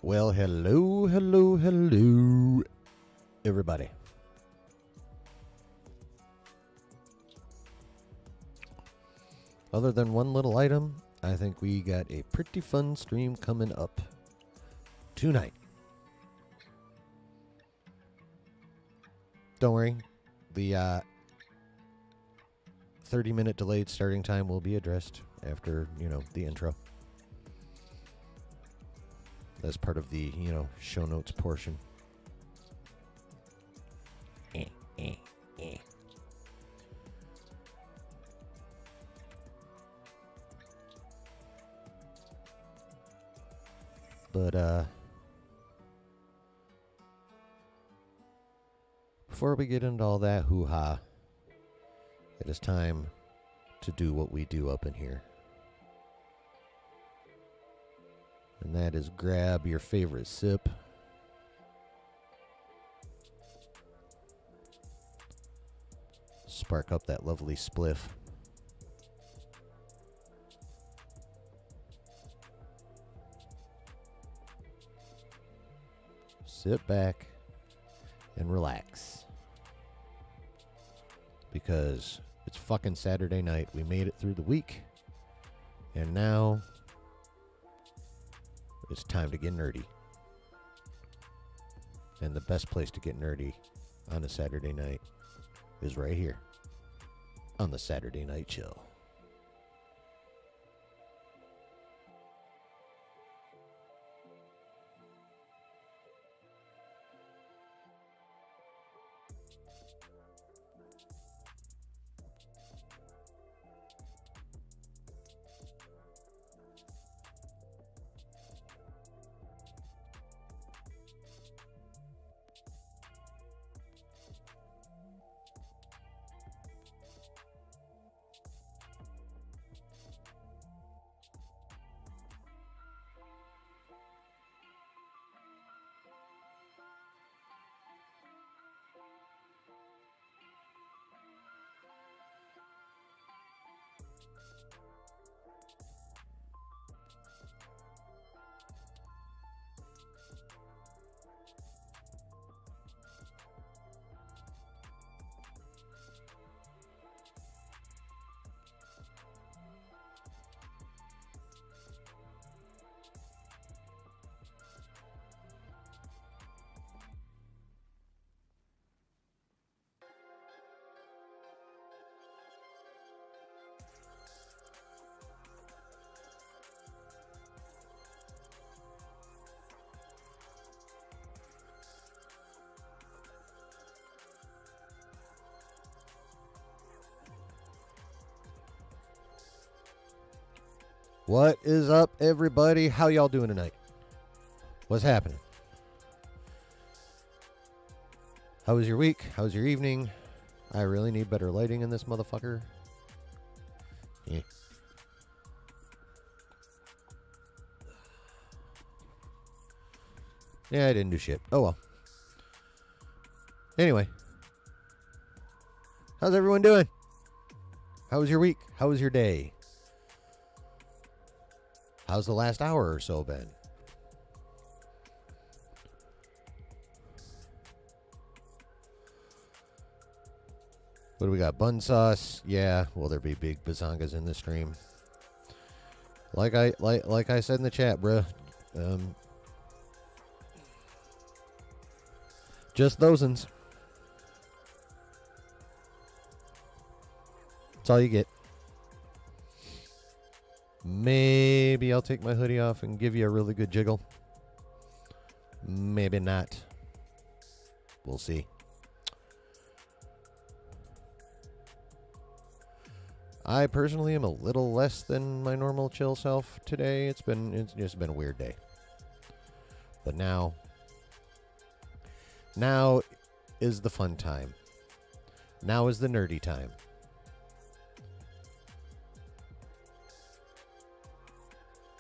Well, hello, everybody. Other than one little item, I think we got a pretty fun stream coming up tonight. Don't worry, the 30-minute delayed starting time will be addressed after, the intro. As part of the, show notes portion. But, before we get into all that hoo-ha, it is time to do what we do up in here. And that is grab your favorite sip. Spark up that lovely spliff. Sit back and relax. Because it's fucking Saturday night. We made it through the week. And now it's time to get nerdy. And the best place to get nerdy on a Saturday night is right here on the Saturday Night Chill. What is up, everybody? How y'all doing tonight? What's happening? How was your week? How was your evening? I really need better lighting in this motherfucker. Yeah. Yeah, I didn't do shit. Oh well. Anyway, how's everyone doing? How was your week? How was your day? How's the last hour or so been? What do we got? Bun sauce. Yeah, will there be big bazongas in the stream? Like I said in the chat, bruh. Just those'ns. That's all you get. Maybe I'll take my hoodie off and give you a really good jiggle. Maybe not. We'll see. I personally am a little less than my normal chill self today. It's just been a weird day. But now is the fun time. Now is the nerdy time.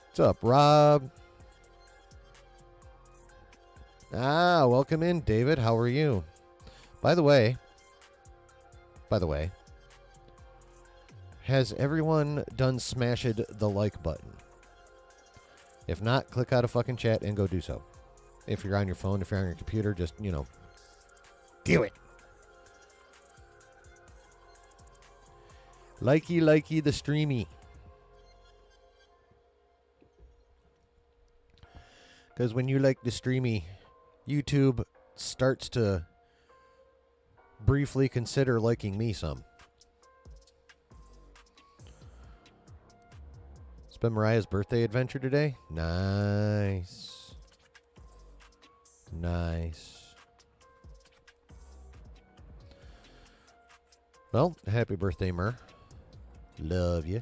What's up, Rob? Welcome in, David. How are you? By the way, has everyone done smashed the like button? If not, click out of fucking chat and go do so. If you're on your phone, if you're on your computer, just, do it. Likey the streamy. Because when you like the streamy, YouTube starts to briefly consider liking me some. It's been Mariah's birthday adventure today. Nice. Well, happy birthday, Mer. Love you.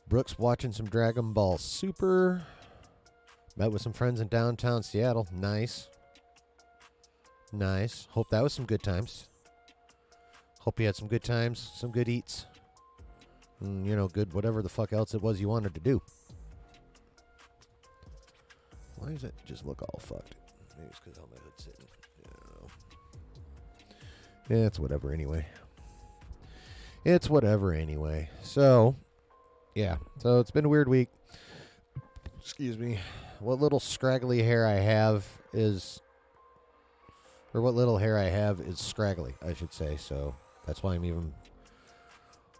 Brooks watching some Dragon Ball Super. Met with some friends in downtown Seattle. Nice. Hope that was some good times. Hope you had some good times, some good eats. And, good whatever the fuck else it was you wanted to do. Why does that just look all fucked? Maybe it's because how my hood's sitting. I don't know. Yeah, it's whatever anyway. So, yeah. So it's been a weird week. Excuse me. What little scraggly hair I have is... Or what little hair I have is scraggly, I should say. So that's why I'm even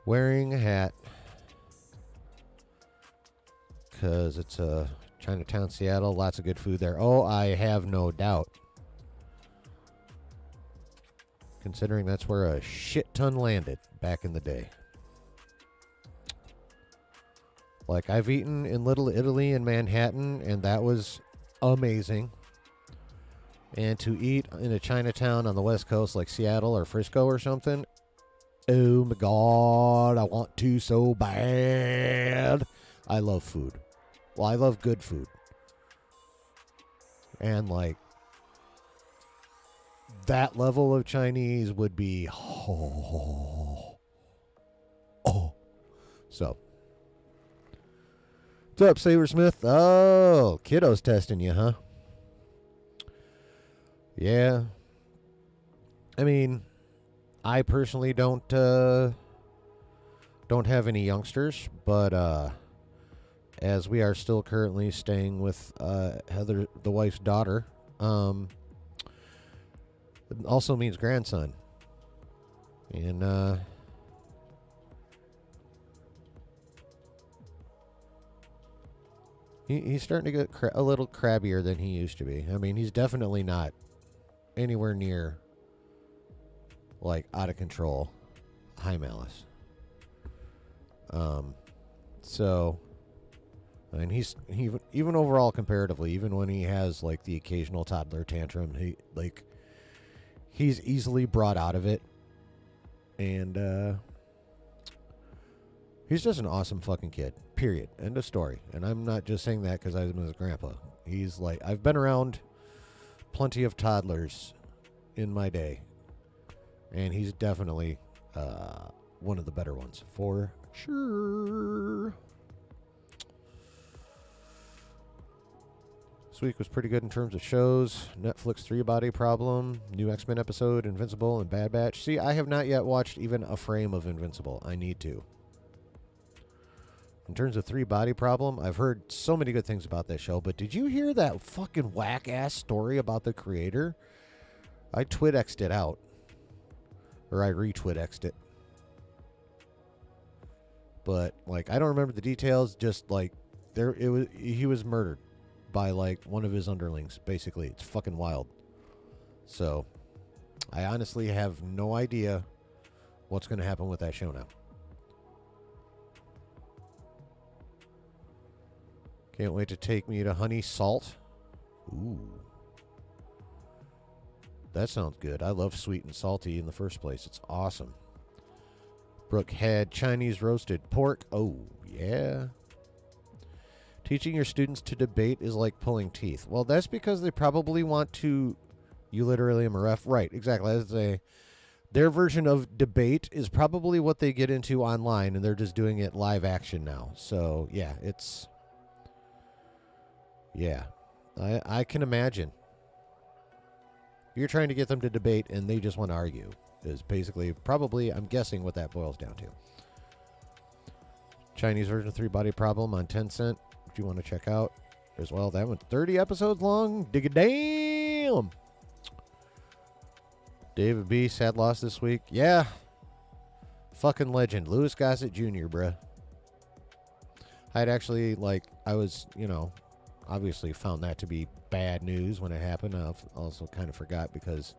wearing a hat. Because it's Chinatown, Seattle. Lots of good food there. Oh, I have no doubt. Considering that's where a shit ton landed back in the day. Like, I've eaten in Little Italy in Manhattan, and that was amazing. And to eat in a Chinatown on the West Coast like Seattle or Frisco or something, oh my God, I want to so bad. I love food. Well, I love good food. And like, that level of Chinese would be, So, what's up, Saber Smith? Oh, kiddo's testing you, huh? Yeah. I mean, I personally don't have any youngsters, but as we are still currently staying with Heather, the wife's daughter, it also means grandson. And he's starting to get a little crabbier than he used to be. I mean, he's definitely not anywhere near like out of control high malice. So I mean, he's even overall comparatively, even when he has like the occasional toddler tantrum, he's easily brought out of it. And he's just an awesome fucking kid. Period. End of story. And I'm not just saying that because I'm his grandpa. He's like, I've been around plenty of toddlers in my day. And he's definitely one of the better ones, for sure. This week was pretty good in terms of shows. Netflix 3 Body Problem, new X-Men episode, Invincible, and Bad Batch. See, I have not yet watched even a frame of Invincible. I need to. In terms of 3 Body Problem, I've heard so many good things about that show, but did you hear that fucking whack-ass story about the creator? I Twit-X'd it out. Or I re-Twit-X'd it. But, like, I don't remember the details, just, like, he was murdered by, like, one of his underlings, basically. It's fucking wild. So, I honestly have no idea what's going to happen with that show now. Can't wait to take me to Honey Salt. Ooh. That sounds good. I love sweet and salty in the first place. It's awesome. Brooke had Chinese roasted pork. Oh, yeah. Teaching your students to debate is like pulling teeth. Well, that's because they probably want to... You literally am a ref. Right, exactly. As they, their version of debate is probably what they get into online, and they're just doing it live action now. So, yeah, it's... Yeah, I can imagine. You're trying to get them to debate, and they just want to argue. Is basically, probably, I'm guessing what that boils down to. Chinese version of 3 Body Problem on Tencent, if you want to check out as well. That one's 30 episodes long. Dig a damn! David B. Sad loss this week. Yeah. Fucking legend. Louis Gossett Jr., bruh. I'd actually, like, I was, you know... Obviously found that to be bad news when it happened. I also kind of forgot because,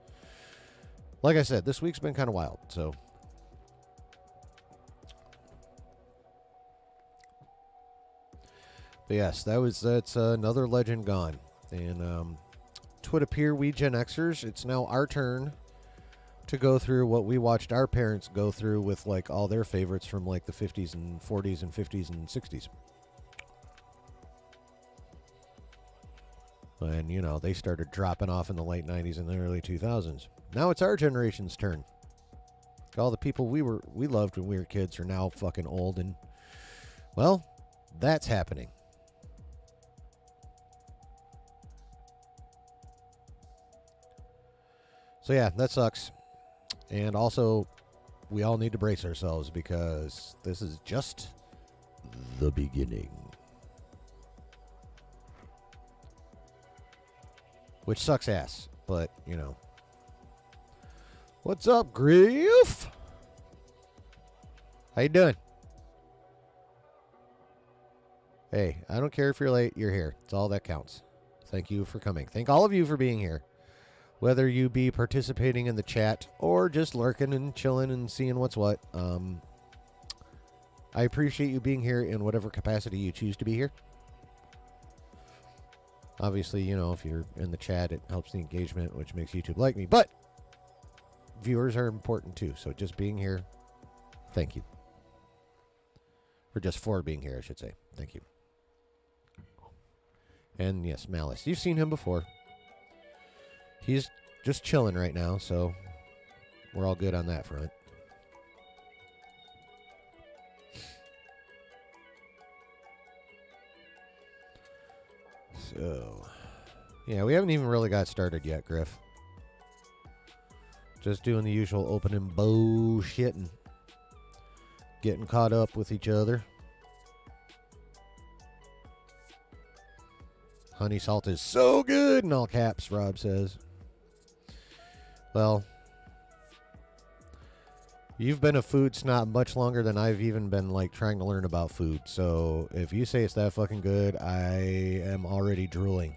like I said, this week's been kind of wild. So, but yes, that's another legend gone. And Twitappear, we Gen Xers, it's now our turn to go through what we watched our parents go through with like all their favorites from like the 50s and 40s and 50s and 60s. And, you know, they started dropping off in the late 90s and the early 2000s. Now it's our generation's turn. All the people we loved when we were kids are now fucking old. And, well, that's happening. So, yeah, that sucks. And also, we all need to brace ourselves because this is just the beginning. Which sucks ass, but, you know. What's up, Grief? How you doing? Hey, I don't care if you're late, you're here. It's all that counts. Thank you for coming. Thank all of you for being here. Whether you be participating in the chat or just lurking and chilling and seeing what's what. I appreciate you being here in whatever capacity you choose to be here. Obviously, you know, if you're in the chat, it helps the engagement, which makes YouTube like me. But viewers are important too. So just being here, thank you. Or just for being here, I should say. Thank you. And yes, Malice. You've seen him before. He's just chilling right now, so we're all good on that front. So, yeah, we haven't even really got started yet, Griff. Just doing the usual opening bullshit and getting caught up with each other. Honey Salt is so good, in all caps, Rob says. Well, you've been a food snob much longer than I've even been, like, trying to learn about food. So if you say it's that fucking good, I am already drooling.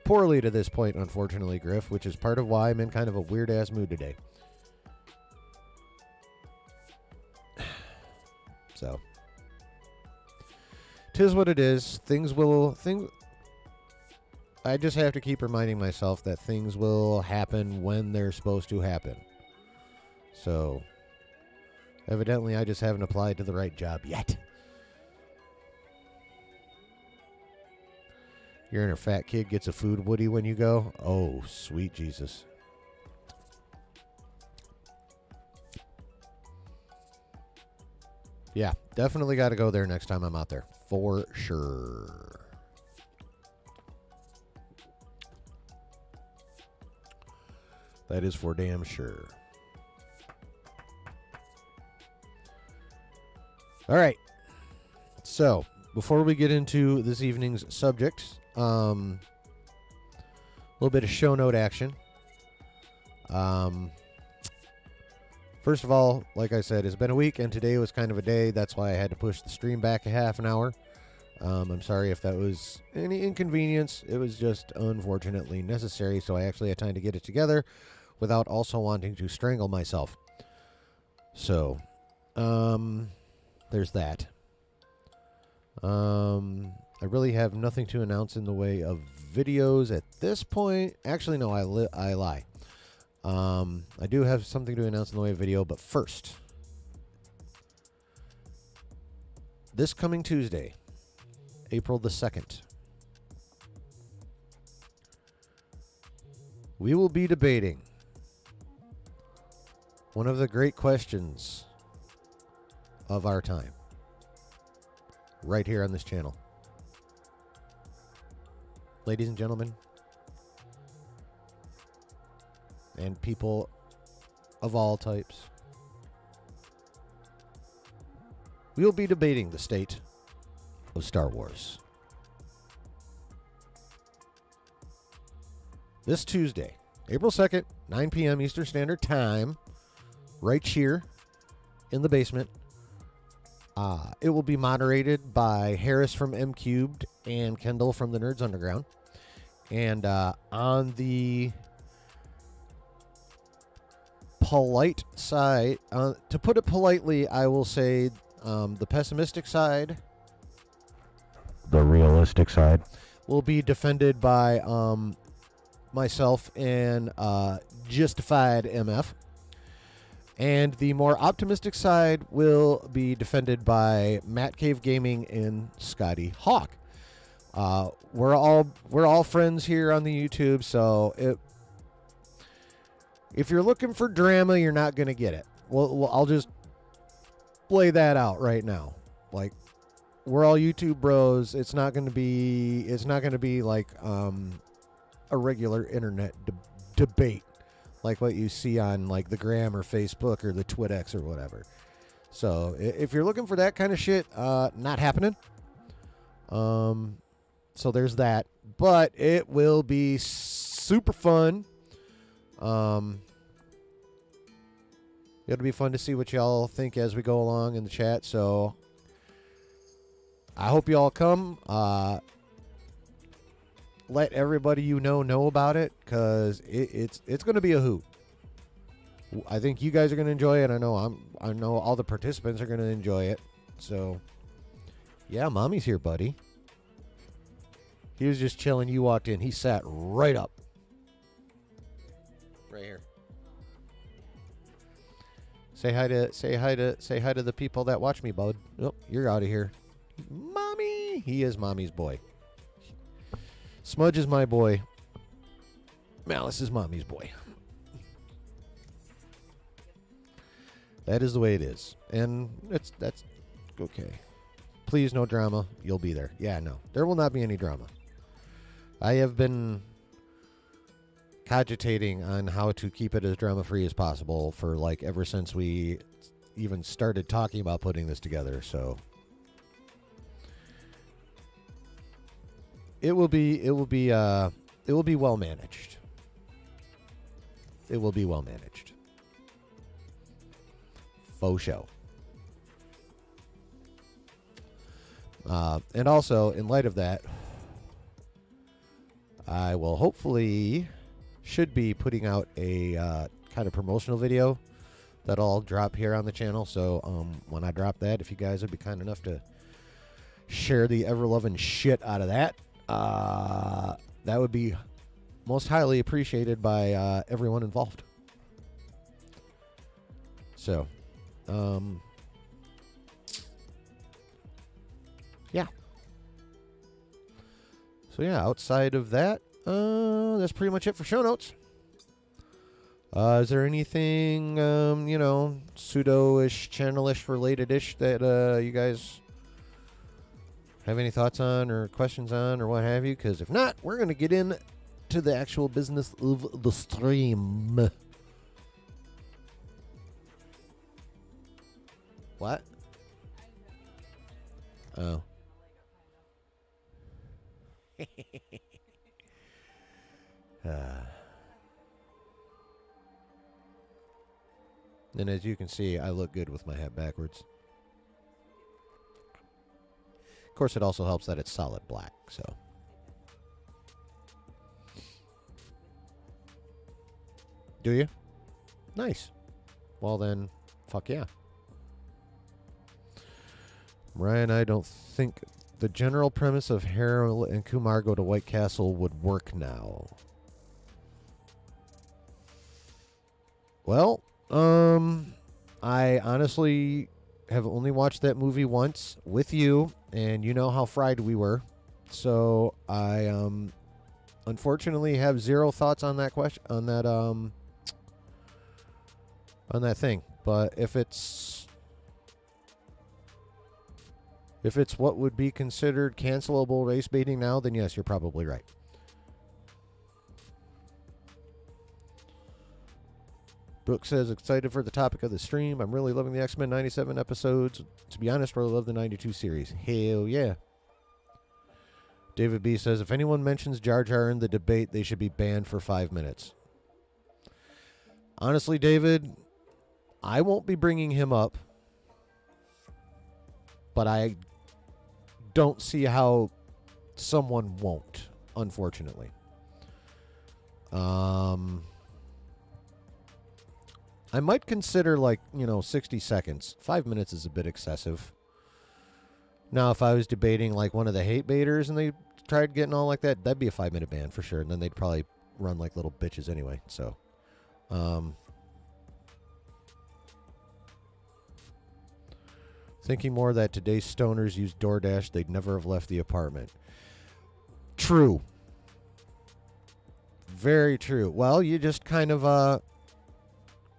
Poorly to this point, unfortunately, Griff, which is part of why I'm in kind of a weird-ass mood today. So, 'tis what it is. I just have to keep reminding myself that things will happen when they're supposed to happen. So, evidently I just haven't applied to the right job yet. Your inner fat kid gets a food Woody when you go. Oh, sweet Jesus. Yeah, definitely got to go there next time I'm out there. For sure. That is for damn sure. All right. So, before we get into this evening's subject, a little bit of show note action. First of all, like I said, it's been a week, and today was kind of a day. That's why I had to push the stream back a half an hour. I'm sorry if that was any inconvenience. It was just unfortunately necessary, so I actually had time to get it together without also wanting to strangle myself. So, there's that. I really have nothing to announce in the way of videos at this point. Actually, no, I lie. I do have something to announce in the way of video, but first, this coming Tuesday, April the 2nd, we will be debating one of the great questions of our time right here on this channel. Ladies and gentlemen, and people of all types, we will be debating the state of Star Wars. This Tuesday, April 2nd, 9 p.m. Eastern Standard Time, right here in the basement. It will be moderated by Harris from M Cubed and Kendall from the Nerds Underground. And on the polite side, to put it politely, I will say the pessimistic side, the realistic side, will be defended by myself and Justified MF. And the more optimistic side will be defended by Matt Cave Gaming and Scotty Hawk. We're all friends here on the YouTube, so if you're looking for drama, you're not gonna get it. Well, I'll just lay that out right now. Like, we're all YouTube bros. It's not gonna be like a regular internet debate, like what you see on like the Gram or Facebook or the TwitX or whatever. So if you're looking for that kind of shit, not happening. So there's that, but it will be super fun. It'll be fun to see what y'all think as we go along in the chat. So I hope y'all come. Let everybody you know about it, because it's going to be a hoot. I think you guys are going to enjoy it. I know all the participants are going to enjoy it. So yeah, mommy's here, buddy. He was just chilling. You walked in. He sat right up. Right here. Say hi to the people that watch me, bud. Oh, you're out of here. Mommy. He is mommy's boy. Smudge is my boy. Malice is mommy's boy. That is the way it is. And that's okay. Please, no drama. You'll be there. Yeah, no. There will not be any drama. I have been cogitating on how to keep it as drama-free as possible for like ever since we even started talking about putting this together. So it will be well managed. It will be well managed. Faux show. And also, in light of that, I will hopefully should be putting out a kind of promotional video that I'll drop here on the channel. So when I drop that, if you guys would be kind enough to share the ever-loving shit out of that, that would be most highly appreciated by everyone involved. So, yeah. So yeah, outside of that, that's pretty much it for show notes. Is there anything, pseudo-ish, channel-ish, related-ish that you guys have any thoughts on or questions on or what have you? Because if not, we're going to get in to the actual business of the stream. What? Oh. And as you can see, I look good with my hat backwards. Of course, it also helps that it's solid black, so. Do you? Nice. Well then, fuck yeah. Ryan, I don't think the general premise of Harold and Kumar go to White Castle would work now. Well, I honestly have only watched that movie once with you, and you know how fried we were. So I unfortunately have zero thoughts on that question, on that thing. But if it's what would be considered cancelable race baiting now, then yes, you're probably right. Brooke says, excited for the topic of the stream. I'm really loving the X-Men 97 episodes. To be honest, really love the 92 series. Hell yeah. David B says, if anyone mentions Jar Jar in the debate, they should be banned for 5 minutes. Honestly, David, I won't be bringing him up. But I don't see how someone won't, unfortunately. I might consider 60 seconds. 5 minutes is a bit excessive. Now, if I was debating like one of the hate baiters and they tried getting all like that, that'd be a 5-minute ban for sure. And then they'd probably run like little bitches anyway. So, thinking more that today's stoners use DoorDash, they'd never have left the apartment. True. Very true. Well, you just kind of,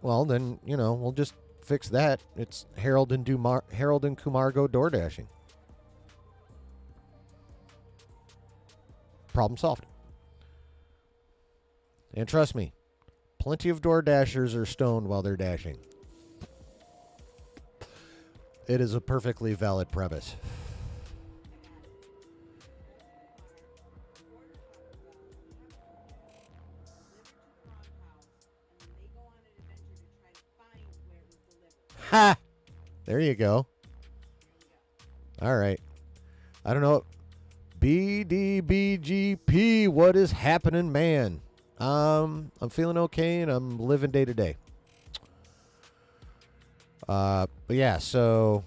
well, then, we'll just fix that. It's Harold and Kumar go door dashing. Problem solved. And trust me, plenty of door dashers are stoned while they're dashing. It is a perfectly valid premise. Ha! There you go. All right. I don't know. BDBGP, what is happening, man? I'm feeling okay, and I'm living day to day. But yeah, so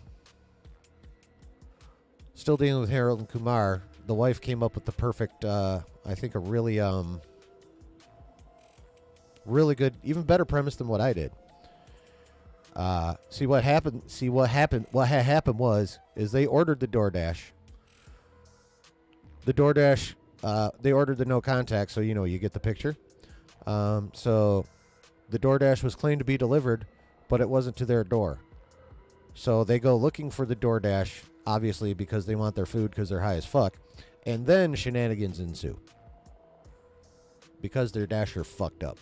still dealing with Harold and Kumar. The wife came up with the perfect, I think, a really, really good, even better premise than what I did. What had happened was they ordered the DoorDash. The DoorDash, they ordered the no contact, so you get the picture. So the DoorDash was claimed to be delivered, but it wasn't to their door. So they go looking for the DoorDash, obviously because they want their food because they're high as fuck, and then shenanigans ensue because their dasher fucked up.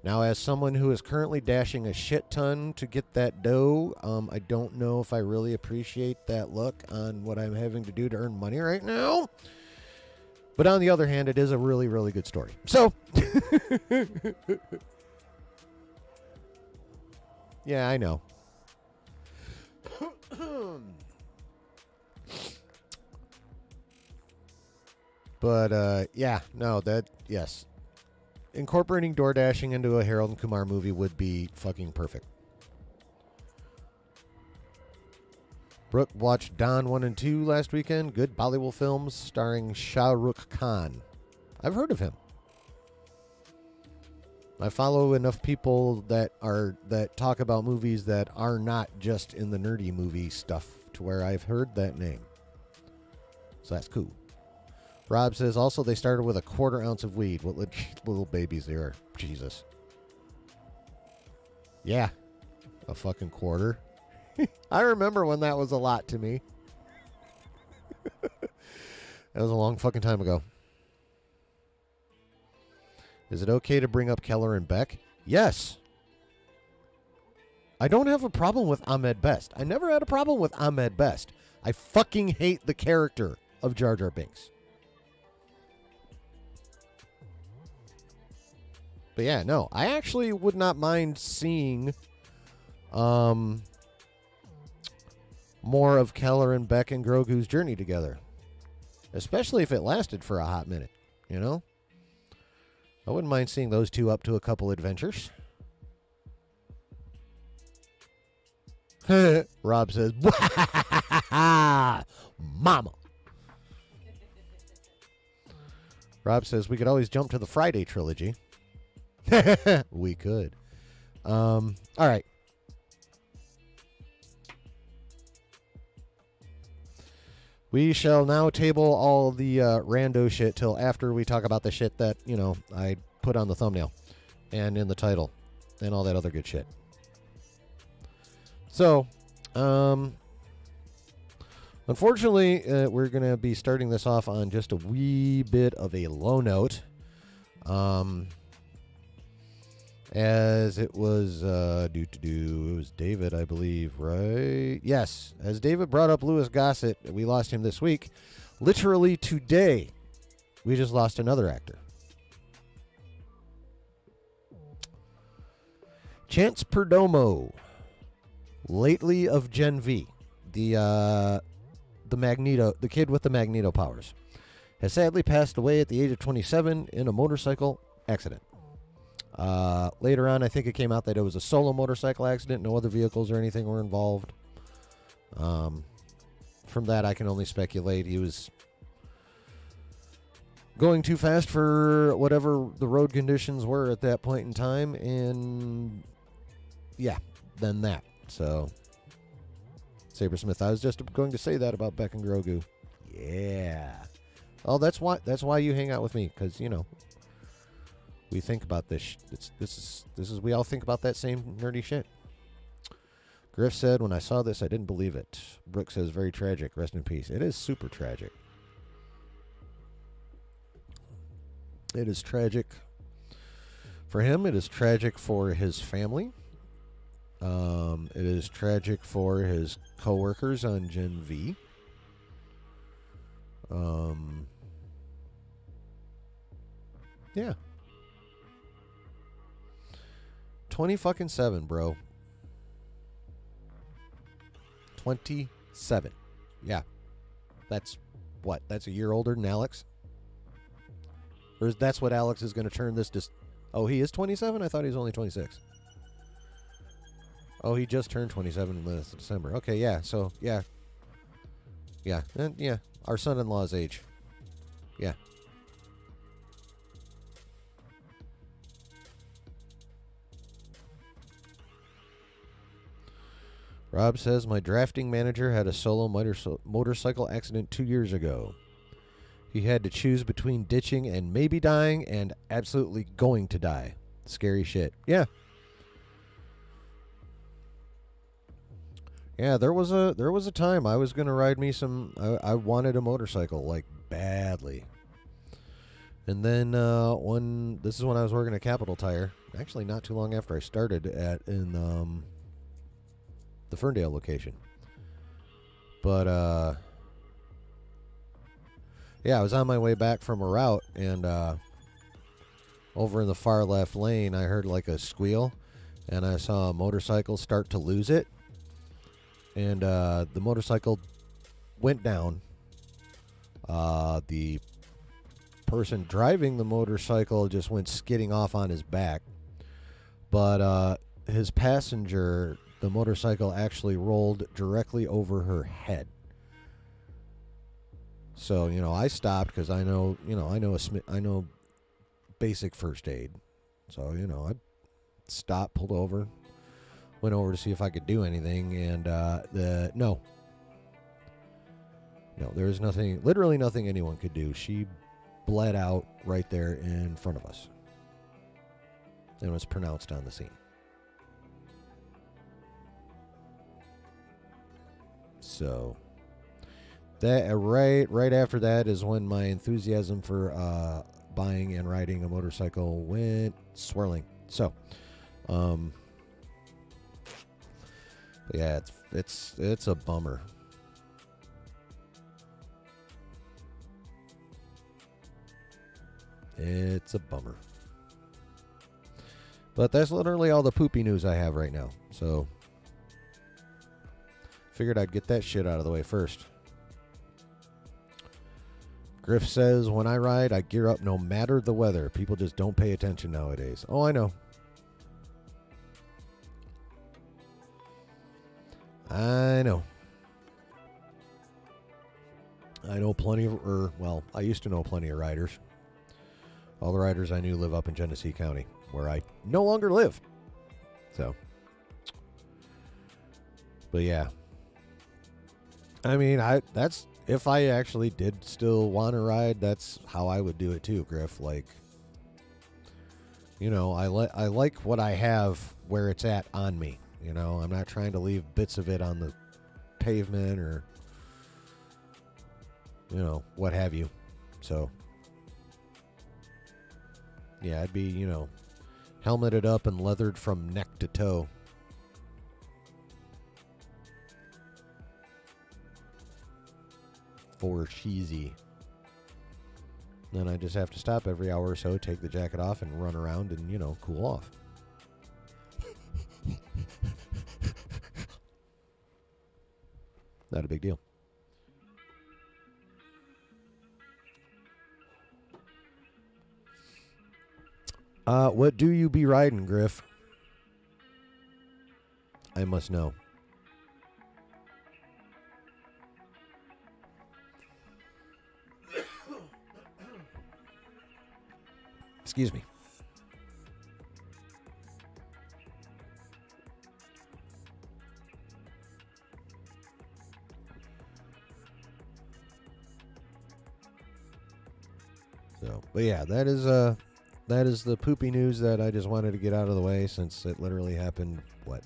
Now, as someone who is currently dashing a shit ton to get that dough, I don't know if I really appreciate that look on what I'm having to do to earn money right now. But on the other hand, it is a really, really good story. So, yeah, I know. But, yeah, no, yes. Incorporating door dashing into a Harold and Kumar movie would be fucking perfect. Brooke watched Don 1 and 2 last weekend. Good Bollywood films starring Shah Rukh Khan. I've heard of him. I follow enough people that talk about movies that are not just in the nerdy movie stuff to where I've heard that name. So that's cool. Rob says, also, they started with a 1/4 ounce of weed. What little babies they are. Jesus. Yeah. A fucking quarter. I remember when that was a lot to me. That was a long fucking time ago. Is it okay to bring up Keller and Beck? Yes. I don't have a problem with Ahmed Best. I never had a problem with Ahmed Best. I fucking hate the character of Jar Jar Binks. But yeah, no, I actually would not mind seeing more of Keller and Beck and Grogu's journey together. Especially if it lasted for a hot minute, you know? I wouldn't mind seeing those two up to a couple adventures. Rob says, Mama. Rob says, we could always jump to the Friday trilogy. We could. All right. We shall now table all the rando shit till after we talk about the shit that, you know, I put on the thumbnail and in the title and all that other good shit. So, unfortunately, we're going to be starting this off on just a wee bit of a low note. As it was, it was David, I believe, right? Yes. As David brought up Louis Gossett, we lost him this week. Literally today, we just lost another actor. Chance Perdomo, lately of Gen V, the Magneto, the kid with the Magneto powers, has sadly passed away at the age of 27 in a motorcycle accident. Later on, I think it came out that it was a solo motorcycle accident. No other vehicles or anything were involved. From that, I can only speculate. He was going too fast for whatever the road conditions were at that point in time. And, yeah, then that. So, Sabersmith, I was just going to say that about Beck and Grogu. Yeah. Oh, that's why you hang out with me, because, you know, we think about this. This is we all think about that same nerdy shit. Griff said, when I saw this, I didn't believe it. Brooke says, very tragic. Rest in peace. It is super tragic. It is tragic for him. It is tragic for his family. It is tragic for his coworkers on Gen V. Yeah. 27, bro. 27. Yeah. That's what? That's a year older than Alex? Or that's what Alex is going to turn this to... Oh, he is 27? I thought he was only 26. Oh, he just turned 27 this December. Okay, yeah. So, yeah. Yeah. And, yeah. Our son-in-law's age. Yeah. Rob says, my drafting manager had a solo motorcycle accident 2 years ago. He had to choose between ditching and maybe dying and absolutely going to die. Scary shit. Yeah. Yeah, there was a time I was going to ride me some... I wanted a motorcycle, like, badly. And then this is when I was working at Capital Tire. Actually, not too long after I started in the Ferndale location. But, yeah, I was on my way back from a route, and over in the far left lane, I heard like a squeal, and I saw a motorcycle start to lose it. And the motorcycle went down. The person driving the motorcycle just went skidding off on his back. But his passenger, the motorcycle actually rolled directly over her head. So, you know, I stopped because I know basic first aid. So, you know, I stopped, pulled over, went over to see if I could do anything, and no. No, there is nothing, literally nothing anyone could do. She bled out right there in front of us and was pronounced on the scene. So that right after that is when my enthusiasm for buying and riding a motorcycle went swirling. So, yeah, it's a bummer. It's a bummer. But that's literally all the poopy news I have right now. So, figured I'd get that shit out of the way first. Griff says, when I ride, I gear up no matter the weather. People just don't pay attention nowadays. Oh, I know. I know. I know plenty of, I used to know plenty of riders. All the riders I knew live up in Genesee County, where I no longer live. So, but yeah. I mean, that's, if I actually did still want to ride, that's how I would do it too, Griff. Like, you know, I like what I have where it's at on me. You know, I'm not trying to leave bits of it on the pavement or, you know, what have you. So, yeah, I'd be, you know, helmeted up and leathered from neck to toe. For cheesy. Then I just have to stop every hour or so, take the jacket off, and run around and, you know, cool off. Not a big deal. What do you be riding, Griff? I must know. Excuse me. So, but yeah, that is the poopy news that I just wanted to get out of the way since it literally happened, what?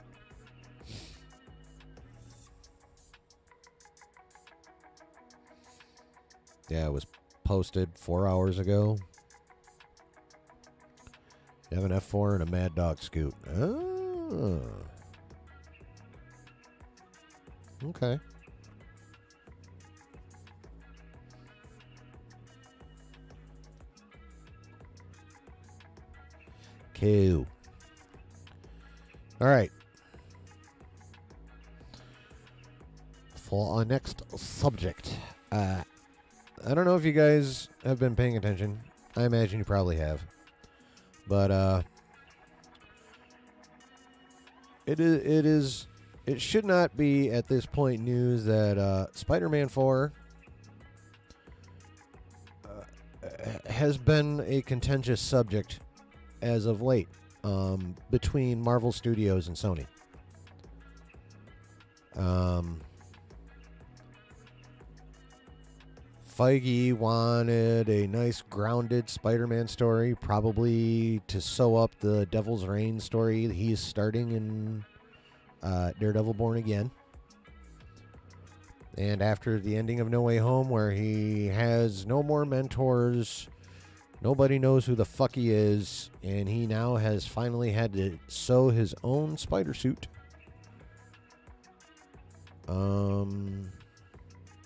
Yeah, it was posted 4 hours ago. You have an F4 and a Mad Dog Scoot. Oh. Okay. Cool. All right. For our next subject. I don't know if you guys have been paying attention. I imagine you probably have. But it should not be at this point news that Spider-Man 4 has been a contentious subject as of late between Marvel Studios and Sony. Feige wanted a nice grounded Spider-Man story, probably to sew up the Devil's Reign story he's starting in Daredevil Born Again. And after the ending of No Way Home, where he has no more mentors, nobody knows who the fuck he is, and he now has finally had to sew his own spider suit.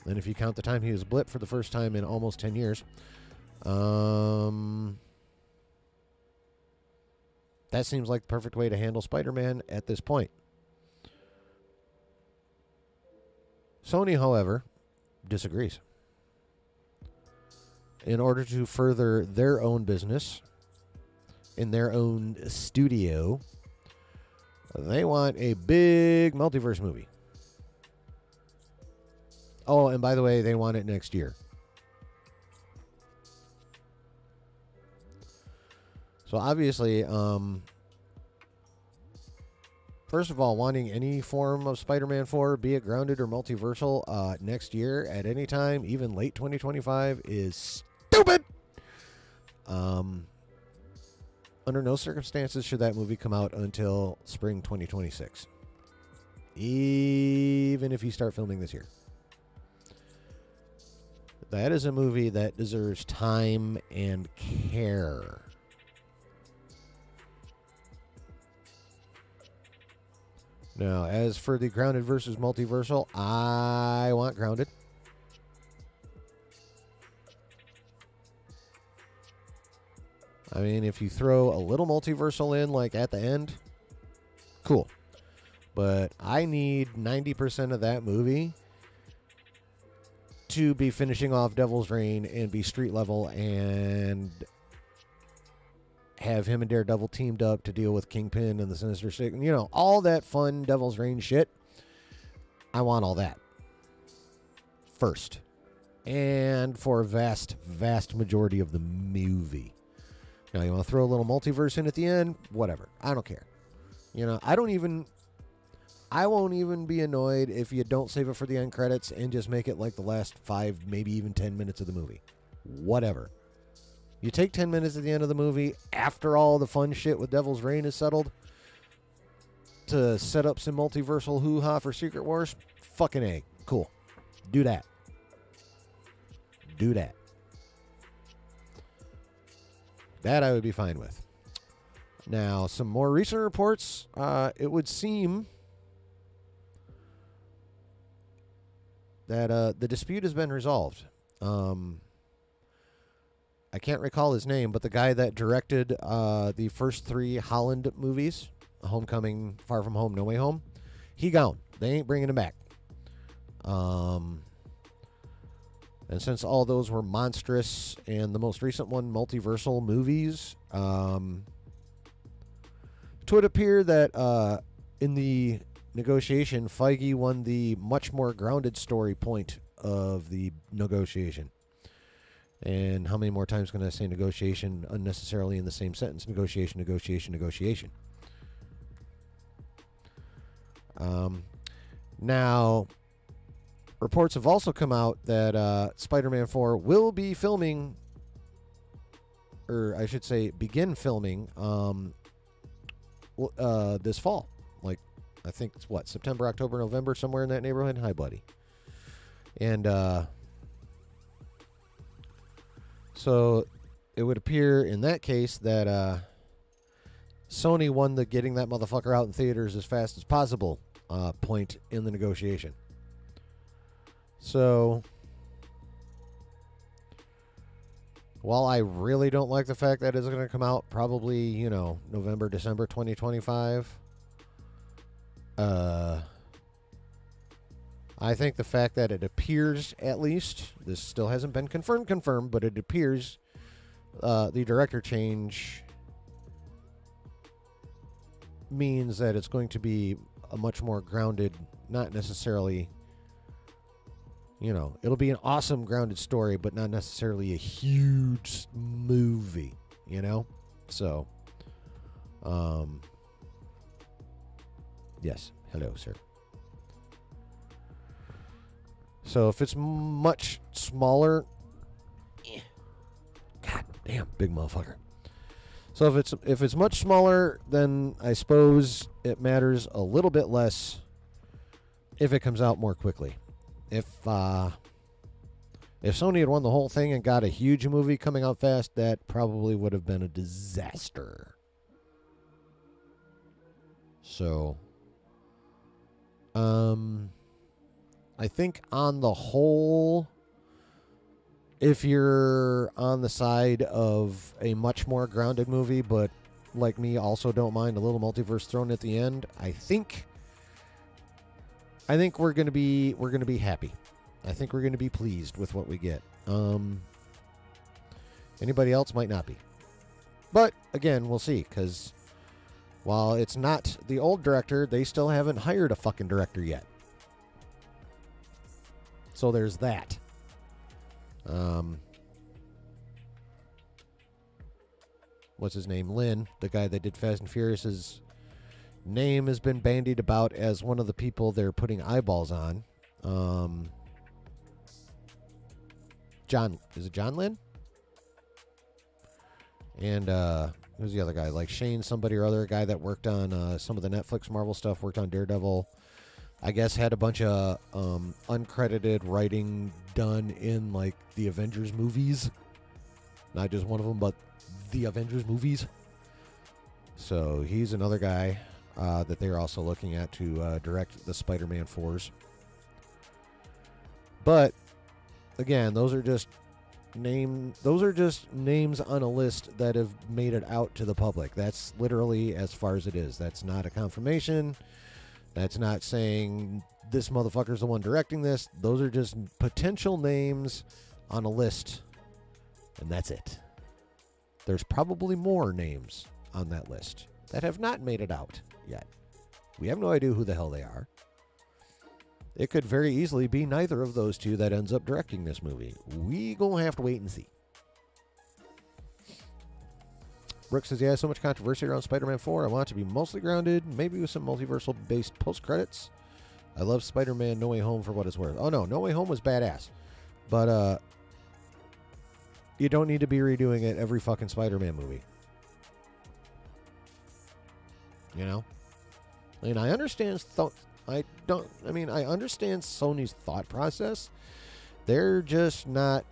And if you count the time he was blipped for the first time in almost 10 years, that seems like the perfect way to handle Spider-Man at this point. Sony, however, disagrees. In order to further their own business in their own studio, they want a big multiverse movie. Oh, and by the way, they want it next year. So obviously, First of all, wanting any form of Spider-Man 4, be it grounded or multiversal, next year at any time, even late 2025, is stupid. Under no circumstances should that movie come out until spring 2026. Even if you start filming this year. That is a movie that deserves time and care. Now, as for the grounded versus multiversal, I want grounded. I mean, if you throw a little multiversal in, like at the end, cool. But I need 90% of that movie to be finishing off Devil's Reign and be street level and have him and Daredevil teamed up to deal with Kingpin and the Sinister Six. You know, all that fun Devil's Reign shit. I want all that first. And for a vast, vast majority of the movie. Now, you want to throw a little multiverse in at the end? Whatever. I don't care. You know, I won't even be annoyed if you don't save it for the end credits and just make it like the last 5, maybe even 10 minutes of the movie. Whatever. You take 10 minutes at the end of the movie after all the fun shit with Devil's Reign is settled to set up some multiversal hoo-ha for Secret Wars. Fucking A. Cool. Do that. Do that. That I would be fine with. Now, some more recent reports. It would seem that the dispute has been resolved. I can't recall his name, but the guy that directed the first 3 Holland movies, Homecoming, Far From Home, No Way Home, he gone. They ain't bringing him back. And since all those were monstrous, and the most recent one, multiversal movies, it would appear that in the negotiation, Feige won the much more grounded story point of the negotiation. And how many more times can I say negotiation unnecessarily in the same sentence? Negotiation, negotiation, negotiation. Now, reports have also come out that Spider-Man 4 will be filming, or I should say begin filming, this fall. Like, I think it's what, September, October, November, somewhere in that neighborhood. Hi, buddy. And so it would appear in that case that Sony won the getting that motherfucker out in theaters as fast as possible point in the negotiation. So while I really don't like the fact that it's going to come out probably, you know, November, December 2025, I think the fact that it appears, at least, this still hasn't been confirmed, but it appears the director change means that it's going to be a much more grounded, not necessarily, you know, it'll be an awesome grounded story, but not necessarily a huge movie, you know? So, yes. Hello, sir. So if it's much smaller, god damn, big motherfucker. So if it's much smaller, then I suppose it matters a little bit less if it comes out more quickly. If Sony had won the whole thing and got a huge movie coming out fast, that probably would have been a disaster. So, I think on the whole, if you're on the side of a much more grounded movie, but like me also don't mind a little multiverse thrown at the end, I think we're gonna be happy. I think we're gonna be pleased with what we get. Anybody else might not be, but again, we'll see. Because while it's not the old director, they still haven't hired a fucking director yet. So there's that. What's his name? Lynn, the guy that did Fast and Furious, is name has been bandied about as one of the people they're putting eyeballs on. Is it John Lynn? And who's the other guy? Like Shane somebody or other, a guy that worked on some of the Netflix Marvel stuff, worked on Daredevil. I guess had a bunch of uncredited writing done in like the Avengers movies. Not just one of them, but the Avengers movies. So he's another guy that they're also looking at to direct the Spider-Man 4s. But again, those are just names on a list that have made it out to the public. That's literally as far as it is. That's not a confirmation. That's not saying this motherfucker's the one directing this. Those are just potential names on a list, and that's it. There's probably more names on that list that have not made it out yet. We have no idea who the hell they are. It could very easily be neither of those two that ends up directing this movie. We gonna have to wait and see. Brooks says, yeah, so much controversy around Spider-Man 4. I want it to be mostly grounded, maybe with some multiversal-based post-credits. I love Spider-Man No Way Home for what it's worth. Oh, no Way Home was badass. But you don't need to be redoing it every fucking Spider-Man movie. You know? I mean, I understand I understand Sony's thought process. They're just not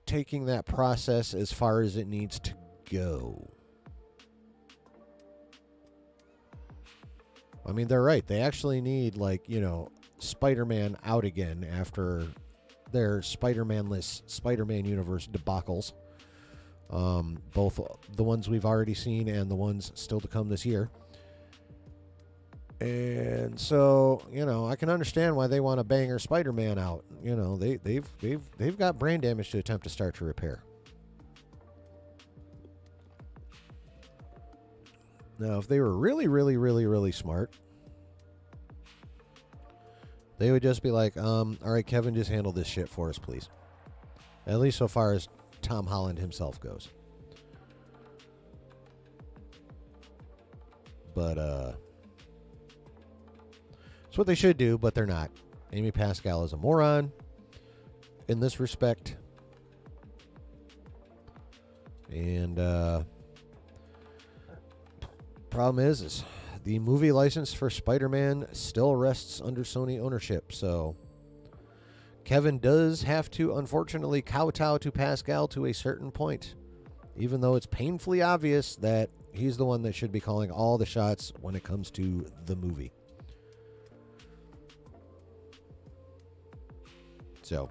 taking that process as far as it needs to go. I mean, they're right. They actually need, Spider-Man out again after their Spider-Man-less Spider-Man universe debacles. Both the ones we've already seen and the ones still to come this year. And so, I can understand why they want a banger Spider-Man out. They've got brain damage to attempt to start to repair. Now, if they were really, really, really, really smart, they would just be like, all right, Kevin, just handle this shit for us, please. At least so far as Tom Holland himself goes. But, it's what they should do, but they're not. Amy Pascal is a moron in this respect. And problem is the movie license for Spider-Man still rests under Sony ownership. So Kevin does have to, unfortunately, kowtow to Pascal to a certain point, even though it's painfully obvious that he's the one that should be calling all the shots when it comes to the movie. So,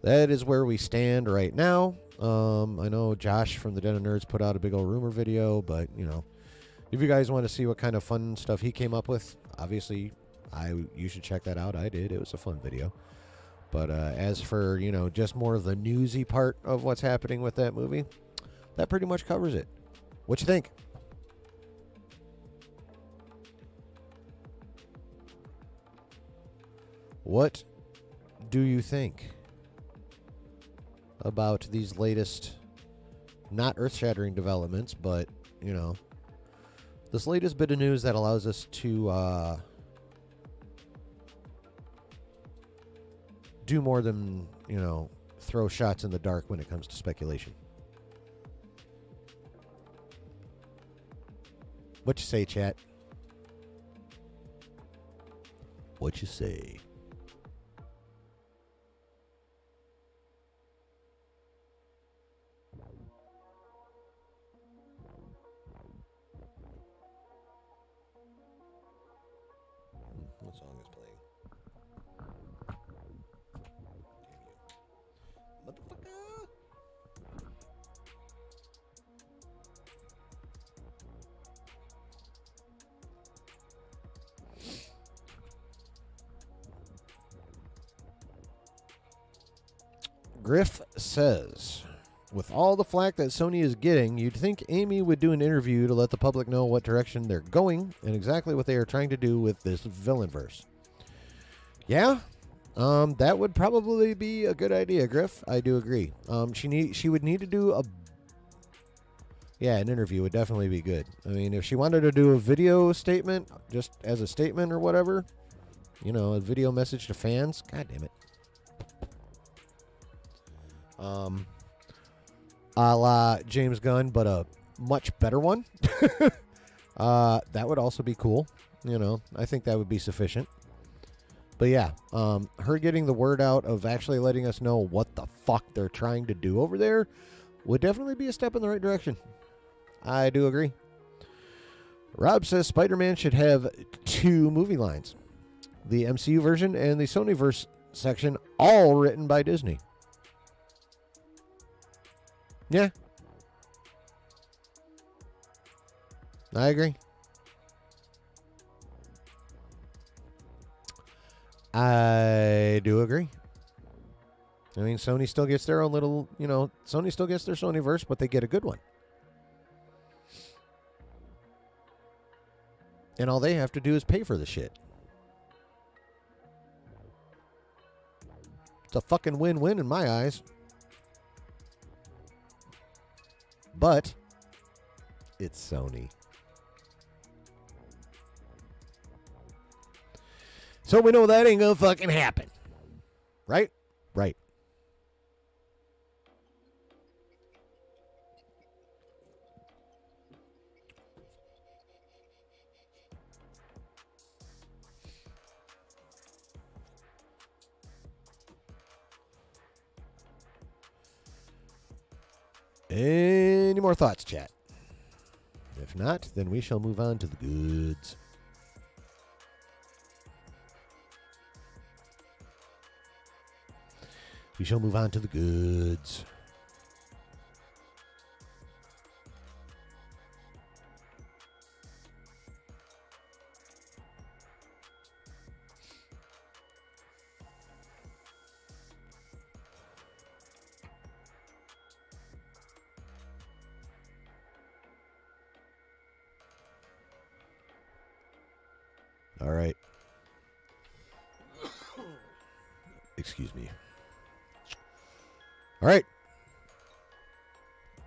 that is where we stand right now. I know Josh from the Den of Nerds put out a big old rumor video, but, if you guys want to see what kind of fun stuff he came up with, obviously, you should check that out. I did. It was a fun video. But as for, just more of the newsy part of what's happening with that movie, that pretty much covers it. What you think? What do you think about these latest, not earth-shattering developments, but, this latest bit of news that allows us to do more than, throw shots in the dark when it comes to speculation? What you say, chat? What you say? What song is playing? Damn you. Motherfucker! Griff says, with all the flack that Sony is getting, you'd think Amy would do an interview to let the public know what direction they're going and exactly what they are trying to do with this villainverse. Yeah, That would probably be a good idea, Griff. I do agree. She would need to do an interview would definitely be good. I mean, if she wanted to do a video statement, just as a statement or whatever, a video message to fans. God damn it. A la James Gunn, but a much better one. That would also be cool. I think that would be sufficient. But yeah, her getting the word out of actually letting us know what the fuck they're trying to do over there would definitely be a step in the right direction. I do agree. Rob says Spider-Man should have 2 movie lines. The MCU version and the Sonyverse section, all written by Disney. Yeah. I agree. I do agree. I mean, Sony still gets their own little, Sony still gets their Sonyverse, but they get a good one. And all they have to do is pay for the shit. It's a fucking win-win in my eyes. But it's Sony. So we know that ain't gonna fucking happen. Right? Right. Any more thoughts, chat? If not, then we shall move on to the goods. We shall move on to the goods. All right. Excuse me. All right.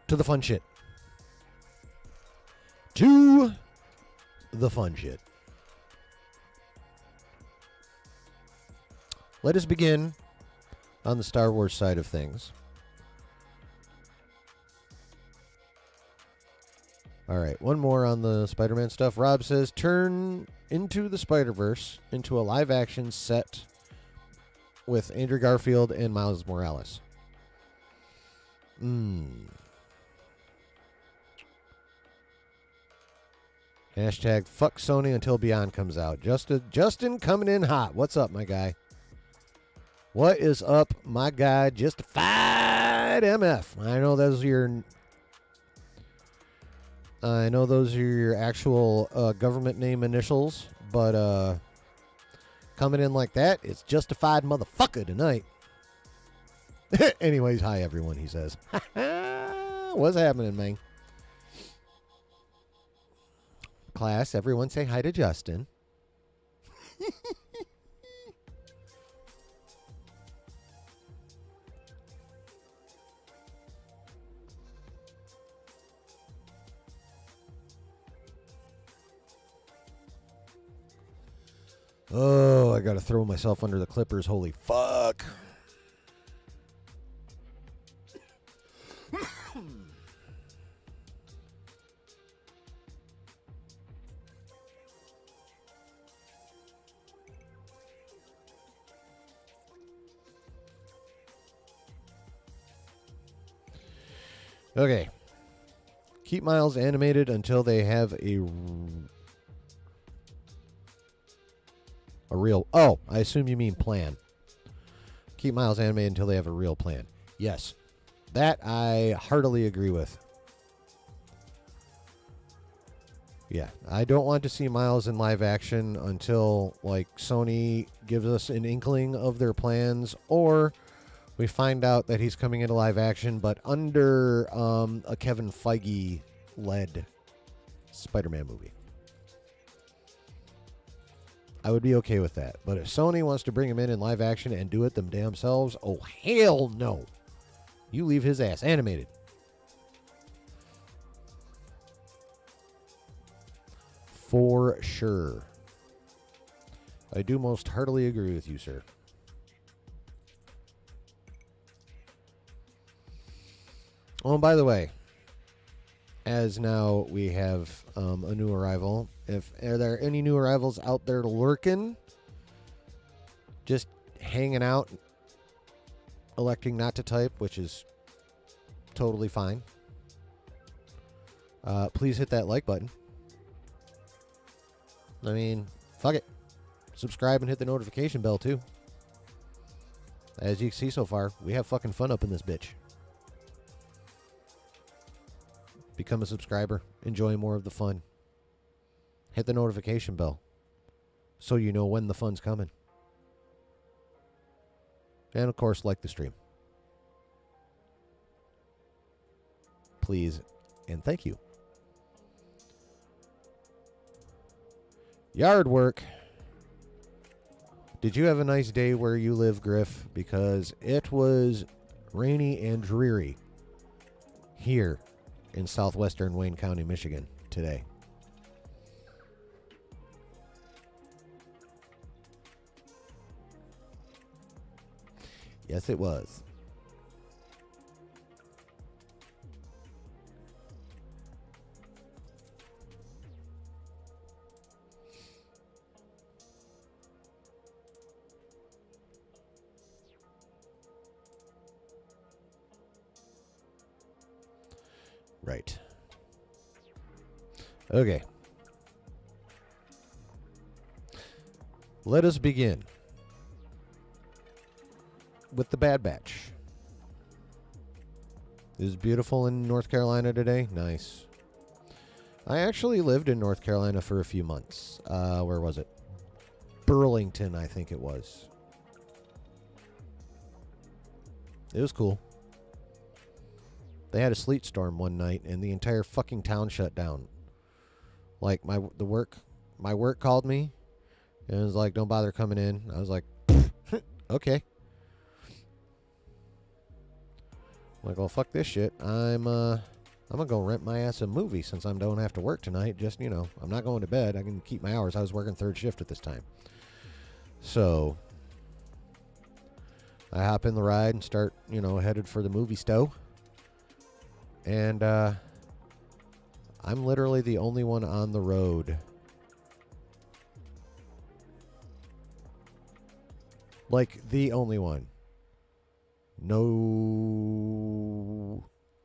To the fun shit. To the fun shit. Let us begin on the Star Wars side of things. All right, one more on the Spider-Man stuff. Rob says, turn Into the Spider-Verse into a live-action set with Andrew Garfield and Miles Morales. Hashtag fuck Sony until Beyond comes out. Justin coming in hot. What's up, my guy? What is up, my guy? Justified MF. I know those are your actual government name initials, but coming in like that, it's Justified motherfucker tonight. Anyways, hi everyone, he says. What's happening, man? Class, everyone say hi to Justin. Oh, I gotta throw myself under the Clippers. Holy fuck. Okay. Keep Miles animated until they have a real... Oh, I assume you mean plan. Keep Miles animated until they have a real plan. Yes. That I heartily agree with. Yeah. I don't want to see Miles in live action until, like, Sony gives us an inkling of their plans, or we find out that he's coming into live action, but under a Kevin Feige-led Spider-Man movie. I would be okay with that. But if Sony wants to bring him in live action and do it them damn selves, oh, hell no. You leave his ass animated. For sure. I do most heartily agree with you, sir. Oh, and by the way, as now we have a new arrival, are there any new arrivals out there lurking, just hanging out, electing not to type, which is totally fine, please hit that like button. I mean, fuck it. Subscribe and hit the notification bell, too. As you can see so far, we have fucking fun up in this bitch. Become a subscriber. Enjoy more of the fun. Hit the notification bell so you know when the fun's coming. And, of course, like the stream. Please and thank you. Yard work. Did you have a nice day where you live, Griff? Because it was rainy and dreary here in southwestern Wayne County, Michigan today. Yes, it was. Right. Okay. Let us begin with the Bad Batch. It was beautiful in North Carolina today. Nice. I actually lived in North Carolina for a few months. Where was it? Burlington, I think it was. It was cool. They had a sleet storm one night, and the entire fucking town shut down. Like, my work called me, and it was like, don't bother coming in. I was like, okay. I'm like, well, fuck this shit. I'm gonna go rent my ass a movie since I don't have to work tonight. Just, I'm not going to bed. I can keep my hours. I was working third shift at this time. So, I hop in the ride and start, headed for the movie stow. And I'm literally the only one on the road. Like, the only one. No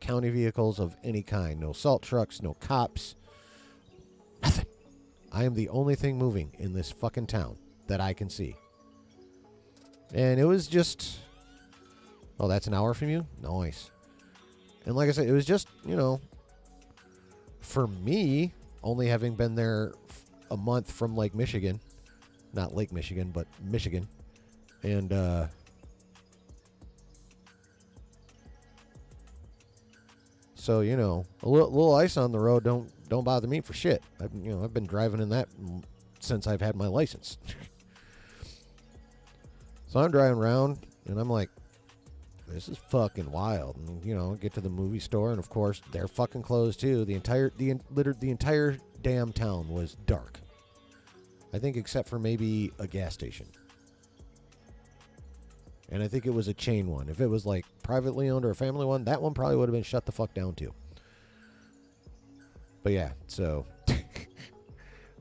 county vehicles of any kind. No salt trucks, no cops. Nothing. I am the only thing moving in this fucking town that I can see. And it was just... Oh, that's an hour from you? Nice. And like I said, it was just, for me, only having been there a month from Lake Michigan. Not Lake Michigan, but Michigan. And, so, a little ice on the road don't bother me for shit. I've been driving in that since I've had my license. So I'm driving around, and I'm like, this is fucking wild. And, get to the movie store, and of course, they're fucking closed too. The entire damn town was dark. I think except for maybe a gas station. And I think it was a chain one. If it was like privately owned or a family one, that one probably would have been shut the fuck down too. But yeah, so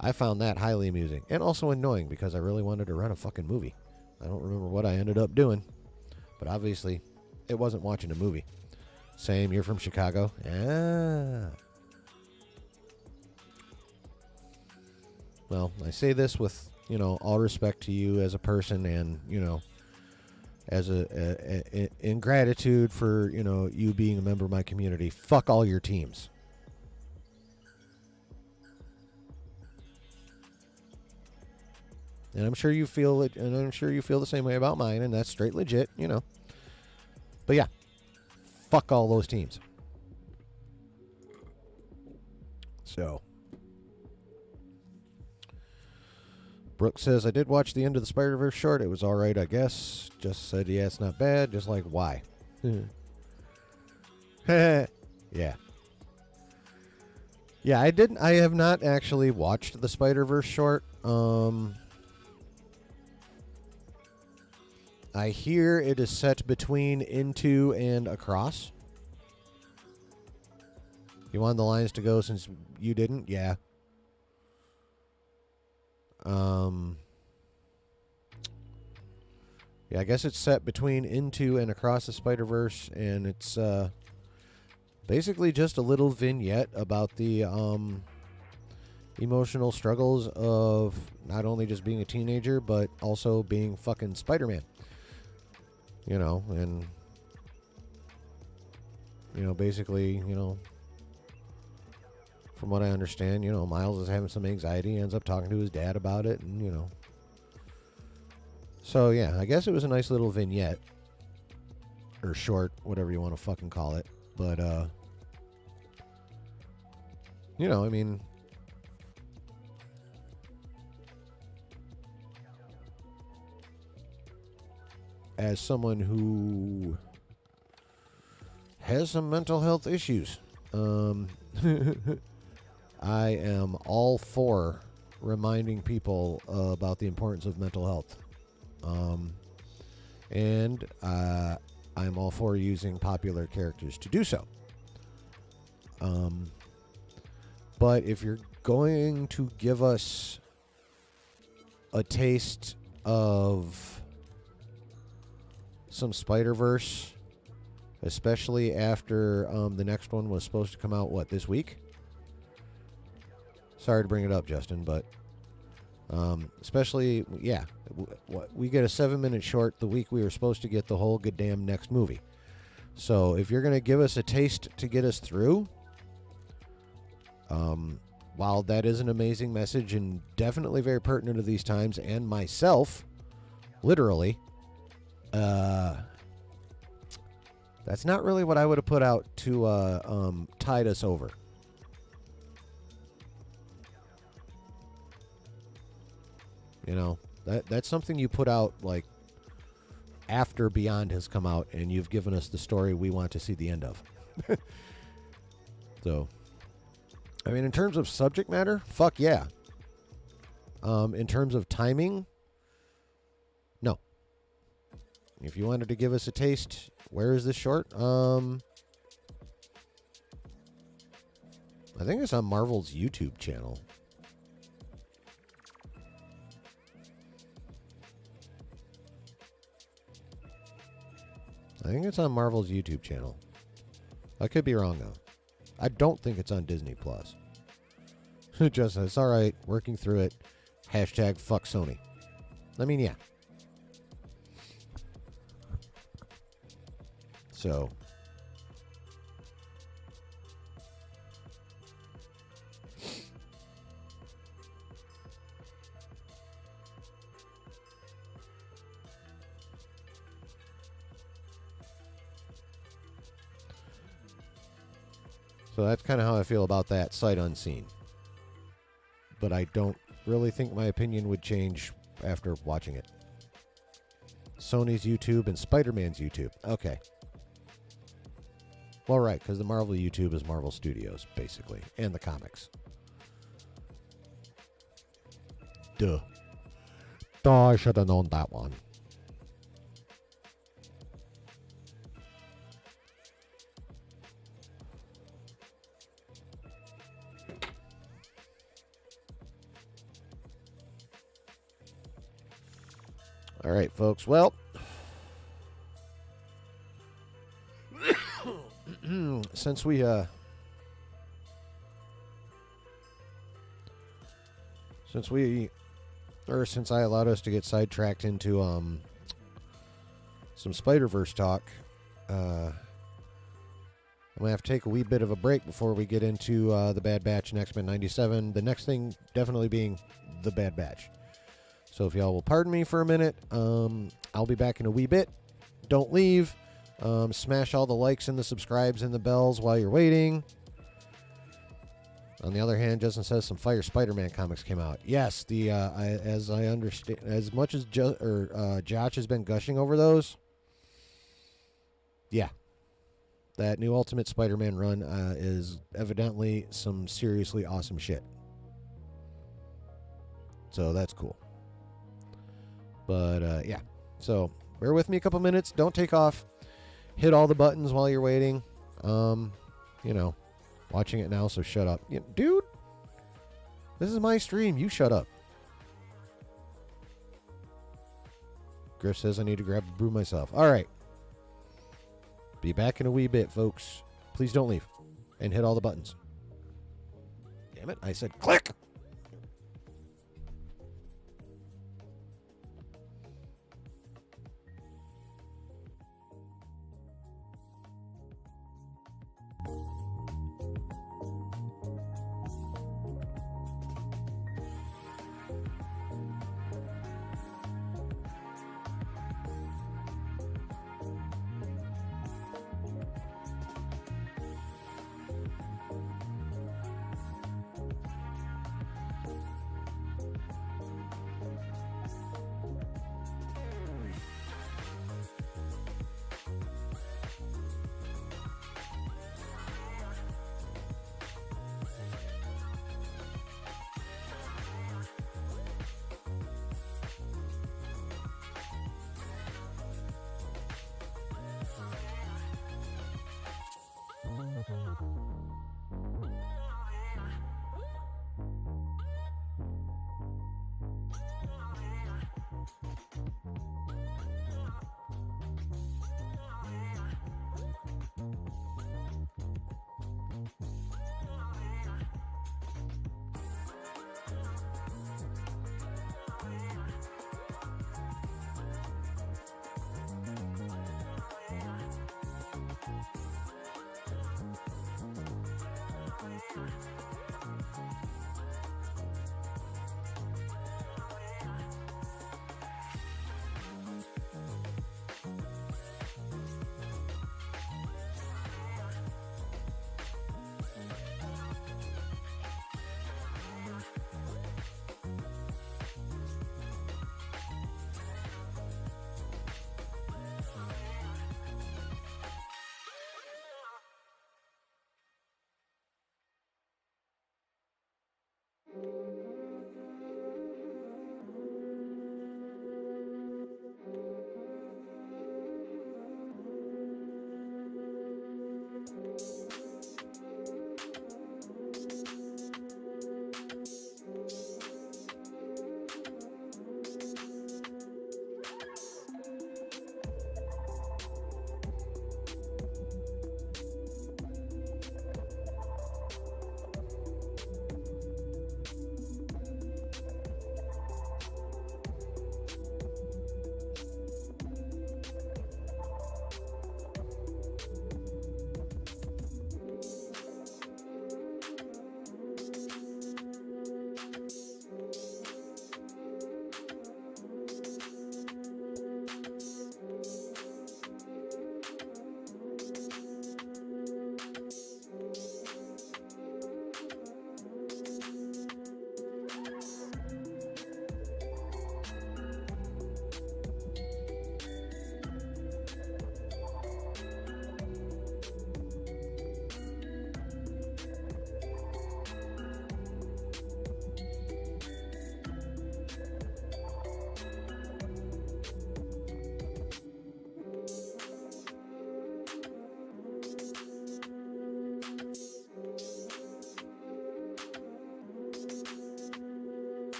I found that highly amusing and also annoying because I really wanted to rent a fucking movie. I don't remember what I ended up doing, but obviously it wasn't watching a movie. Same, you're from Chicago? Ah. Well, I say this with, all respect to you as a person and, as in gratitude for, you being a member of my community. Fuck all your teams. And I'm sure you feel it, and I'm sure you feel the same way about mine, and that's straight legit, But yeah, fuck all those teams. So, Brooke says, I did watch the end of the Spider-Verse short. It was all right, I guess. Just said, yeah, it's not bad. Just like, why? Yeah. Yeah, I have not actually watched the Spider-Verse short. I hear it is set between Into and Across. You want the lines to go since you didn't? Yeah. Yeah, I guess it's set between Into and Across the Spider-Verse, and it's basically just a little vignette about the emotional struggles of not only just being a teenager, but also being fucking Spider-Man. You know, and, you know, basically, you know, from what I understand, you know, Miles is having some anxiety, ends up talking to his dad about it, and, you know. So, yeah, I guess it was a nice little vignette. Or short, whatever you want to fucking call it. But, you know, I mean, as someone who has some mental health issues, I am all for reminding people about the importance of mental health. And I'm all for using popular characters to do so. But if you're going to give us a taste of some Spider-Verse, especially after the next one was supposed to come out, what, this week? Sorry to bring it up, Justin, but especially, yeah, we get a 7-minute short the week we were supposed to get the whole goddamn next movie. So if you're going to give us a taste to get us through, while that is an amazing message and definitely very pertinent to these times, and myself, literally, that's not really what I would have put out to tide us over. You know, that's something you put out like after Beyond has come out and you've given us the story we want to see the end of. So, I mean, in terms of subject matter, fuck yeah. In terms of timing, no. If you wanted to give us a taste, where is this short? I think it's on Marvel's YouTube channel. I think it's on Marvel's YouTube channel. I could be wrong, though. I don't think it's on Disney Plus. Just, it's all right. Working through it. Hashtag fuck Sony. I mean, yeah. So. So that's kind of how I feel about that sight unseen. But I don't really think my opinion would change after watching it. Sony's YouTube and Spider-Man's YouTube. Okay. Well, right, because the Marvel YouTube is Marvel Studios, basically, and the comics. Duh. Oh, I should have known that one. All right, folks. Well, since I allowed us to get sidetracked into some Spider-Verse talk, I'm gonna have to take a wee bit of a break before we get into the Bad Batch and X-Men '97. The next thing definitely being the Bad Batch. So if y'all will pardon me for a minute, I'll be back in a wee bit. Don't leave. Smash all the likes and the subscribes and the bells while you're waiting. On the other hand, Justin says some Fire Spider-Man comics came out. Yes, as I understand, as much as Josh has been gushing over those, yeah, that new Ultimate Spider-Man run is evidently some seriously awesome shit. So that's cool. But yeah, so bear with me a couple minutes. Don't take off. Hit all the buttons while you're waiting. Watching it now, so shut up. Dude, this is my stream. You shut up. Griff says I need to grab a brew myself. All right. Be back in a wee bit, folks. Please don't leave. And hit all the buttons. Damn it. I said click.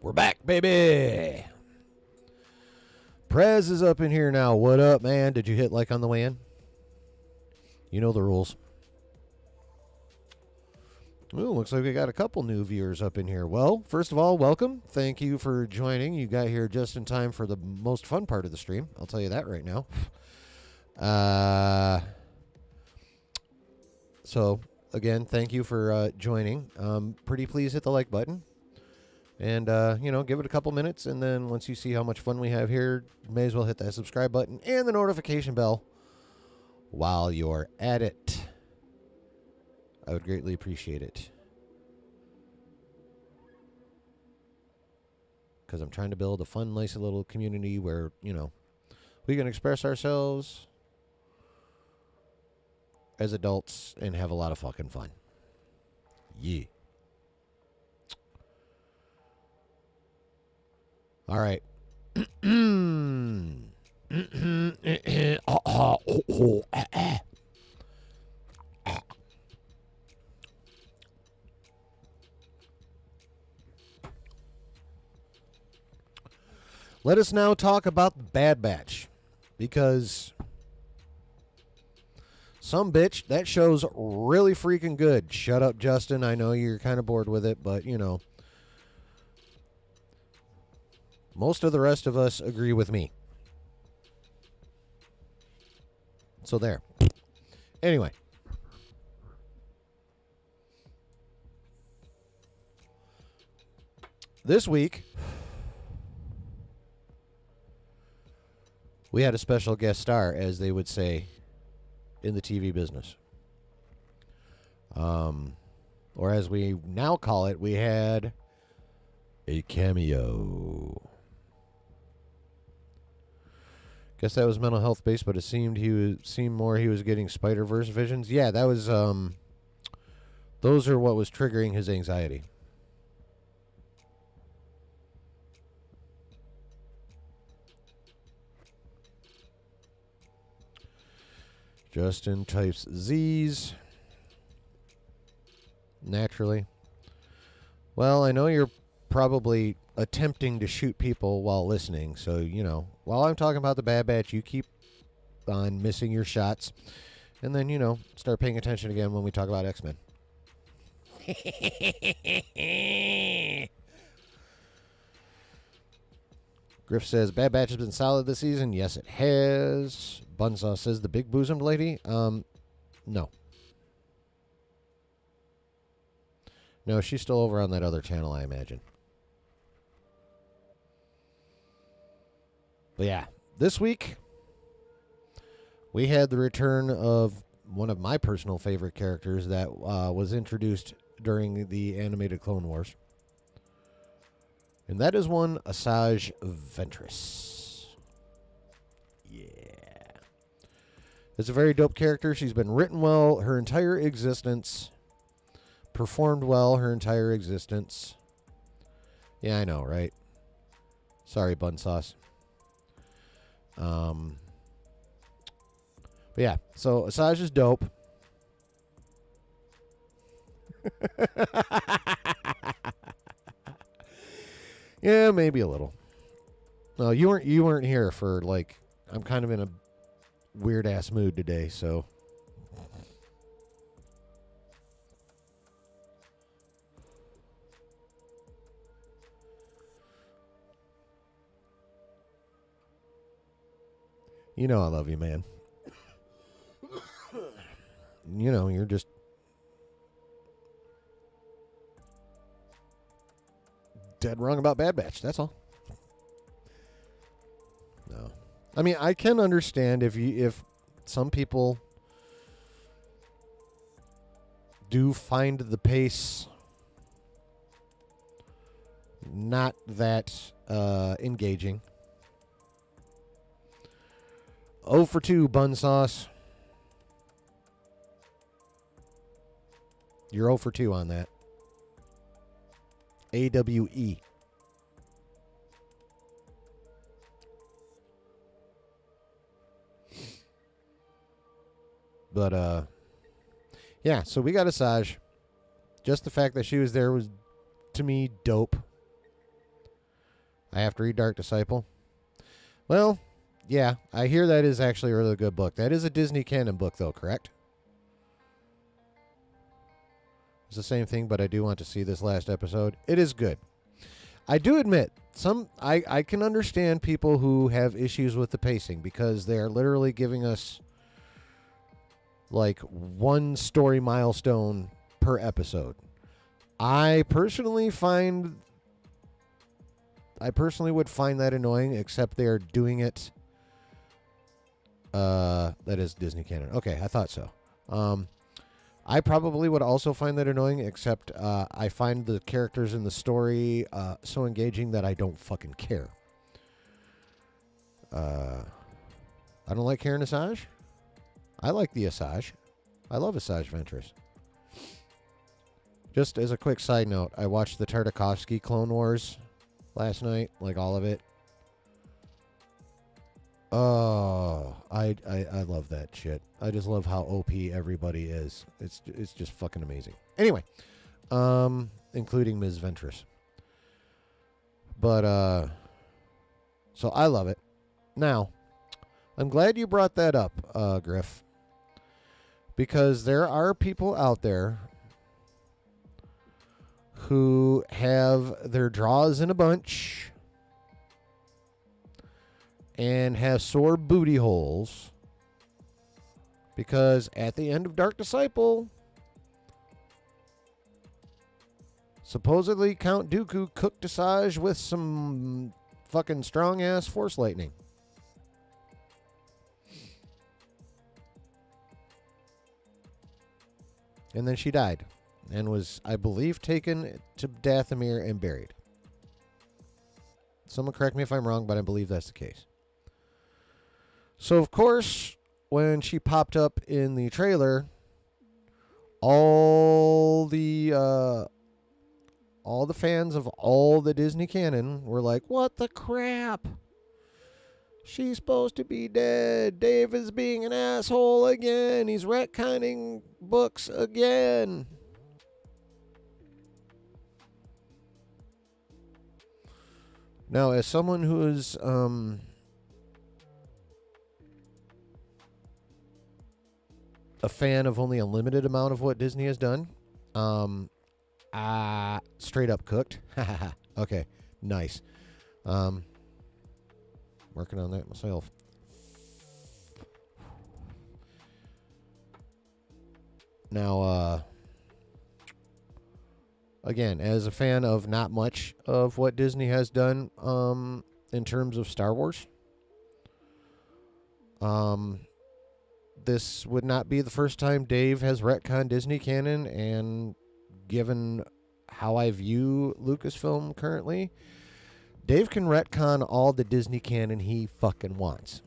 We're back, baby. Prez is up in here now. What up, man? Did you hit like on the way in? You know the rules. Ooh, looks like we got a couple new viewers up in here. Well, first of all, welcome. Thank you for joining. You got here just in time for the most fun part of the stream. I'll tell you that right now. So, again, thank you for joining. Pretty please hit the like button. And, give it a couple minutes. And then once you see how much fun we have here, may as well hit that subscribe button and the notification bell while you're at it. I would greatly appreciate it. Because I'm trying to build a fun, nice little community where, we can express ourselves as adults and have a lot of fucking fun. Yeah. All right. Let us now talk about Bad Batch. Because some bitch, that show's really freaking good. Shut up, Justin. I know you're kind of bored with it, but, most of the rest of us agree with me. So there. Anyway. This week, we had a special guest star, as they would say in the TV business. Or as we now call it, we had a cameo. Guess that was mental health based, but it seemed he was getting Spider-Verse visions. Yeah, that was those are what was triggering his anxiety. Justin types Z's naturally. Well, I know you're probably attempting to shoot people while listening, so while I'm talking about the Bad Batch, you keep on missing your shots, and then start paying attention again when we talk about X-Men. Griff says Bad Batch has been solid this season. Yes, it has. Bunsaw says the big bosomed lady. No. No, she's still over on that other channel, I imagine. But yeah, this week we had the return of one of my personal favorite characters that was introduced during the animated Clone Wars. And that is one Asajj Ventress. Yeah. It's a very dope character. She's been written well her entire existence. Performed well her entire existence. Yeah, I know, right? Sorry, bun sauce. But yeah, so Asajj is dope. Yeah, maybe a little. No, you weren't here for I'm kind of in a weird ass mood today, so I love you, man. You're just dead wrong about Bad Batch. That's all. No. I mean, I can understand if some people do find the pace not that engaging. 0 for 2, bun sauce. You're 0 for 2 on that. AWE. But, yeah, so we got Asajj. Just the fact that she was there was, to me, dope. I have to read Dark Disciple. Well, yeah, I hear that is actually a really good book. That is a Disney canon book, though, correct? It's the same thing, but I do want to see this last episode. It is good. I do admit, I can understand people who have issues with the pacing because they are literally giving us one story milestone per episode. I personally find I personally would find that annoying, except they are doing it. That is Disney canon. Okay, I thought so. I probably would also find that annoying, except I find the characters in the story so engaging that I don't fucking care. I don't like Karen Asajj. I like the Asajj. I love Asajj Ventress. Just as a quick side note, I watched the Tartakovsky Clone Wars last night, like all of it. Oh, I love that shit. I just love how OP everybody is. It's just fucking amazing. Anyway, including Ms. Ventress. But so I love it. Now, I'm glad you brought that up, Griff, because there are people out there who have their draws in a bunch and have sore booty holes because at the end of Dark Disciple, supposedly Count Dooku cooked Asajj with some fucking strong-ass force lightning. And then she died and was, I believe, taken to Dathomir and buried. Someone correct me if I'm wrong, but I believe that's the case. So, of course, when she popped up in the trailer, all the fans of all the Disney canon were like, what the crap? She's supposed to be dead. Dave is being an asshole again. He's retconning books again. Now, as someone who is a fan of only a limited amount of what Disney has done, straight up cooked. Okay, nice. Working on that myself. Now, again, as a fan of not much of what Disney has done in terms of Star Wars, this would not be the first time Dave has retconned Disney canon, and given how I view Lucasfilm currently, Dave can retcon all the Disney canon he fucking wants.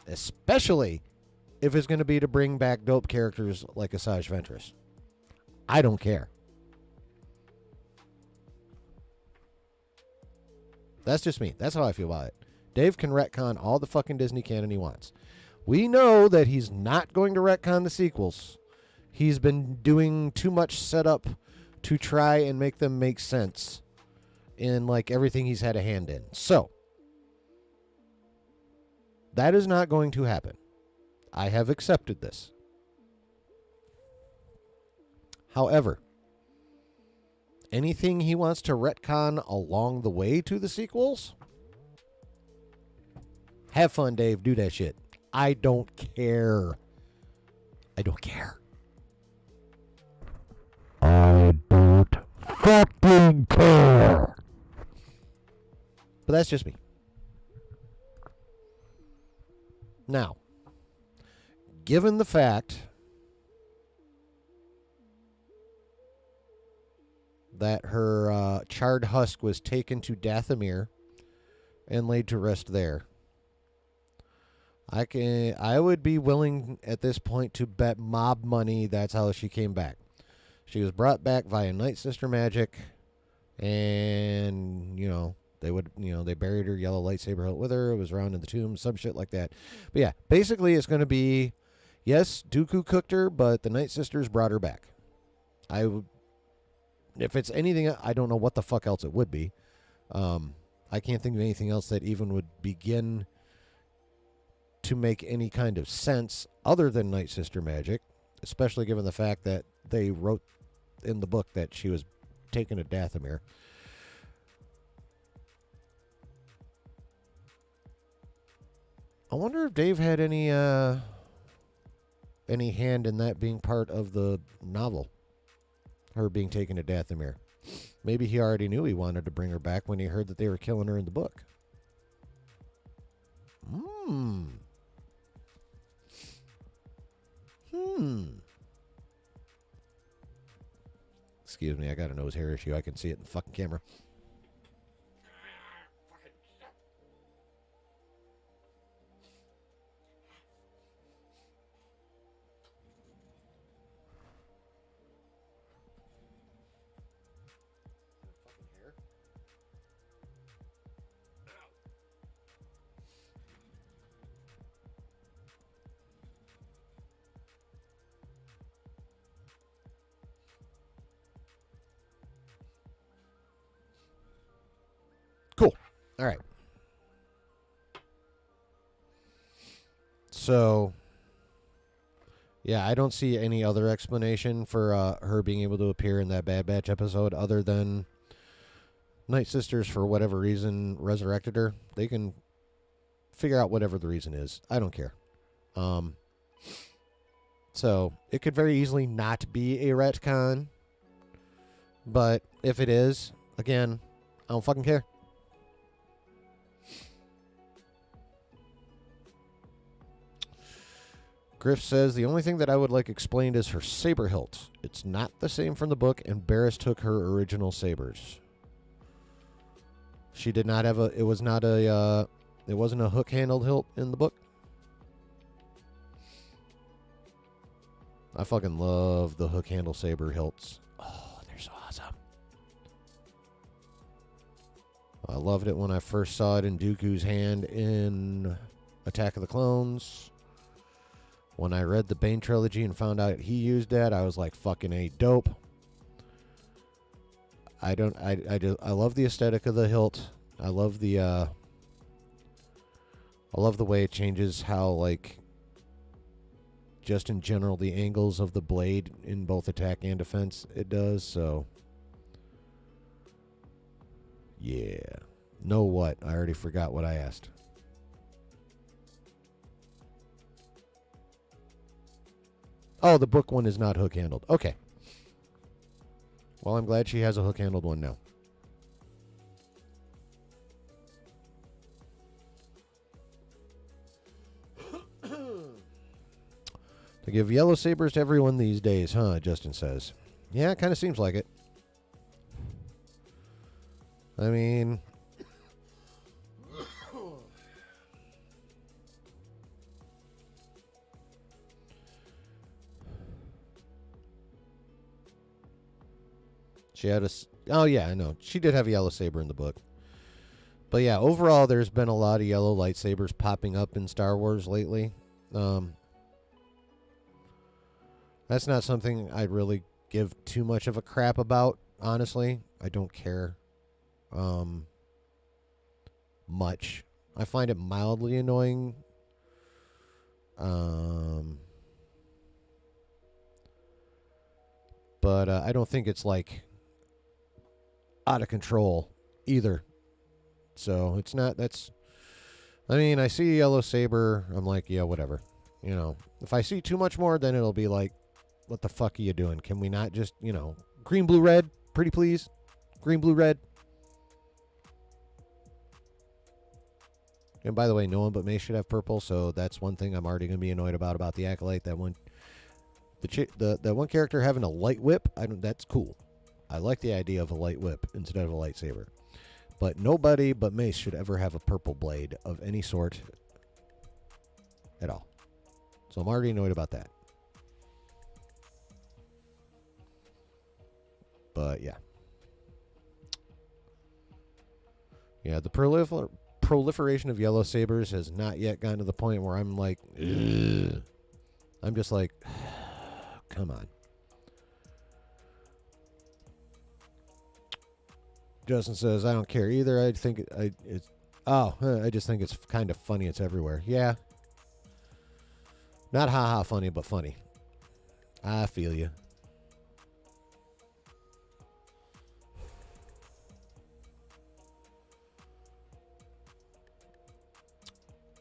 Especially if it's going to be to bring back dope characters like Asajj Ventress. I don't care. That's just me. That's how I feel about it. Dave can retcon all the fucking Disney canon he wants. We know that he's not going to retcon the sequels. He's been doing too much setup to try and make them make sense in like everything he's had a hand in. So, that is not going to happen. I have accepted this. However, anything he wants to retcon along the way to the sequels, have fun, Dave. Do that shit. I don't care. I don't care. I don't fucking care. But that's just me. Now, given the fact that her charred husk was taken to Dathomir and laid to rest there, I would be willing at this point to bet mob money that's how she came back. She was brought back via Night Sister magic, and they buried her yellow lightsaber hilt with her. It was around in the tomb, some shit like that. But yeah, basically it's going to be, yes, Dooku cooked her, but the Night Sisters brought her back. If it's anything, I don't know what the fuck else it would be. I can't think of anything else that even would begin to make any kind of sense other than Night Sister magic, especially given the fact that they wrote in the book that she was taken to Dathomir. I wonder if Dave had any hand in that being part of the novel, her being taken to Dathomir. Maybe he already knew he wanted to bring her back when he heard that they were killing her in the book. Hmm. Excuse me, I got a nose hair issue. I can see it in the fucking camera. Cool. All right. So, yeah, I don't see any other explanation for her being able to appear in that Bad Batch episode other than Night Sisters, for whatever reason, resurrected her. They can figure out whatever the reason is. I don't care. So, it could very easily not be a retcon. But if it is, again, I don't fucking care. Griff says, the only thing that I would like explained is her saber hilt. It's not the same from the book, and Barriss took her original sabers. She did not have it wasn't a hook-handled hilt in the book. I fucking love the hook-handle saber hilts. Oh, they're so awesome. I loved it when I first saw it in Dooku's hand in Attack of the Clones. When I read the Bane trilogy and found out he used that, I was like, fucking A, dope. I love the aesthetic of the hilt. I love the way it changes how, like, just in general, the angles of the blade in both attack and defense it does, so. Yeah. Know what? I already forgot what I asked. Oh, the book one is not hook-handled. Okay. Well, I'm glad she has a hook-handled one now. They give yellow sabers to everyone these days, huh? Justin says. Yeah, it kind of seems like it. I mean... She had a... Oh, yeah, I know. She did have a yellow saber in the book. But yeah, overall, there's been a lot of yellow lightsabers popping up in Star Wars lately. That's not something I really give too much of a crap about, honestly. I don't care much. I find it mildly annoying. But I don't think it's, like, out of control either. So it's not, that's, I mean, I see a yellow saber, I'm like, yeah, whatever. You know, if I see too much more, then it'll be like, what the fuck are you doing? Can we not just, you know, green, blue, red, pretty please? Green, blue, red. And by the way, no one but Mace should have purple, so that's one thing I'm already going to be annoyed about the Acolyte. That one, the one character having a light whip, that's cool. I like the idea of a light whip instead of a lightsaber. But nobody but Mace should ever have a purple blade of any sort at all. So I'm already annoyed about that. But yeah. Yeah, the proliferation of yellow sabers has not yet gotten to the point where I'm like, ugh. I'm just like, come on. Justin says, I don't care either. I just think it's kind of funny. It's everywhere. Yeah. Not ha-ha funny, but funny. I feel you.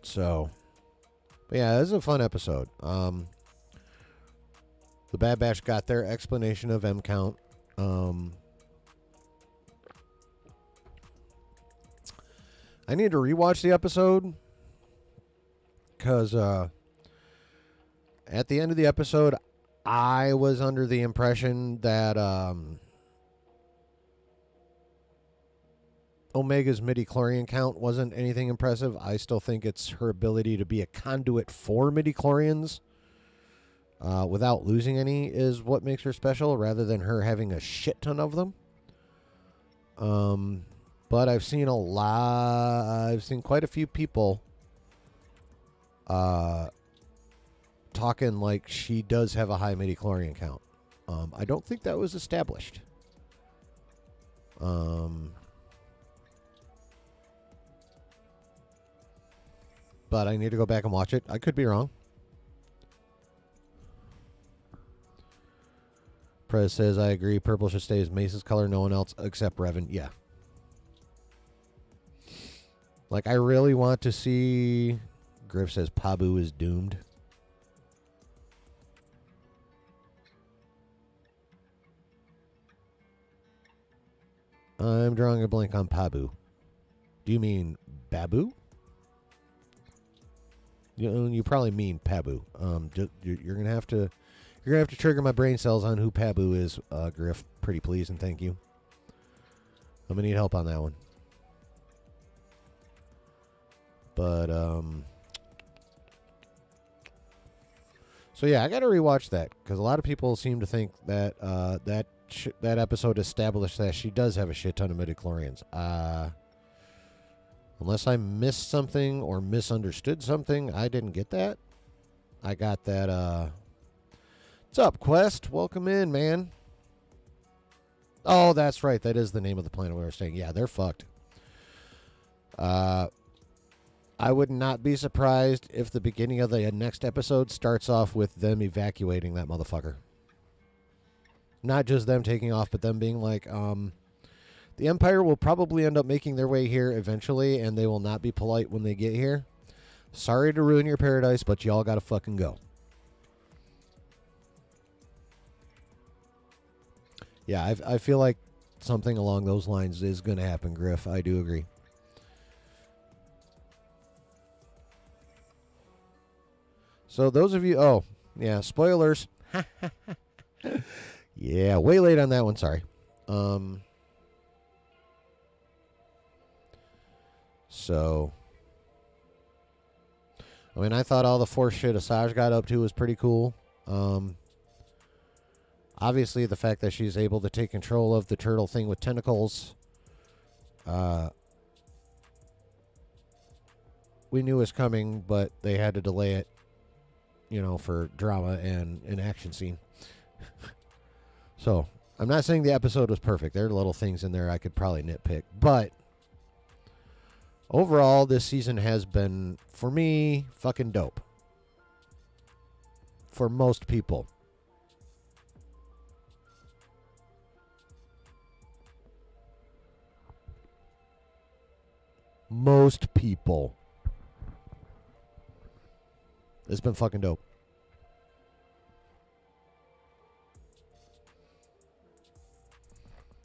So, but yeah, this is a fun episode. The Bad Batch got their explanation of M count. I need to rewatch the episode because at the end of the episode, I was under the impression that Omega's midichlorian count wasn't anything impressive. I still think it's her ability to be a conduit for midichlorians without losing any is what makes her special, rather than her having a shit ton of them. But I've seen quite a few people talking like she does have a high midichlorian count. I don't think that was established. But I need to go back and watch it. I could be wrong. Prez says, I agree. Purple should stay as Mace's color. No one else except Revan. Yeah. Like, I really want to see... Griff says, Pabu is doomed. I'm drawing a blank on Pabu. Do you mean Babu? You probably mean Pabu. You're gonna have to trigger my brain cells on who Pabu is, Griff. Pretty please and thank you. I'm gonna need help on that one. But so yeah, I gotta rewatch that because a lot of people seem to think that that episode established that she does have a shit ton of midichlorians. Unless I missed something or misunderstood something, I didn't get that. I got that, What's up, Quest? Welcome in, man. Oh, that's right. That is the name of the planet we were staying. Yeah, they're fucked. I would not be surprised if the beginning of the next episode starts off with them evacuating that motherfucker. Not just them taking off, but them being like, the Empire will probably end up making their way here eventually, and they will not be polite when they get here. Sorry to ruin your paradise, but y'all gotta fucking go. Yeah, I feel like something along those lines is going to happen, Griff. I do agree. So those of you... Oh, yeah, spoilers. Yeah, way late on that one, sorry. So, I mean, I thought all the Force shit Asajj got up to was pretty cool. Obviously, the fact that she's able to take control of the turtle thing with tentacles, we knew was coming, but they had to delay it, for drama and an action scene. So, I'm not saying the episode was perfect. There are little things in there I could probably nitpick, but overall, this season has been, for me, fucking dope. For most people. Most people. It's been fucking dope.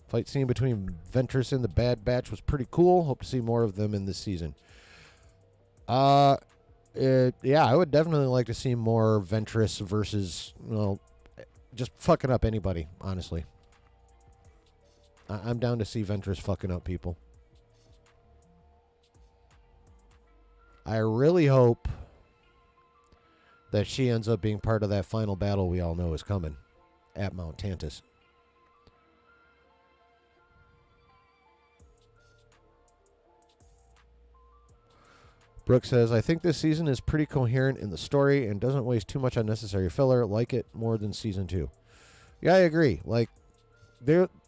Fight scene between Ventress and the Bad Batch was pretty cool. Hope to see more of them in this season. Yeah, I would definitely like to see more Ventress versus, just fucking up anybody, honestly. I'm down to see Ventress fucking up people. I really hope that she ends up being part of that final battle we all know is coming at Mount Tantus. Brooke says, I think this season is pretty coherent in the story and doesn't waste too much unnecessary filler. Like it more than season 2. Yeah, I agree. Like,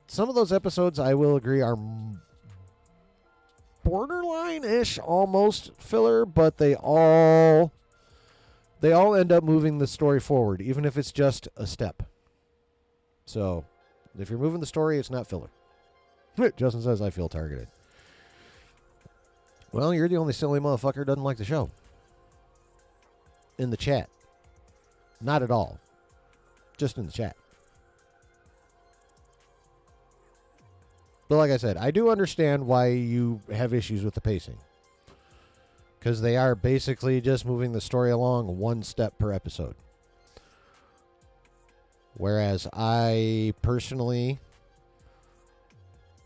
some of those episodes, I will agree, are borderline-ish almost filler, but they all end up moving the story forward, even if it's just a step. So, if you're moving the story, it's not filler. Justin says, I feel targeted. Well, you're the only silly motherfucker who doesn't like the show. In the chat. Not at all. Just in the chat. But like I said, I do understand why you have issues with the pacing. because they are basically just moving the story along one step per episode. Whereas I personally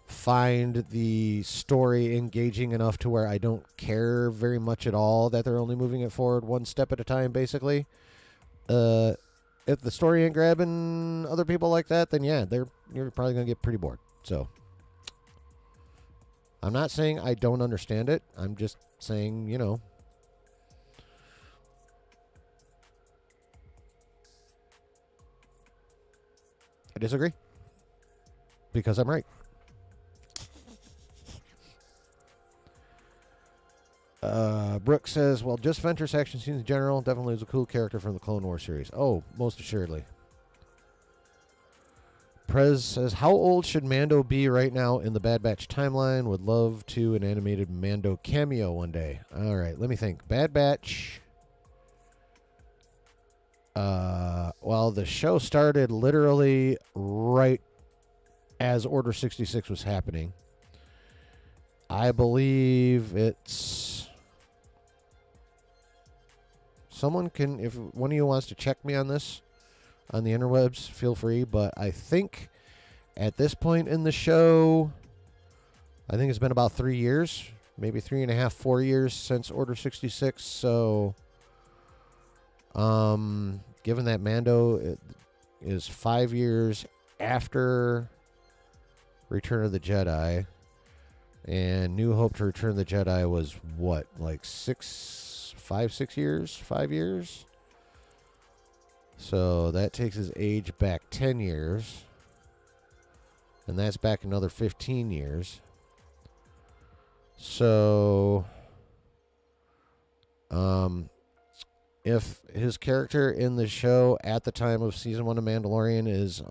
find the story engaging enough to where I don't care very much at all that they're only moving it forward one step at a time, basically. If the story ain't grabbing other people like that, then yeah, you're probably going to get pretty bored. So I'm not saying I don't understand it. I'm just saying, I disagree. Because I'm right. Brooke says, well, just Ventress action scenes in general definitely is a cool character from the Clone Wars series. Oh, most assuredly. Prez says, how old should Mando be right now in the Bad Batch timeline? Would love to an animated Mando cameo one day. All right, let me think. Bad Batch. Well, the show started literally right as Order 66 was happening. I believe it's... Someone can, if one of you wants to check me on this on the interwebs, feel free. But I think at this point in the show, I think it's been about 3 years, maybe 3.5, 4 years since Order 66. So, given that Mando is 5 years after Return of the Jedi, and New Hope to Return of the Jedi was what, like 5 years? 5 years? So that takes his age back 10 years. And that's back another 15 years. So, if his character in the show at the time of season 1 of Mandalorian is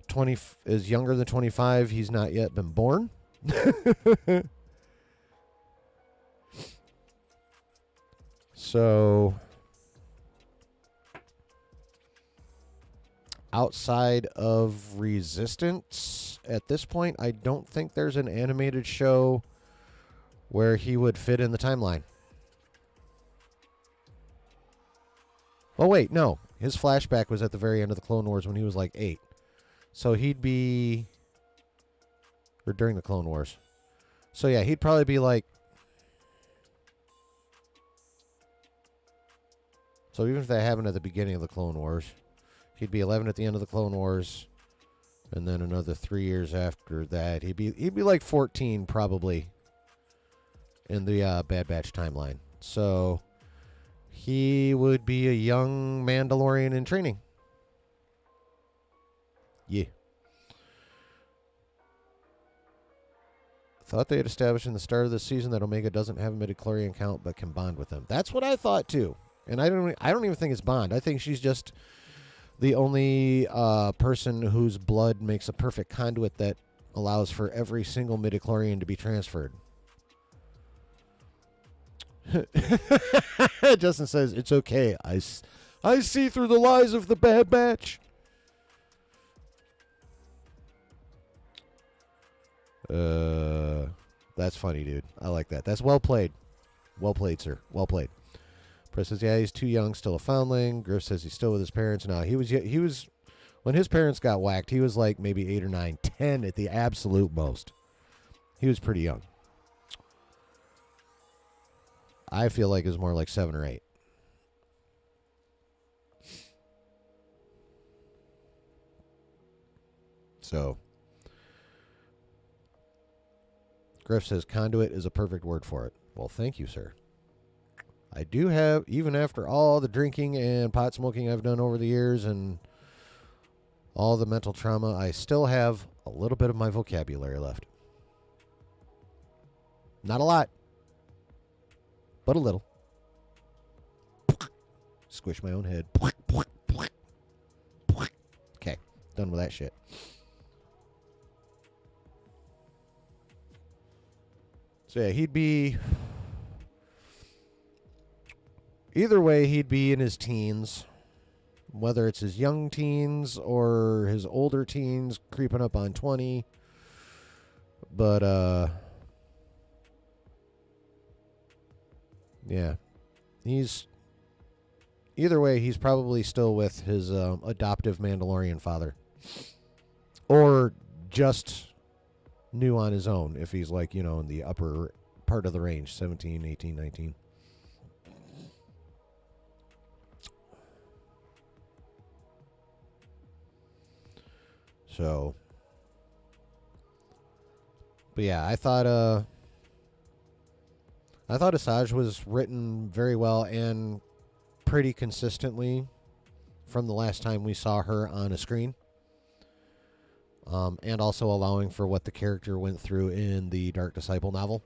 20 is younger than 25, he's not yet been born. So, outside of Resistance, at this point, I don't think there's an animated show where he would fit in the timeline. Oh, wait, no. His flashback was at the very end of the Clone Wars when he was like 8. So he'd be... Or during the Clone Wars. So yeah, he'd probably be like... So even if that happened at the beginning of the Clone Wars, he'd be 11 at the end of the Clone Wars, and then another 3 years after that, he'd be like 14 probably in the Bad Batch timeline. So he would be a young Mandalorian in training. Yeah. Thought they had established in the start of the season that Omega doesn't have a midichlorian count but can bond with them. That's what I thought too. And I don't even think it's Bond. I think she's just the only person whose blood makes a perfect conduit that allows for every single midichlorian to be transferred. Justin says, it's okay. I see through the lies of the Bad Batch. That's funny, dude. I like that. That's well played. Well played, sir. Well played. Press says, yeah, he's too young, still a foundling. Griff says he's still with his parents. No, he was, when his parents got whacked, he was like maybe 8 or 9, 10 at the absolute most. He was pretty young. I feel like it was more like 7 or 8. So, Griff says conduit is a perfect word for it. Well, thank you, sir. I do have, even after all the drinking and pot smoking I've done over the years and all the mental trauma, I still have a little bit of my vocabulary left. Not a lot, but a little. Squish my own head. Okay, done with that shit. So yeah, he'd be... Either way, he'd be in his teens. Whether it's his young teens or his older teens creeping up on 20. But, Yeah. He's either way, he's probably still with his adoptive Mandalorian father. Or just new on his own if he's like, in the upper part of the range, 17, 18, 19. So, but yeah, I thought Asajj was written very well and pretty consistently from the last time we saw her on a screen. And also allowing for what the character went through in the Dark Disciple novel.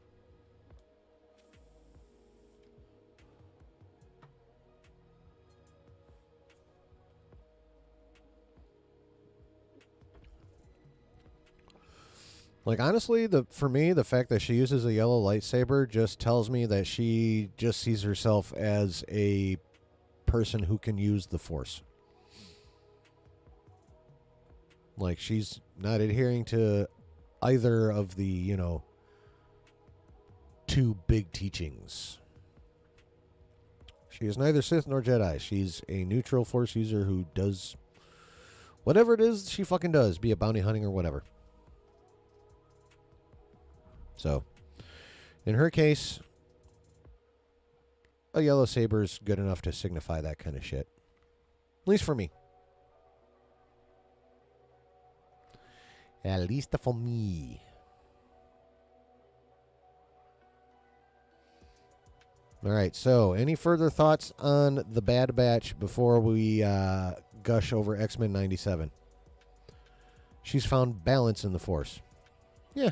Like, honestly, for me, the fact that she uses a yellow lightsaber just tells me that she just sees herself as a person who can use the Force. Like, she's not adhering to either of the, two big teachings. She is neither Sith nor Jedi. She's a neutral Force user who does whatever it is she fucking does, be it bounty hunting or whatever. So, in her case, a yellow saber is good enough to signify that kind of shit. At least for me. At least for me. All right, so any further thoughts on the Bad Batch before we gush over X-Men 97? She's found balance in the Force. Yeah.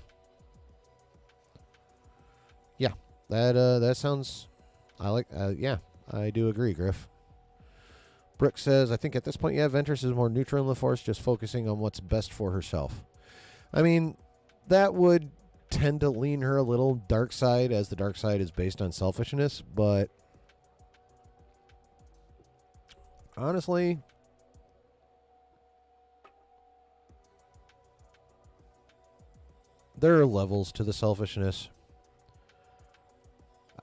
Yeah, that sounds... yeah, I do agree, Griff. Brooke says, I think at this point, yeah, Ventress is more neutral in the Force, just focusing on what's best for herself. I mean, that would tend to lean her a little dark side, as the dark side is based on selfishness, but honestly, there are levels to the selfishness.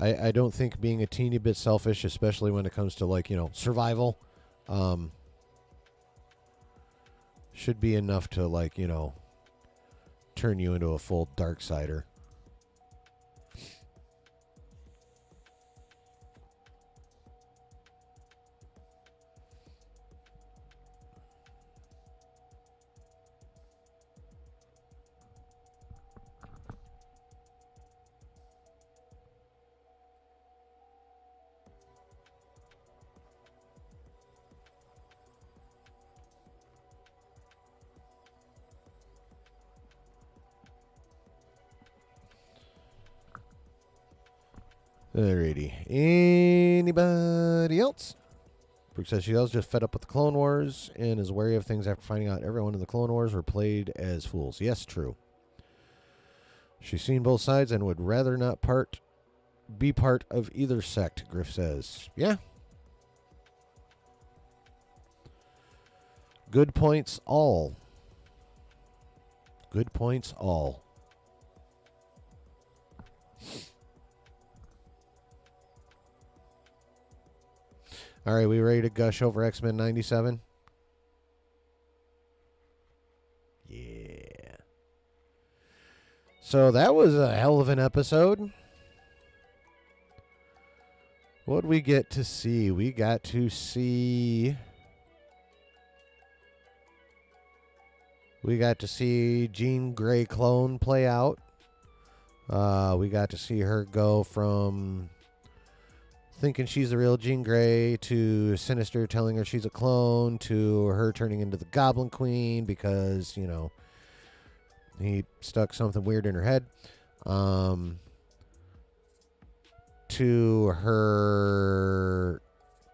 I don't think being a teeny bit selfish, especially when it comes to, like, survival, should be enough to, like, turn you into a full dark sider. Alrighty. Anybody else? Brooke says she was just fed up with the Clone Wars and is wary of things after finding out everyone in the Clone Wars were played as fools. Yes, true. She's seen both sides and would rather not be part of either sect, Griff says. Yeah. Good points all. Good points all. All right, we ready to gush over X-Men 97? Yeah. So that was a hell of an episode. What'd we get to see? We got to see Jean Grey clone play out. We got to see her go from thinking she's the real Jean Grey to Sinister telling her she's a clone to her turning into the Goblin Queen because, he stuck something weird in her head. To her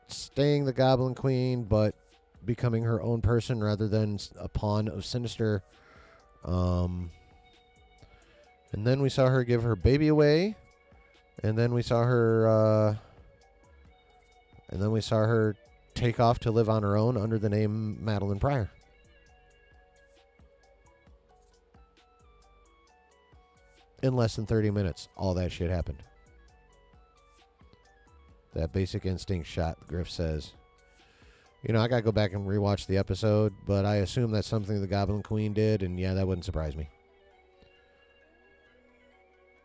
staying the Goblin Queen but becoming her own person rather than a pawn of Sinister. And then we saw her give her baby away. And then we saw her take off to live on her own under the name Madeline Pryor. In less than 30 minutes, all that shit happened. That Basic Instinct shot, Griff says. You know, I gotta go back and rewatch the episode, but I assume that's something the Goblin Queen did, and yeah, that wouldn't surprise me.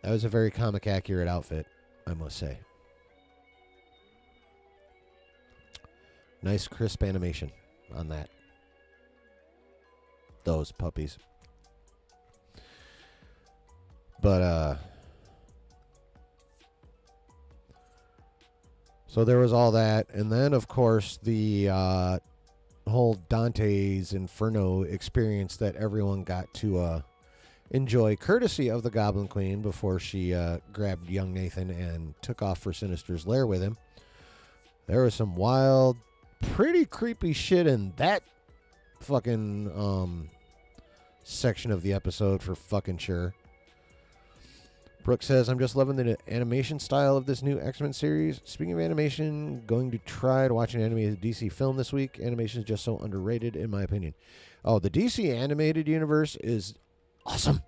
That was a very comic accurate outfit, I must say. Nice crisp animation on that. Those puppies. But, so there was all that. And then, of course, the whole Dante's Inferno experience that everyone got to enjoy, courtesy of the Goblin Queen, before she grabbed young Nathan and took off for Sinister's lair with him. There was some wild, pretty creepy shit in that fucking section of the episode for fucking sure. Brooke says, I'm just loving the animation style of this new X-Men series. Speaking of animation, going to try to watch an animated DC film this week. Animation is just so underrated, in my opinion. Oh, the DC animated universe is awesome.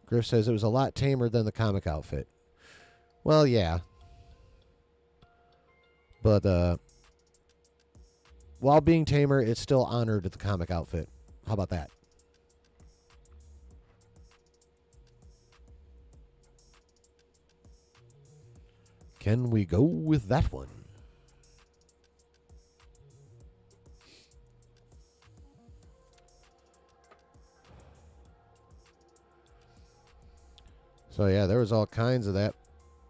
Griff says it was a lot tamer than the comic outfit. Well, yeah. But while being tamer, it still honored the comic outfit. How about that? Can we go with that one? So yeah, there was all kinds of that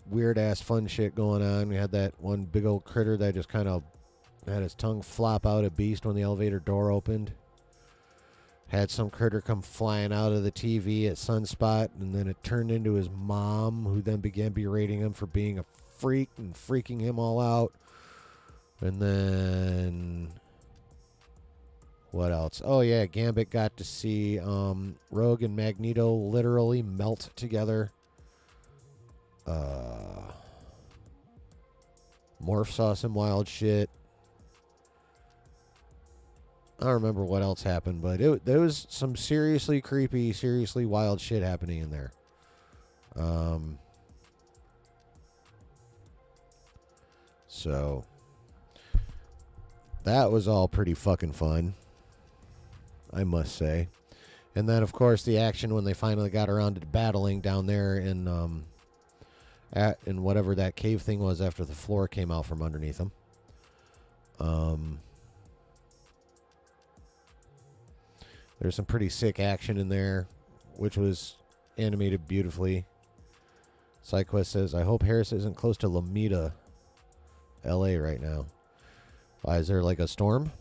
weird ass fun shit going on. We had that one big old critter that just kind of had his tongue flop out at Beast when the elevator door opened. Had some critter come flying out of the TV at Sunspot, and then it turned into his mom, who then began berating him for being a freak and freaking him all out. And then what else? Oh yeah, Gambit got to see Rogue and Magneto literally melt together. Morph saw some wild shit. I don't remember what else happened, but there was some seriously creepy, seriously wild shit happening in there. So that was all pretty fucking fun, I must say. And then, of course, the action when they finally got around to battling down there in whatever that cave thing was after the floor came out from underneath them. There's some pretty sick action in there, which was animated beautifully. SideQuest says, I hope Harris isn't close to Lomita, LA right now. Why, is there like a storm?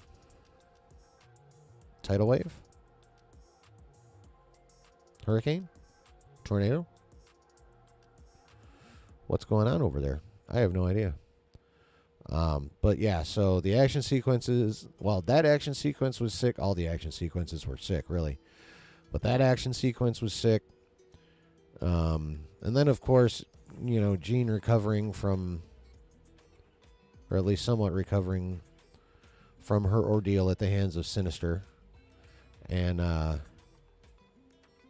Tidal wave? Hurricane? Tornado? What's going on over there? I have no idea. But yeah, so the action sequences, well, that action sequence was sick. All the action sequences were sick, really. But that action sequence was sick. And then, of course, you know, Jean recovering from, or at least somewhat recovering from her ordeal at the hands of Sinister. And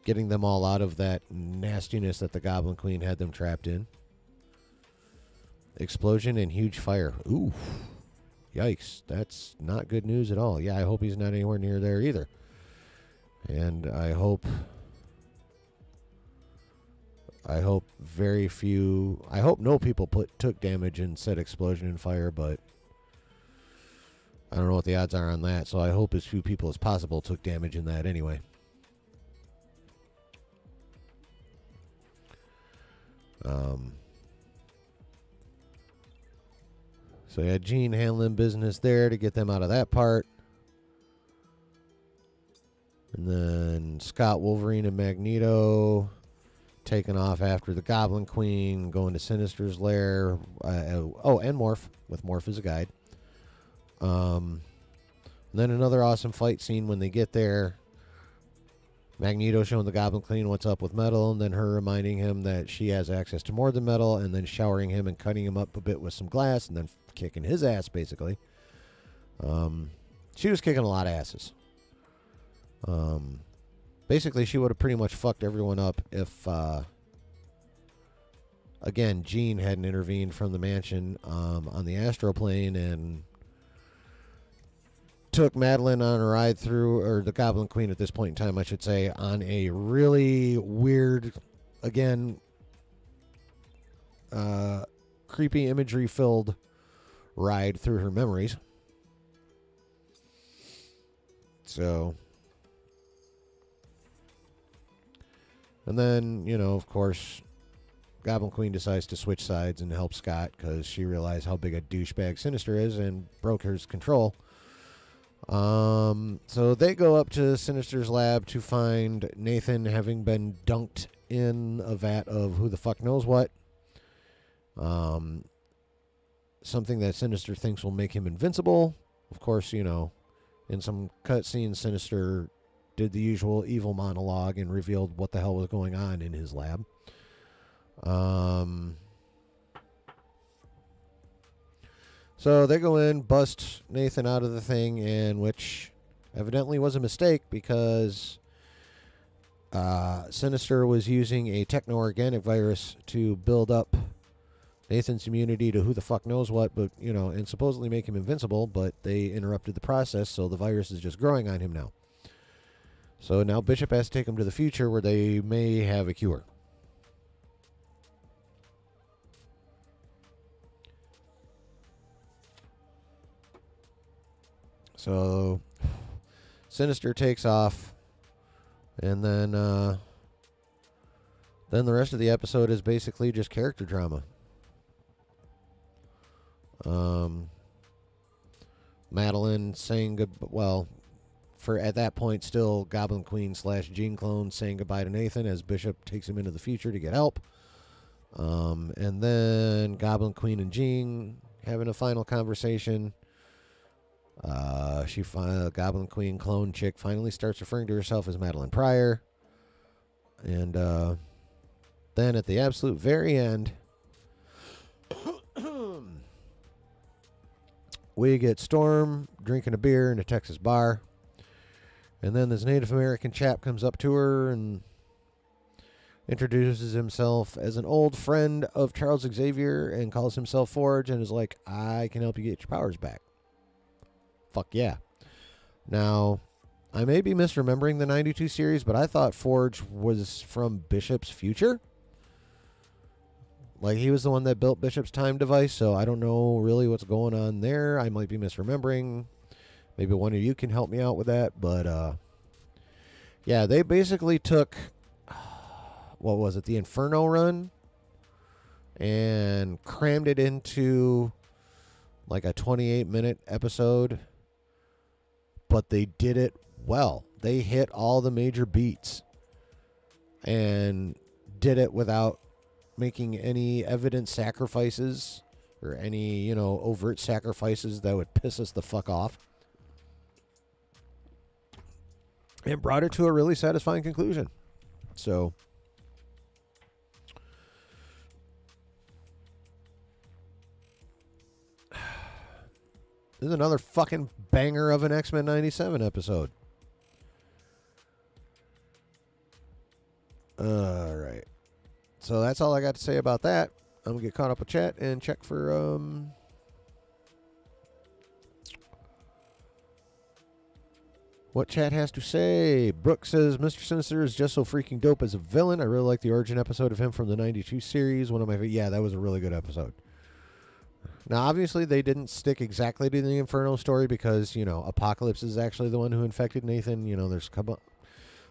getting them all out of that nastiness that the Goblin Queen had them trapped in. Explosion and huge fire. Ooh. Yikes. That's not good news at all. Yeah, I hope he's not anywhere near there either. And I hope no people took damage in said explosion and fire, but I don't know what the odds are on that, so I hope as few people as possible took damage in that anyway. So yeah, Jean handling business there to get them out of that part. And then Scott, Wolverine, and Magneto taking off after the Goblin Queen, going to Sinister's lair. And Morph, with Morph as a guide. And then another awesome fight scene when they get there. Magneto showing the Goblin Queen what's up with metal, and then her reminding him that she has access to more than metal, and then showering him and cutting him up a bit with some glass, and then kicking his ass, basically. She was kicking a lot of asses. Basically, she would have pretty much fucked everyone up if again, Jean hadn't intervened from the mansion on the astral plane and took Madeline on a ride through, or the Goblin Queen at this point in time, I should say, on a really weird, again, creepy imagery filled ride through her memories. So, and then, of course, Goblin Queen decides to switch sides and help Scott because she realized how big a douchebag Sinister is and broke his control. So they go up to Sinister's lab to find Nathan having been dunked in a vat of who the fuck knows what. Something that Sinister thinks will make him invincible. Of course, in some cutscenes, Sinister did the usual evil monologue and revealed what the hell was going on in his lab. So they go in, bust Nathan out of the thing, and which evidently was a mistake because Sinister was using a techno-organic virus to build up Nathan's immunity to who the fuck knows what, but, and supposedly make him invincible, but they interrupted the process, so the virus is just growing on him now. So now Bishop has to take him to the future where they may have a cure. So Sinister takes off, and then the rest of the episode is basically just character drama. Madeline saying for at that point still Goblin Queen / Jean clone saying goodbye to Nathan as Bishop takes him into the future to get help. And then Goblin Queen and Jean having a final conversation. Goblin Queen clone chick finally starts referring to herself as Madeline Pryor. And then at the absolute very end, we get Storm drinking a beer in a Texas bar. And then this Native American chap comes up to her and introduces himself as an old friend of Charles Xavier and calls himself Forge and is like, I can help you get your powers back. Fuck yeah. Now, I may be misremembering the 92 series, but I thought Forge was from Bishop's future. Like, he was the one that built Bishop's time device, so I don't know really what's going on there. I might be misremembering. Maybe one of you can help me out with that. But, yeah, they basically took, what was it, the Inferno run, and crammed it into, like, a 28-minute episode. But they did it well. They hit all the major beats and did it without making any evident sacrifices or any, overt sacrifices that would piss us the fuck off. And brought it to a really satisfying conclusion. So, this is another fucking banger of an X-Men 97 episode. All right. So that's all I got to say about that. I'm going to get caught up with chat and check for what chat has to say. Brooke says, Mr. Sinister is just so freaking dope as a villain. I really like the origin episode of him from the 92 series. One of my yeah, that was a really good episode. Now, obviously, they didn't stick exactly to the Inferno story because, Apocalypse is actually the one who infected Nathan. There's a couple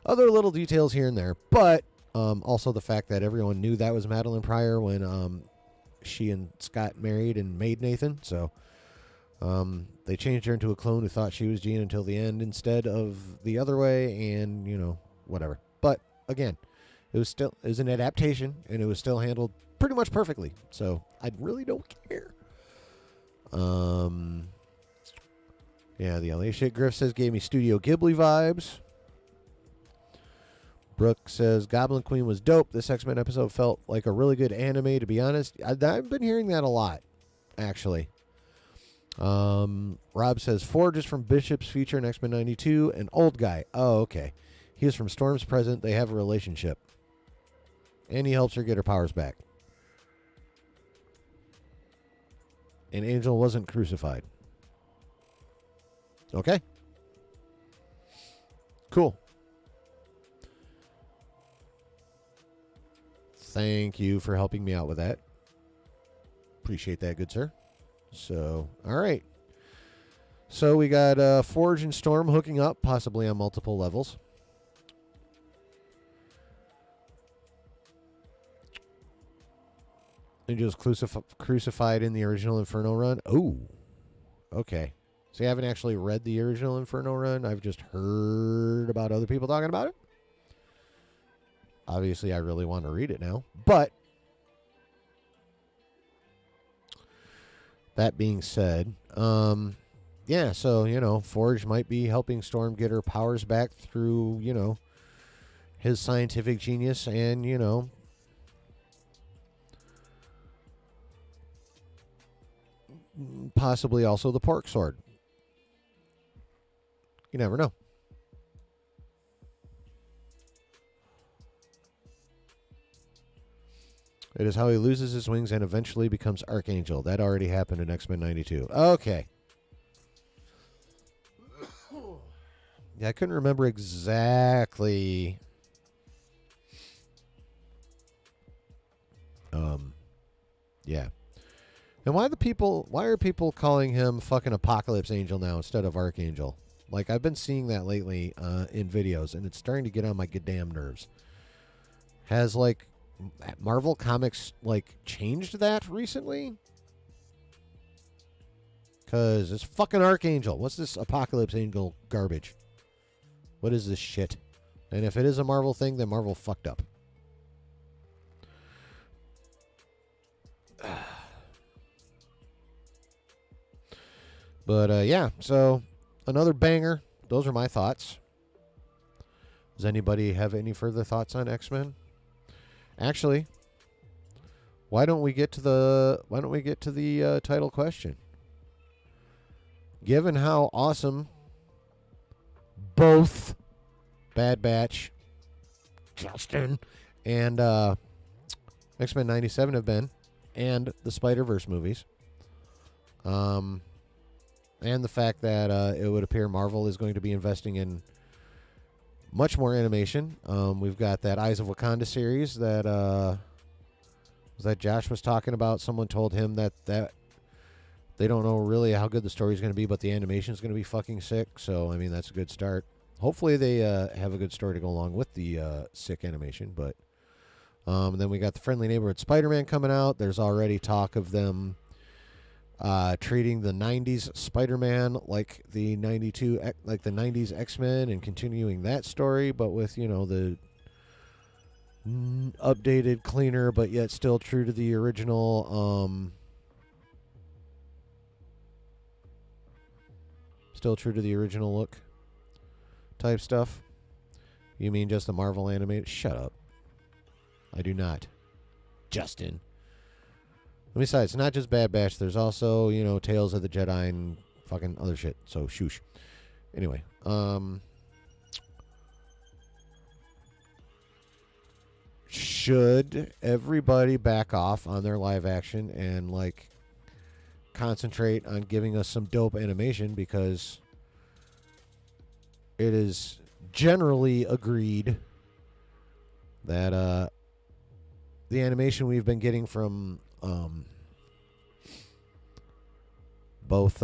other little details here and there. But also the fact that everyone knew that was Madeline Pryor when she and Scott married and made Nathan. So they changed her into a clone who thought she was Jean until the end instead of the other way. And, whatever. But, again, it was an adaptation, and it was still handled pretty much perfectly. So I really don't care. Yeah, the LA shit. Griff says gave me Studio Ghibli vibes. Brooke says Goblin Queen was dope. This X-Men episode felt like a really good anime, to be honest. I've been hearing that a lot, actually. Rob says Forge is from Bishop's future in X-Men 92. An old guy. Oh, okay. He is from Storm's present. They have a relationship. And he helps her get her powers back. and Angel wasn't crucified. Okay? Cool. Thank you for helping me out with that. Appreciate that, good sir. So, all right. So we got Forge and Storm hooking up, possibly on multiple levels. Angel's crucified in the original Inferno run. Oh, okay. So you haven't actually read the original Inferno run. I've just heard about other people talking about it. Obviously, I really want to read it now. But that being said, yeah, so, Forge might be helping Storm get her powers back through, his scientific genius and, possibly also the Pork Sword. You never know. It is how he loses his wings and eventually becomes Archangel. That already happened in X-Men 92. Okay. Yeah, I couldn't remember exactly. Yeah. And why are people calling him fucking Apocalypse Angel now instead of Archangel? Like, I've been seeing that lately in videos, and it's starting to get on my goddamn nerves. Has, like, Marvel Comics, like, changed that recently? Because it's fucking Archangel. What's this Apocalypse Angel garbage? What is this shit? And if it is a Marvel thing, then Marvel fucked up. But, yeah, so another banger. Those are my thoughts. Does anybody have any further thoughts on X-Men? Actually, why don't we get to the title question? Given how awesome both Bad Batch, Justin, and X-Men 97 have been, and the Spider-Verse movies, and the fact that it would appear Marvel is going to be investing in much more animation. We've got that Eyes of Wakanda series that Josh was talking about. Someone told him that they don't know really how good the story is going to be, but the animation is going to be fucking sick. So, I mean, that's a good start. Hopefully they have a good story to go along with the sick animation. But then we got the Friendly Neighborhood Spider-Man coming out. There's already talk of them treating the 90s Spider-Man like the 90s X-Men and continuing that story, but with, the updated, cleaner, but yet still true to the original, look type stuff. You mean just the Marvel animated? Shut up. I do not. Justin. Besides, it's not just Bad Batch. There's also, Tales of the Jedi and fucking other shit. So, shoosh. Anyway, should everybody back off on their live action and, like, concentrate on giving us some dope animation, because it is generally agreed that the animation we've been getting from both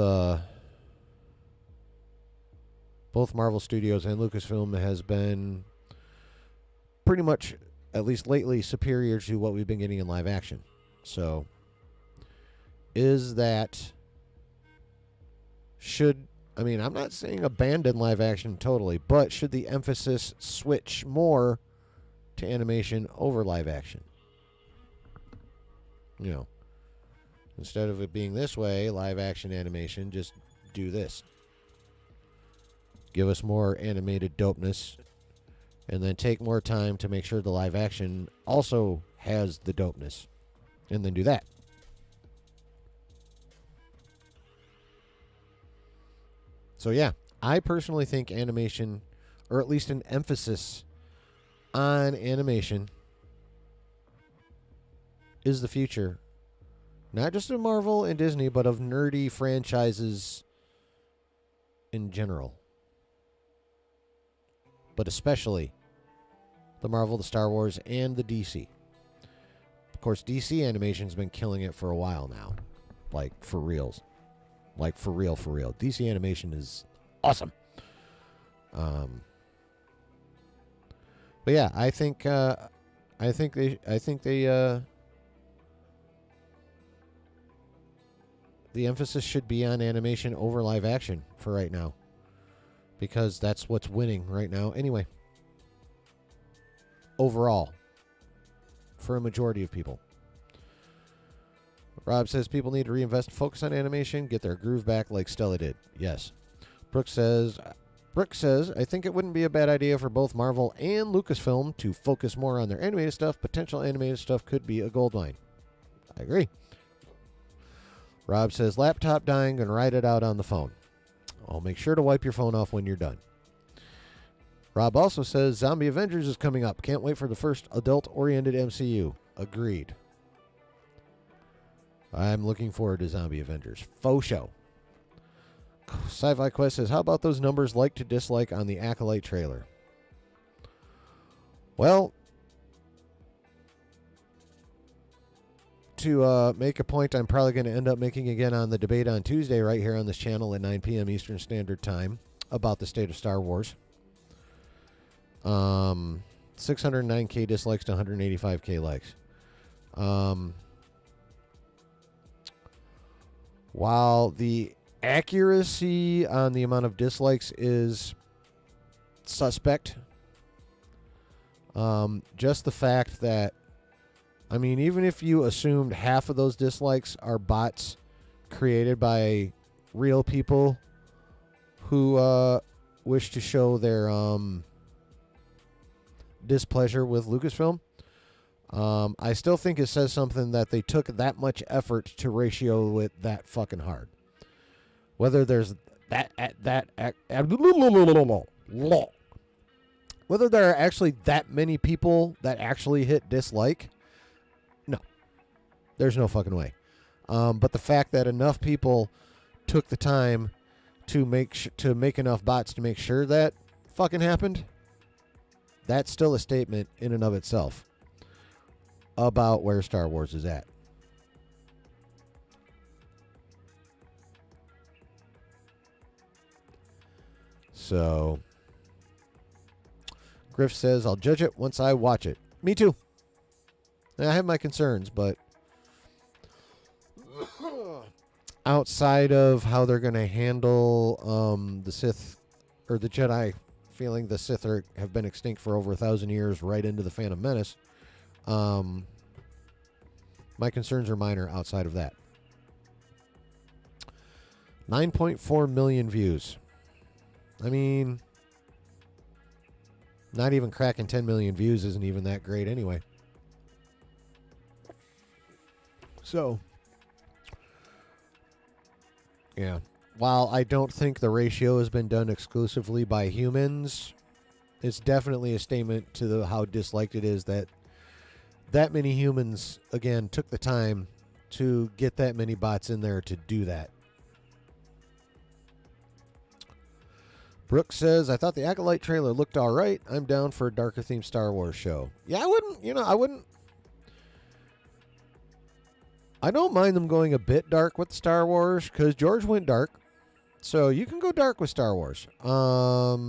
Marvel Studios and Lucasfilm has been pretty much, at least lately, superior to what we've been getting in live action. So, I'm not saying abandon live action totally, but should the emphasis switch more to animation over live action? Instead of it being this way, live action animation, just do this. Give us more animated dopeness, and then take more time to make sure the live action also has the dopeness, and then do that. So yeah, I personally think animation, or at least an emphasis on animation, is the future Not just of Marvel and Disney, but of nerdy franchises in general. But especially the Marvel, the Star Wars, and the DC. Of course, DC animation's been killing it for a while now. Like, for reals. Like, for real, for real. DC animation is awesome. But yeah, I think they the emphasis should be on animation over live action for right now, because that's what's winning right now anyway. Overall, for a majority of people. Rob says people need to reinvest, focus on animation, get their groove back like Stella did. Yes. Brooke says, I think it wouldn't be a bad idea for both Marvel and Lucasfilm to focus more on their animated stuff. Potential animated stuff could be a goldmine. I agree. Rob says, laptop dying, gonna write it out on the phone. I'll make sure to wipe your phone off when you're done. Rob also says, Zombie Avengers is coming up. Can't wait for the first adult-oriented MCU. Agreed. I'm looking forward to Zombie Avengers. Faux show. Sci-Fi Quest says, how about those numbers like to dislike on the Acolyte trailer? Well, to make a point I'm probably going to end up making again on the debate on Tuesday right here on this channel at 9 p.m. Eastern Standard Time about the state of Star Wars. 609K dislikes to 185K likes. While the accuracy on the amount of dislikes is suspect, just the fact that, I mean, even if you assumed half of those dislikes are bots created by real people who wish to show their displeasure with Lucasfilm, I still think it says something that they took that much effort to ratio it that fucking hard. Whether there's whether there are actually that many people that actually hit dislike, no, there's no fucking way. But the fact that enough people took the time to make enough bots to make sure that fucking happened, that's still a statement in and of itself about where Star Wars is at. So, Griff says, I'll judge it once I watch it. Me too. I have my concerns, but outside of how they're going to handle the Sith or the Jedi, feeling the Sith have been extinct for over 1,000 years right into the Phantom Menace, my concerns are minor outside of that. 9.4 million views. I mean, not even cracking 10 million views isn't even that great anyway. So, yeah. While I don't think the ratio has been done exclusively by humans, it's definitely a statement to how disliked it is that many humans, again, took the time to get that many bots in there to do that. Brooke says, I thought the Acolyte trailer looked all right. I'm down for a darker themed Star Wars show. Yeah, I don't mind them going a bit dark with Star Wars because George went dark. So you can go dark with Star Wars. But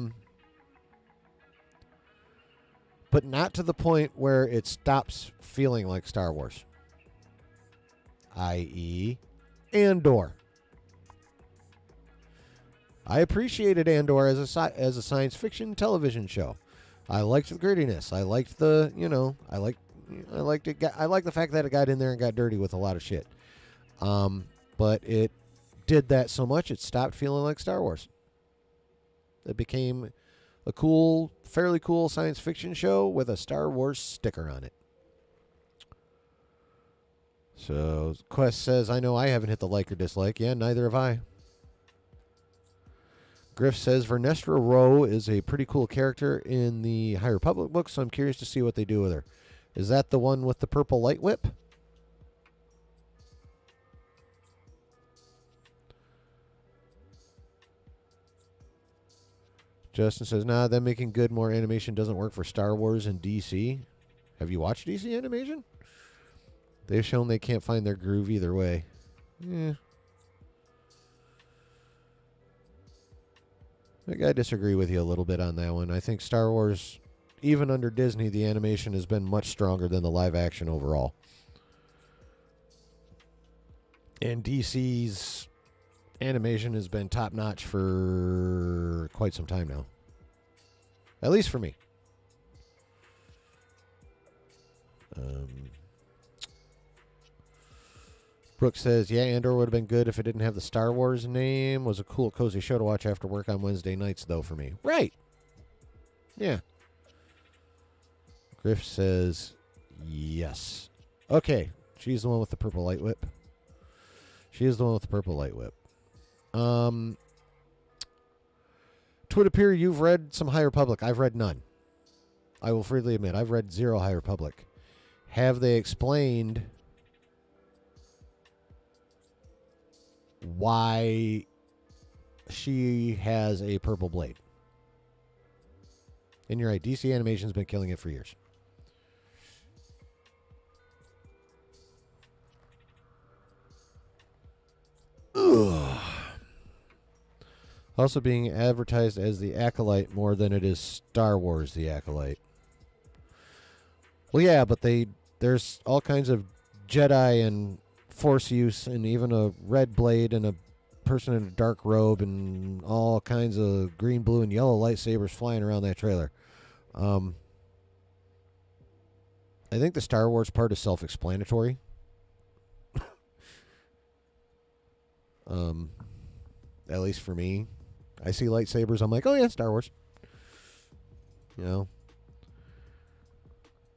not to the point where it stops feeling like Star Wars. I.e., Andor. I appreciated Andor as a science fiction television show. I liked the grittiness. I liked the, I liked it. I like the fact that it got in there and got dirty with a lot of shit. But it did that so much it stopped feeling like Star Wars. It became a fairly cool science fiction show with a Star Wars sticker on it. So Quest says, I know I haven't hit the like or dislike. Yeah, neither have I. Griff says, Vernestra Rowe is a pretty cool character in the High Republic book, so I'm curious to see what they do with her. Is that the one with the purple light whip? Justin says, nah, them making good more animation doesn't work for Star Wars and DC. Have you watched DC animation? They've shown they can't find their groove either way. Yeah. I disagree with you a little bit on that one. I think Star Wars, even under Disney, the animation has been much stronger than the live action overall. And DC's animation has been top notch for quite some time now. At least for me. Brooks says, yeah, Andor would have been good if it didn't have the Star Wars name. Was a cool, cozy show to watch after work on Wednesday nights, though, for me. Right. Yeah. Griff says, yes. Okay. She's the one with the purple light whip. She is the one with the purple light whip. To it appear you've read some High Republic. I've read none. I will freely admit, I've read zero High Republic. Have they explained why she has a purple blade? And you're right, DC Animation's been killing it for years. Ugh. Also being advertised as the Acolyte more than it is Star Wars the Acolyte. Well, yeah, but there's all kinds of Jedi and Force use and even a red blade and a person in a dark robe and all kinds of green, blue, and yellow lightsabers flying around that trailer. I think the Star Wars part is self-explanatory. At least for me. I see lightsabers, I'm like, oh yeah, Star Wars. You know?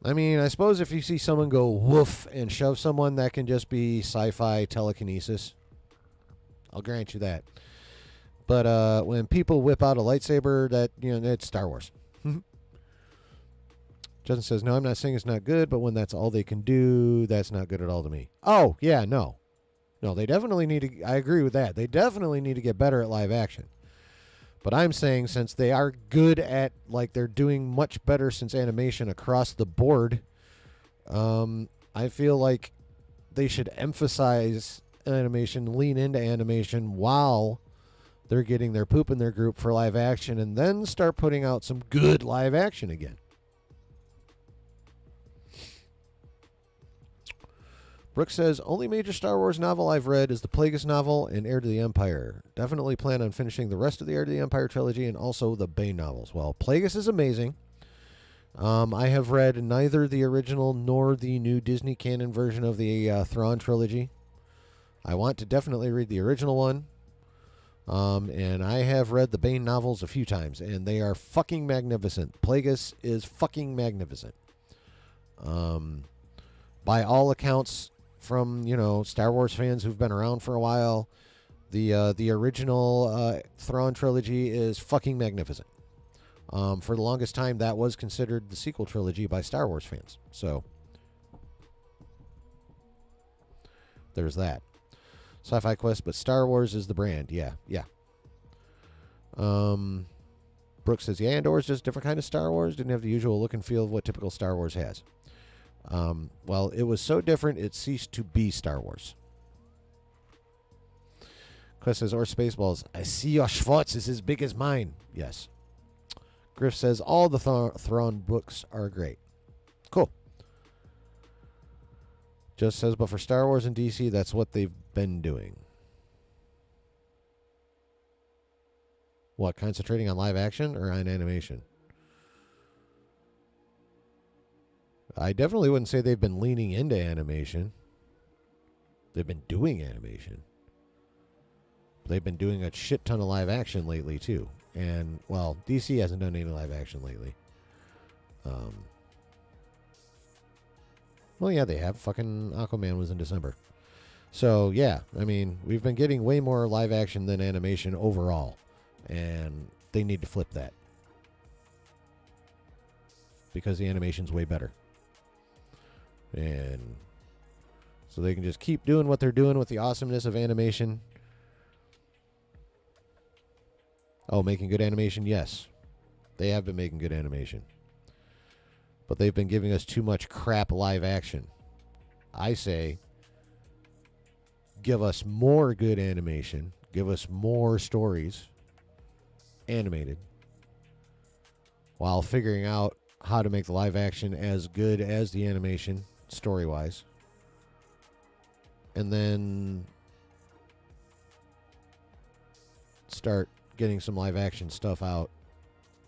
I mean, I suppose if you see someone go woof and shove someone, that can just be sci-fi telekinesis. I'll grant you that. But when people whip out a lightsaber, that, you know, it's Star Wars. Justin says, no, I'm not saying it's not good, but when that's all they can do, that's not good at all to me. Oh, yeah, no. No, they definitely need to, I agree with that. They definitely need to get better at live action. But I'm saying since they are good at, like, they're doing much better since animation across the board, I feel like they should emphasize animation, lean into animation while they're getting their poop in their group for live action, and then start putting out some good live action again. Brooks says, only major Star Wars novel I've read is the Plagueis novel and Heir to the Empire. Definitely plan on finishing the rest of the Heir to the Empire trilogy and also the Bane novels. Well, Plagueis is amazing. I have read neither the original nor the new Disney canon version of the Thrawn trilogy. I want to definitely read the original one. And I have read the Bane novels a few times, and they are fucking magnificent. Plagueis is fucking magnificent. By all accounts, from, you know, Star Wars fans who've been around for a while, the original Thrawn trilogy is fucking magnificent. For the longest time, that was considered the sequel trilogy by Star Wars fans. So there's that. Sci-Fi Quest, but Star Wars is the brand. Yeah. Brooks says, yeah, Andor is just a different kind of Star Wars. Didn't have the usual look and feel of what typical Star Wars has. Well, it was so different, it ceased to be Star Wars. Quest says, or Spaceballs, I see your Schwartz is as big as mine. Yes. Griff says, all the Thrawn books are great. Cool. Just says, but for Star Wars and DC, that's what they've been doing. What, concentrating on live action or on animation? I definitely wouldn't say they've been leaning into animation. They've been doing animation. They've been doing a shit ton of live action lately, too. And, well, DC hasn't done any live action lately. Well, yeah, they have. Fucking Aquaman was in December. So, yeah, I mean, we've been getting way more live action than animation overall. And they need to flip that. Because the animation's way better. And so they can just keep doing what they're doing with the awesomeness of animation. Oh, making good animation? Yes. They have been making good animation. But they've been giving us too much crap live action. I say, give us more good animation. Give us more stories animated. While figuring out how to make the live action as good as the animation, story-wise. And then start getting some live action stuff out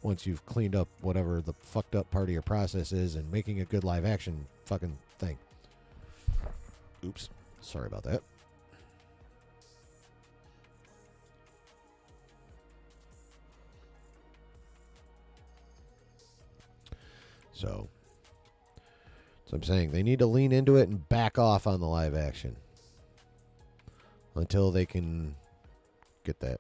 once you've cleaned up whatever the fucked up part of your process is and making a good live action fucking thing. Oops. Sorry about that. So I'm saying they need to lean into it and back off on the live action until they can get that.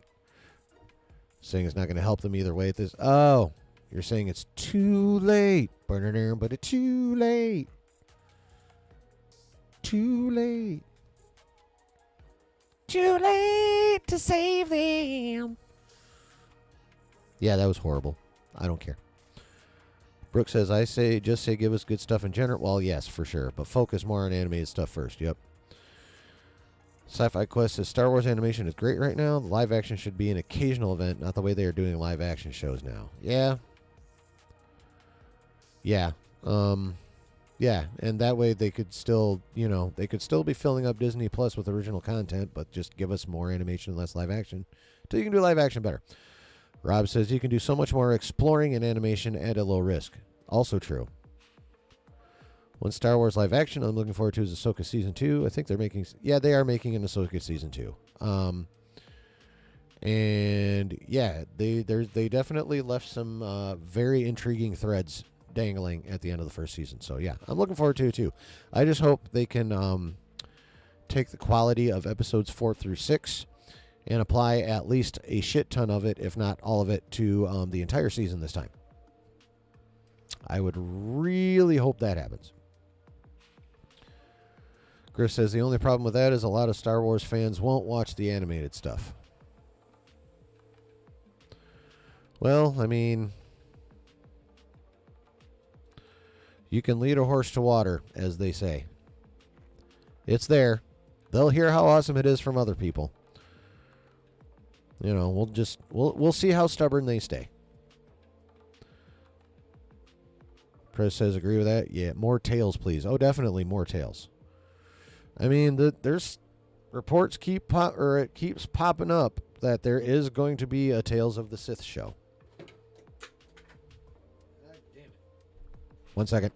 Saying it's not going to help them either way at this. Oh, you're saying it's too late. But it's too late. Too late. Too late to save them. Yeah, that was horrible. I don't care. Brooke says, just say give us good stuff in general. Well, yes, for sure. But focus more on animated stuff first. Yep. Sci-Fi Quest says Star Wars animation is great right now. The live action should be an occasional event, not the way they are doing live action shows now. Yeah. Yeah. Yeah, and that way they could still, they could still be filling up Disney Plus with original content, but just give us more animation and less live action until you can do live action better. Rob says you can do so much more exploring in animation at a low risk. Also true. One Star Wars live action I'm looking forward to is Ahsoka Season 2. I think they're making... Yeah, they are making an Ahsoka Season 2. And, yeah, they definitely left some very intriguing threads dangling at the end of the first season. So, yeah, I'm looking forward to it, too. I just hope they can take the quality of episodes 4 through 6 and apply at least a shit ton of it, if not all of it, to the entire season this time. I would really hope that happens. Griff says the only problem with that is a lot of Star Wars fans won't watch the animated stuff. Well, I mean, you can lead a horse to water, as they say. It's there. They'll hear how awesome it is from other people. We'll see how stubborn they stay. Press says agree with that. Yeah, more Tales, please. Oh, definitely more Tales. I mean, there's reports it keeps popping up that there is going to be a Tales of the Sith show. God damn it. 1 second.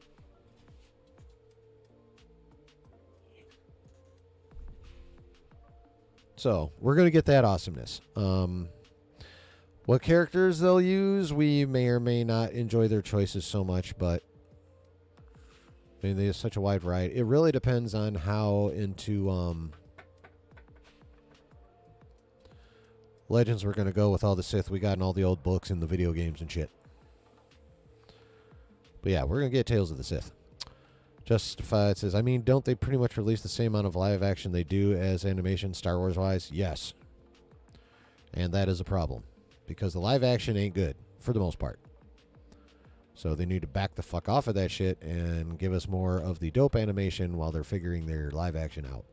So, we're going to get that awesomeness. What characters they'll use, we may or may not enjoy their choices so much, but I mean, there's such a wide variety. It really depends on how into Legends we're going to go with all the Sith we got in all the old books and the video games and shit. But yeah, we're going to get Tales of the Sith. Justified says, I mean, don't they pretty much release the same amount of live action they do as animation Star Wars-wise? Yes. And that is a problem. Because the live action ain't good, for the most part. So they need to back the fuck off of that shit and give us more of the dope animation while they're figuring their live action out.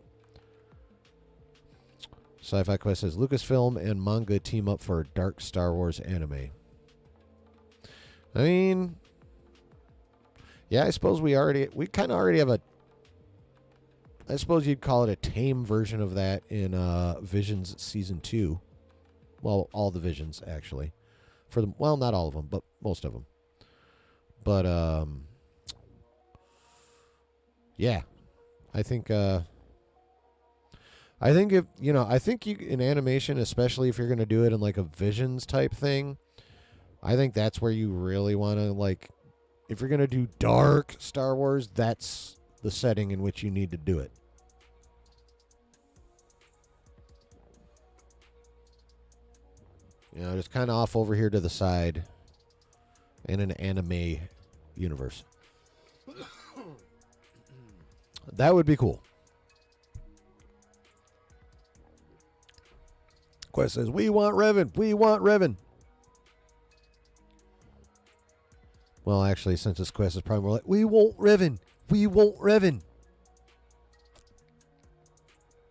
Sci-Fi Quest says Lucasfilm and manga team up for a dark Star Wars anime. I mean, yeah, I suppose we kind of already have I suppose you'd call it a tame version of that in Visions Season 2. Well, all the Visions, actually. Well, not all of them, but most of them. But, yeah, I think if, I think in animation, especially if you're going to do it in like a Visions type thing, I think that's where you really want to, if you're going to do dark Star Wars, that's the setting in which you need to do it. Just kind of off over here to the side in an anime universe. That would be cool. Quest says, we want Revan. We want Revan. Well, actually, Census Quest is probably more like, we won't Revan. We won't Revan.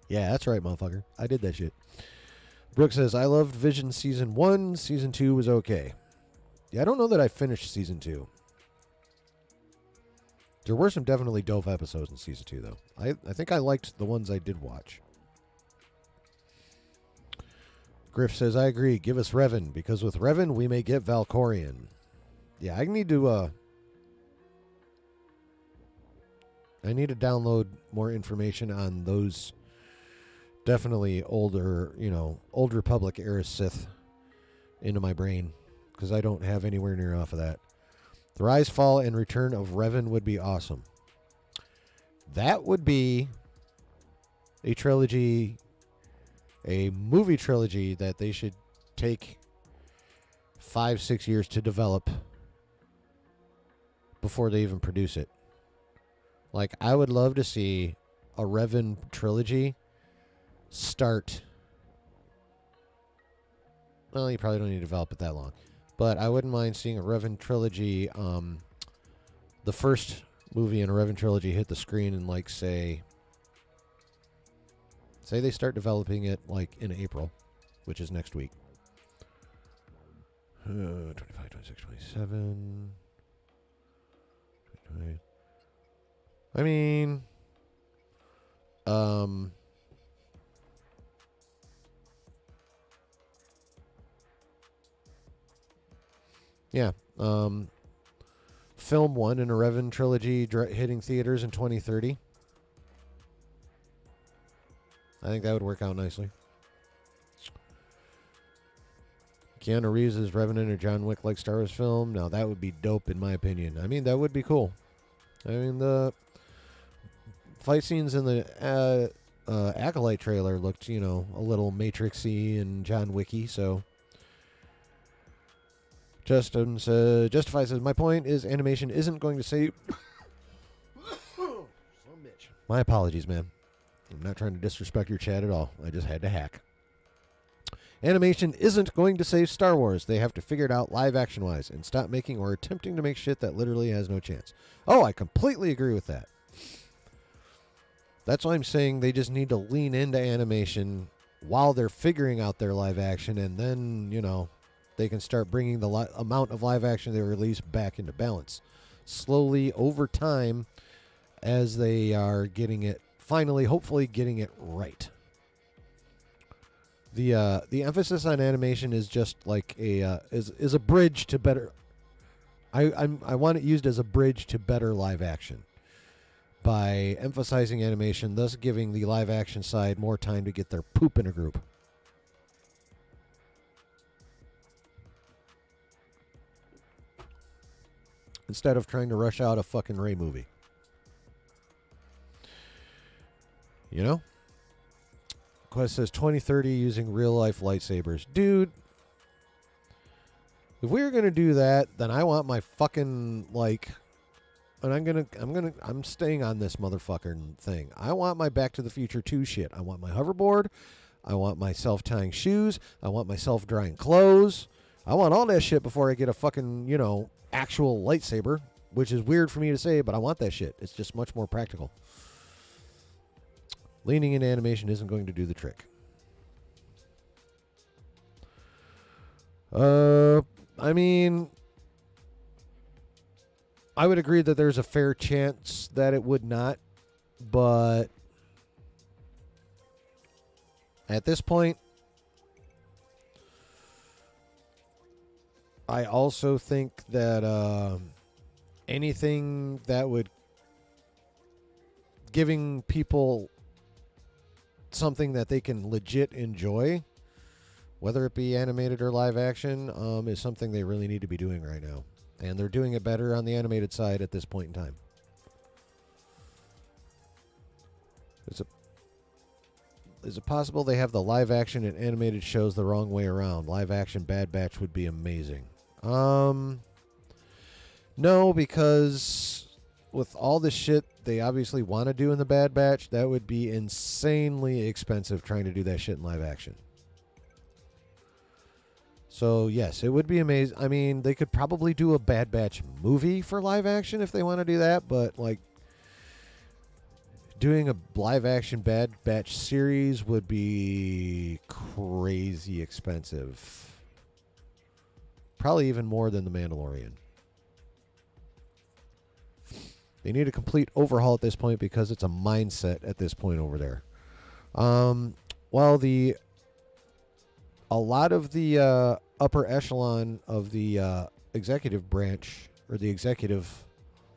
Yeah, that's right, motherfucker. I did that shit. Brooke says, I loved Vision Season 1. Season 2 was okay. Yeah, I don't know that I finished Season 2. There were some definitely dope episodes in Season 2, though. I think I liked the ones I did watch. Griff says, I agree. Give us Revan, because with Revan, we may get Valkorion. Yeah, I need to download more information on those definitely older, Old Republic era Sith into my brain, because I don't have anywhere near enough of that. The Rise, Fall, and Return of Revan would be awesome. That would be a trilogy, a movie trilogy that they should take 5-6 years to develop before they even produce it. Like, I would love to see a Revan trilogy start. Well, you probably don't need to develop it that long. But I wouldn't mind seeing a Revan trilogy, the first movie in a Revan trilogy hit the screen in, like, say they start developing it, like, in April, which is next week. 25, 26, 27. 28. I mean, yeah, film 1 in a Revan trilogy hitting theaters in 2030. I think that would work out nicely. Keanu Reeves is Revan in a John Wick like Star Wars film. Now that would be dope in my opinion. I mean, that would be cool. I mean, the fight scenes in the Acolyte trailer looked, a little Matrixy and John Wicky, so. Justin says, Justify says, my point is animation isn't going to save. My apologies, man. I'm not trying to disrespect your chat at all. I just had to hack. Animation isn't going to save Star Wars. They have to figure it out live action wise and stop making or attempting to make shit that literally has no chance. Oh, I completely agree with that. That's why I'm saying they just need to lean into animation while they're figuring out their live action, and then, they can start bringing the amount of live action they release back into balance. Slowly, over time, as they are getting it, finally, hopefully getting it right. The emphasis on animation is just like is a bridge to better. I want it used as a bridge to better live action by emphasizing animation, thus giving the live action side more time to get their poop in a group. Instead of trying to rush out a fucking Rey movie. Quest says 2030 using real life lightsabers. Dude, if we were going to do that, then I want my fucking, and I'm staying on this motherfucking thing. I want my Back to the Future 2 shit. I want my hoverboard. I want my self-tying shoes. I want my self-drying clothes. I want all that shit before I get a fucking, actual lightsaber, which is weird for me to say, but I want that shit. It's just much more practical. Leaning into animation isn't going to do the trick. I mean, I would agree that there's a fair chance that it would not, but at this point, I also think that anything that would giving people something that they can legit enjoy, whether it be animated or live action, is something they really need to be doing right now. And they're doing it better on the animated side at this point in time. Is it possible they have the live action and animated shows the wrong way around? Live action Bad Batch would be amazing. No, because with all the shit they obviously want to do in the Bad Batch, that would be insanely expensive trying to do that shit in live action. So, yes, it would be amazing. I mean, they could probably do a Bad Batch movie for live action if they want to do that, but, like, doing a live action Bad Batch series would be crazy expensive. Probably even more than The Mandalorian. They need a complete overhaul at this point because it's a mindset at this point over there. Well, a lot of the upper echelon of the executive branch or the executive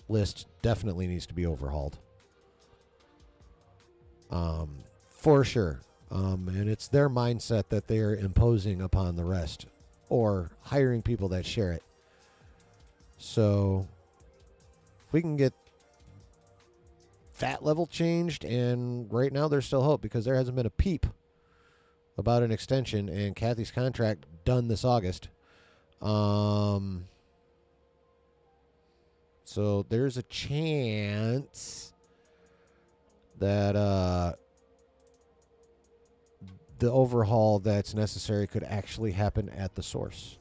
list definitely needs to be overhauled. For sure. And it's their mindset that they're imposing upon the rest or hiring people that share it. So if we can get that level changed, and right now there's still hope because there hasn't been a peep about an extension, and Kathy's contract done this August. So there's a chance that the overhaul that's necessary could actually happen at the source.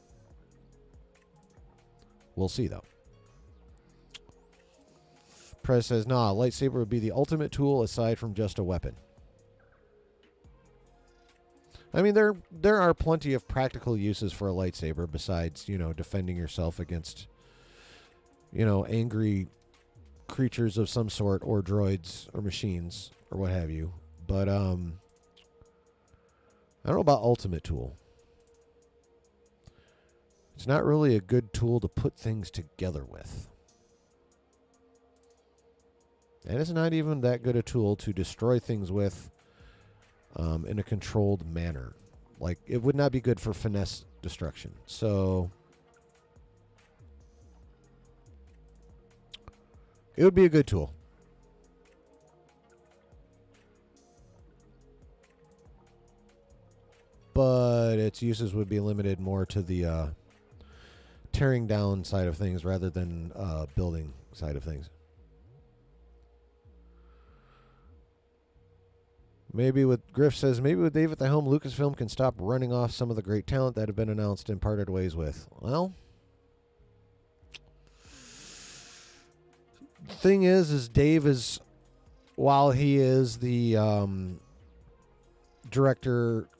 We'll see, though. Prez says, nah, a lightsaber would be the ultimate tool aside from just a weapon. I mean, there are plenty of practical uses for a lightsaber besides, defending yourself against, angry creatures of some sort or droids or machines or what have you. But, I don't know about ultimate tool. It's not really a good tool to put things together with. And it's not even that good a tool to destroy things with in a controlled manner. Like, it would not be good for finesse destruction. So, it would be a good tool. But its uses would be limited more to the tearing down side of things rather than building side of things. Griff says, maybe with Dave at the helm, Lucasfilm can stop running off some of the great talent that have been announced and parted ways with. Well, the thing is Dave is, while he is the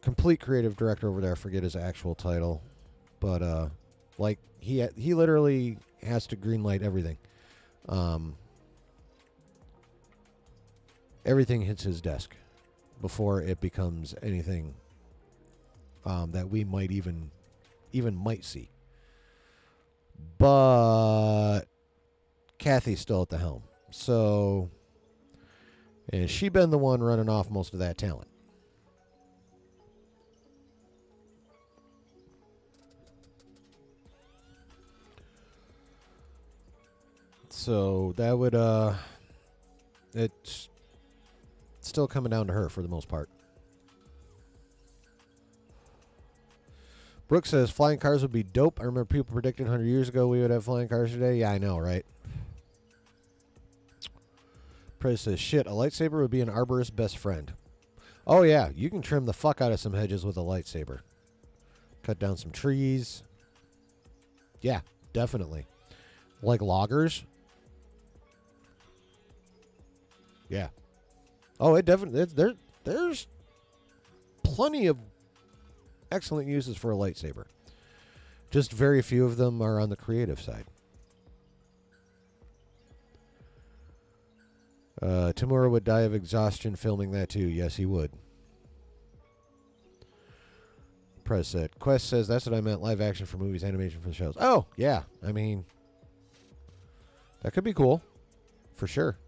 complete creative director over there, I forget his actual title, but he literally has to greenlight everything. Everything hits his desk before it becomes anything that we might even might see. But Kathy's still at the helm. So, and she's been the one running off most of that talent. So that would it's still coming down to her for the most part. Brooks says flying cars would be dope. I remember people predicted 100 years ago we would have flying cars today. Yeah, I know, right? Prez says, shit, a lightsaber would be an arborist's best friend. Oh, yeah, you can trim the fuck out of some hedges with a lightsaber. Cut down some trees. Yeah, definitely. Like loggers. Yeah. Oh, it definitely, there's plenty of excellent uses for a lightsaber. Just very few of them are on the creative side. Tamura would die of exhaustion filming that too. Yes, he would. Press said. Quest says, that's what I meant. Live action for movies, animation for the shows. Oh, yeah. I mean, that could be cool. For sure.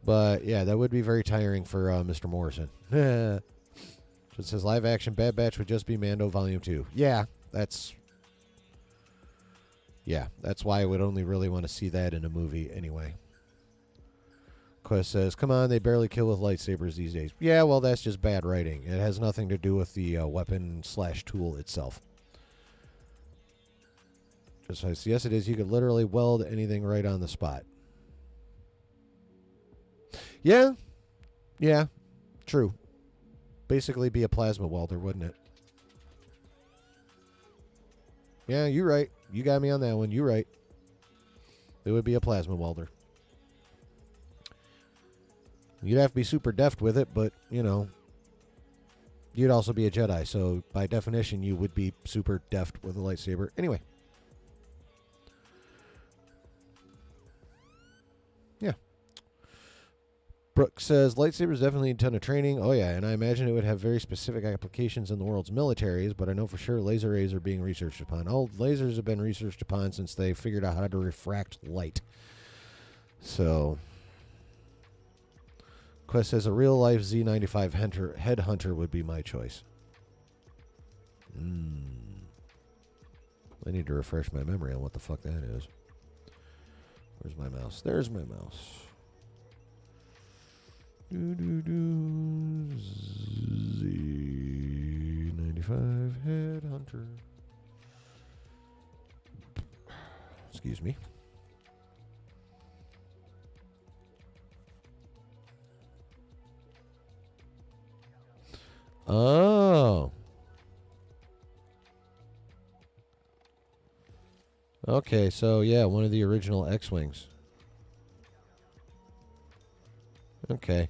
But, yeah, that would be very tiring for Mr. Morrison. So it says, live action Bad Batch would just be Mando Volume 2. Yeah, that's why I would only really want to see that in a movie anyway. Quest says, come on, they barely kill with lightsabers these days. Yeah, well, that's just bad writing. It has nothing to do with the weapon/tool itself. Just says, yes, it is. You could literally weld anything right on the spot. Yeah, true. basically be a plasma welder, wouldn't it? Yeah, you're right. You got me on that one. You're right. It would be a plasma welder. You'd have to be super deft with it, but, you know, you'd also be a Jedi, so by definition, you would be super deft with a lightsaber. Anyway. Yeah. Brooke says, lightsabers definitely need a ton of training. Oh, yeah, and I imagine it would have very specific applications in the world's militaries, but I know for sure laser rays are being researched upon. Oh, lasers have been researched upon since they figured out how to refract light. So, Quest says, a real-life Z95 headhunter would be my choice. I need to refresh my memory on what the fuck that is. Where's my mouse? There's my mouse. Z95 headhunter. Excuse me. Oh. Okay, so yeah, one of the original X-Wings. Okay.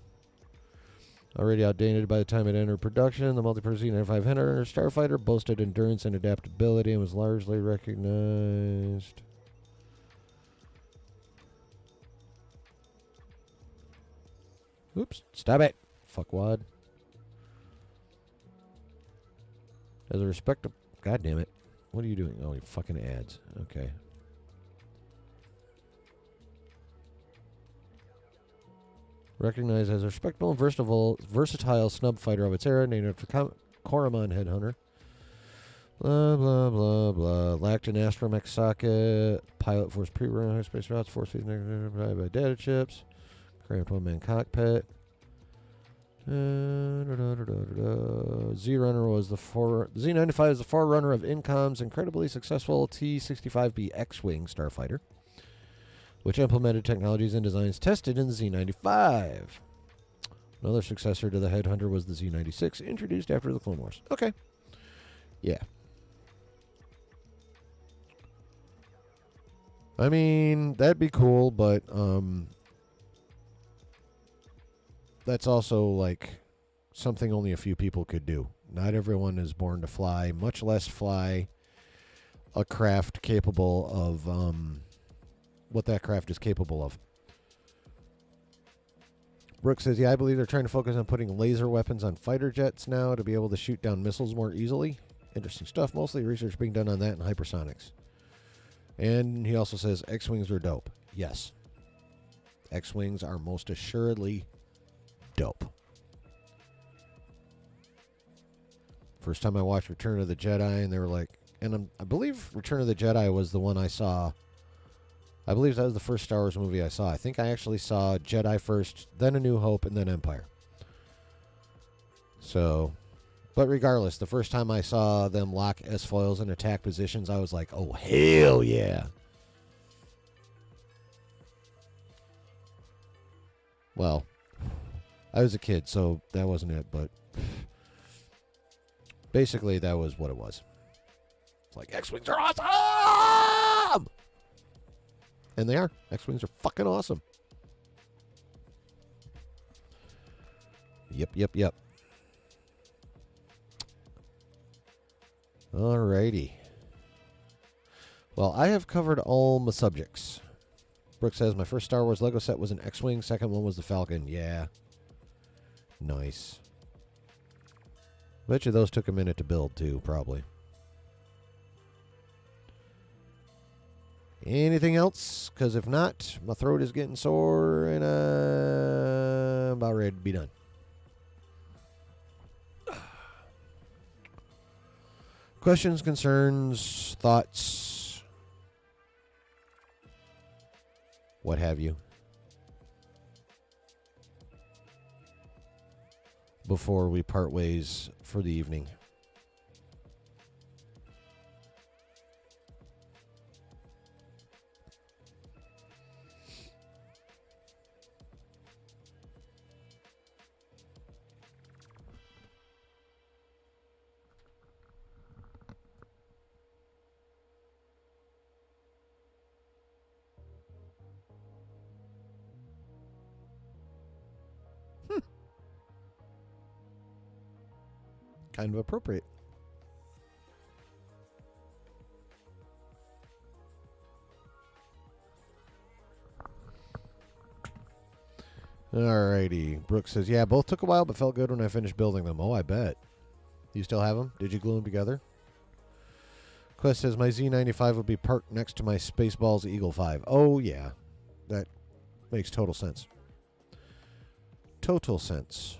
Already outdated by the time it entered production, the multi-purpose Z95 Starfighter boasted endurance and adaptability and was largely recognized. Oops, stop it, fuckwad. As a respectable... God damn it. What are you doing? Oh, you fucking ads. Okay. Recognized as a respectable and versatile snub fighter of its era, named after Koromon Headhunter. Blah, blah, blah, blah. Lacked an astromech socket. Pilot force pre-run, high space routes, force feed negative by data chips. Cramped one-man cockpit. Z-Runner was the Z95 is the forerunner of Incom's incredibly successful T-65B X-Wing starfighter, which implemented technologies and designs tested in the Z95. Another successor to the Headhunter was the Z96, introduced after the Clone Wars. Okay. Yeah. I mean, that'd be cool, but that's also like something only a few people could do. Not everyone is born to fly, much less fly a craft capable of what that craft is capable of. Brooke says, yeah, I believe they're trying to focus on putting laser weapons on fighter jets now to be able to shoot down missiles more easily. Interesting stuff. Mostly research being done on that and hypersonics. And he also says, X-Wings are dope. Yes. X-Wings are most assuredly dope. First time I watched Return of the Jedi, and they were like, and I believe Return of the Jedi was the one I saw. I believe that was the first Star Wars movie I saw. I think I actually saw Jedi first, then A New Hope, and then Empire. So, but regardless, the first time I saw them lock S-foils in attack positions, I was like, oh, hell yeah. Well, I was a kid, so that wasn't it, but basically that was what it was. It's like, X-Wings are awesome! And they are. X-Wings are fucking awesome. Yep. Alrighty. Well, I have covered all my subjects. Brooke says, my first Star Wars Lego set was an X-Wing. Second one was the Falcon. Yeah. Nice. Bet you those took a minute to build, too, probably. Anything else? Because if not, my throat is getting sore and I'm about ready to be done. Questions, concerns, thoughts, what have you, before we part ways for the evening. Kind of appropriate. Alrighty. Brooke says, yeah, both took a while, but felt good when I finished building them. Oh, I bet. You still have them? Did you glue them together? Quest says, my Z95 will be parked next to my Spaceballs Eagle 5. Oh, yeah. That makes total sense. Total sense.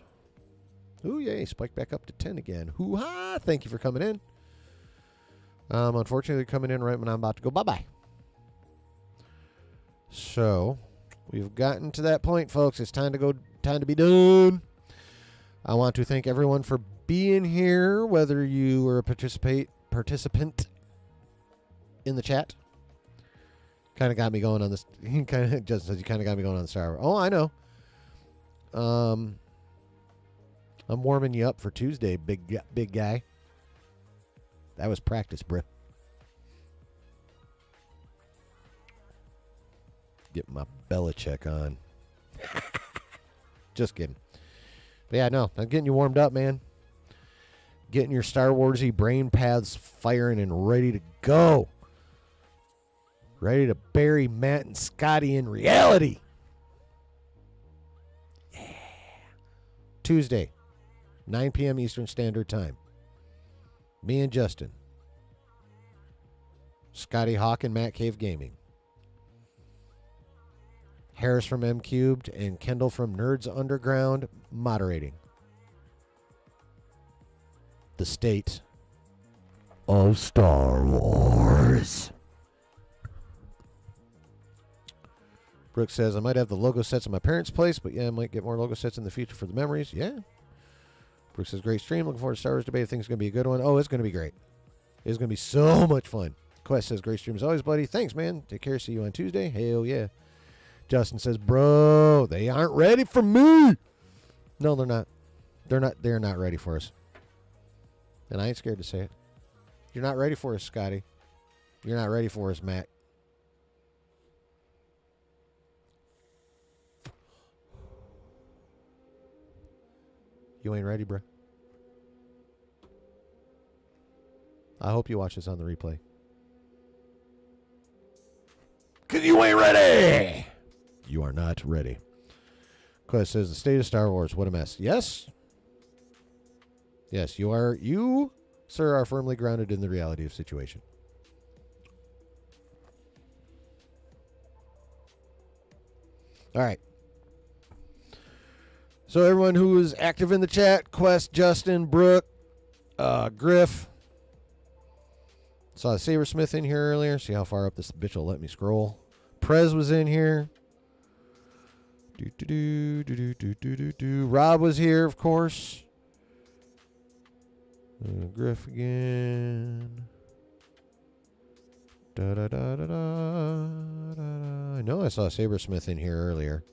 Ooh, yay. Spike back up to 10 again. Hoo-ha! Thank you for coming in. Unfortunately, coming in right when I'm about to go bye-bye. So, we've gotten to that point, folks. It's time to go. Time to be done. I want to thank everyone for being here, whether you were a participant in the chat. Kind of got me going on this. Justin says you kind of got me going on the Star Wars. Oh, I know. I'm warming you up for Tuesday, big guy. That was practice, bruh. Get my Belichick on. Just kidding. But yeah, no, I'm getting you warmed up, man. Getting your Star Warsy brain paths firing and ready to go. Ready to bury Matt and Scotty in reality. Yeah. Tuesday, 9 p.m. Eastern Standard Time. Me and Justin. Scotty Hawk and Matt Cave Gaming. Harris from M Cubed and Kendall from Nerds Underground moderating. The state of Star Wars. Brooke says, I might have the logo sets at my parents' place, but yeah, I might get more logo sets in the future for the memories. Yeah. Brooke says, great stream. Looking forward to Star Wars debate. I think it's going to be a good one. Oh, it's going to be great. It's going to be so much fun. Quest says, great stream as always, buddy. Thanks, man. Take care. See you on Tuesday. Hell yeah. Justin says, bro, they aren't ready for me. No, they're not. They're not ready for us. And I ain't scared to say it. You're not ready for us, Scotty. You're not ready for us, Matt. You ain't ready, bro. I hope you watch this on the replay. Because you ain't ready. You are not ready. Quest says, the state of Star Wars, what a mess. Yes. Yes, you, sir, are firmly grounded in the reality of situation. All right. So everyone who is active in the chat, Quest, Justin, Brooke, Griff. Saw Sabersmith in here earlier. See how far up this bitch will let me scroll. Prez was in here. Rob was here, of course. Griff again. I know I saw Sabersmith in here earlier.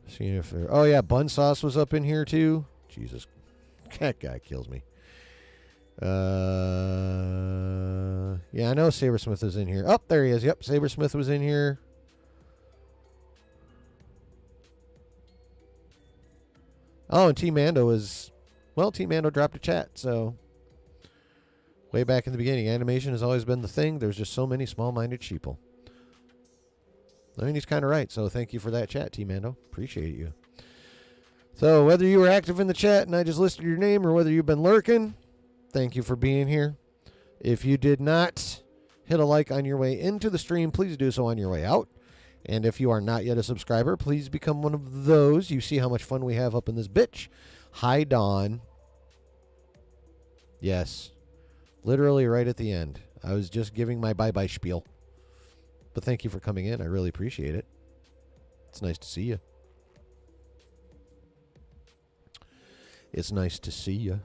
Seeing if there. Oh yeah, Bun Sauce was up in here too. Jesus, that guy kills me. Yeah, I know Sabersmith is in here. Oh, there he is. Yep, Sabersmith was in here. Oh, and T Mando is. Well, T Mando dropped a chat, so. Way back in the beginning, animation has always been the thing. There's just so many small-minded sheeple. I mean, he's kind of right, so thank you for that chat, T Mando. Appreciate you. So, whether you were active in the chat and I just listed your name or whether you've been lurking, thank you for being here. If you did not hit a like on your way into the stream, please do so on your way out. And if you are not yet a subscriber, please become one of those. You see how much fun we have up in this bitch. Hi, Dawn. Yes. Literally right at the end. I was just giving my bye-bye spiel. But thank you for coming in. I really appreciate it. It's nice to see you. It's nice to see you.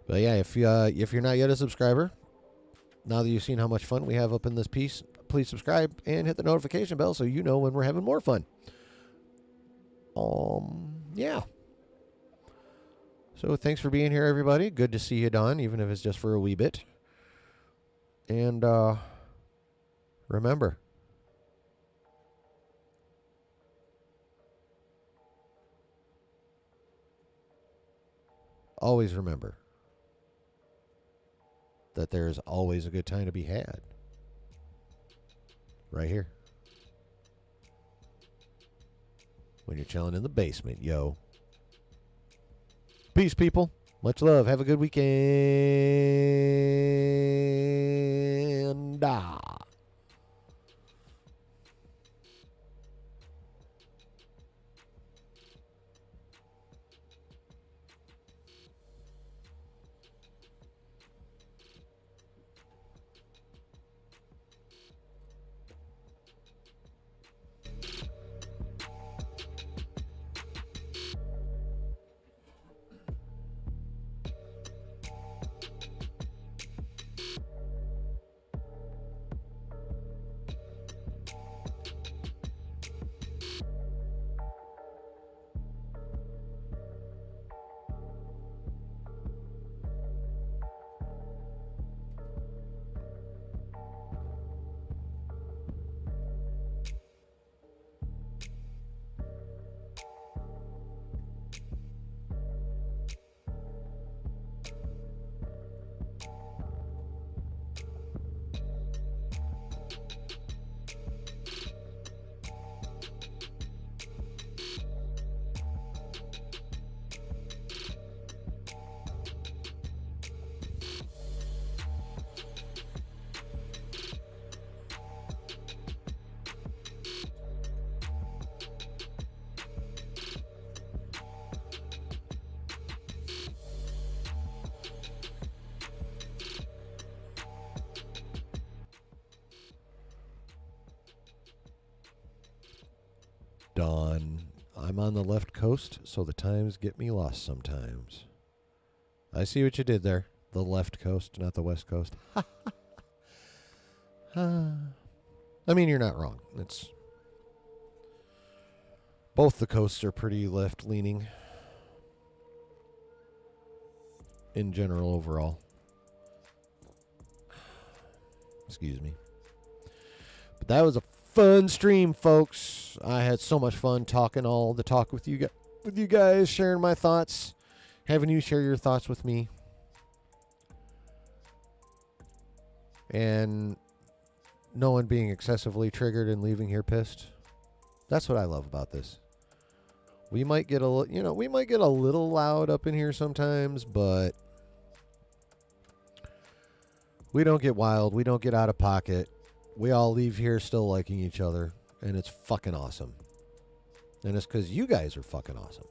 But yeah, if you're not yet a subscriber, now that you've seen how much fun we have up in this piece, please subscribe and hit the notification bell so you know when we're having more fun. Yeah. So thanks for being here, everybody. Good to see you, Don, even if it's just for a wee bit. And remember, always remember that there is always a good time to be had. Right here. When you're chilling in the basement, yo. Peace, people. Much love. Have a good weekend. Dawn. I'm on the left coast, so the times get me lost sometimes. I see what you did there. The left coast, not the west coast. I mean, you're not wrong. It's both the coasts are pretty left-leaning in general overall. Excuse me. But that was a fun stream, folks. I had so much fun talking all the talk with you guys, sharing my thoughts, having you share your thoughts with me. And no one being excessively triggered and leaving here pissed. That's what I love about this. We might get we might get a little loud up in here sometimes, but we don't get wild. We don't get out of pocket. We all leave here still liking each other, and it's fucking awesome. And it's because you guys are fucking awesome.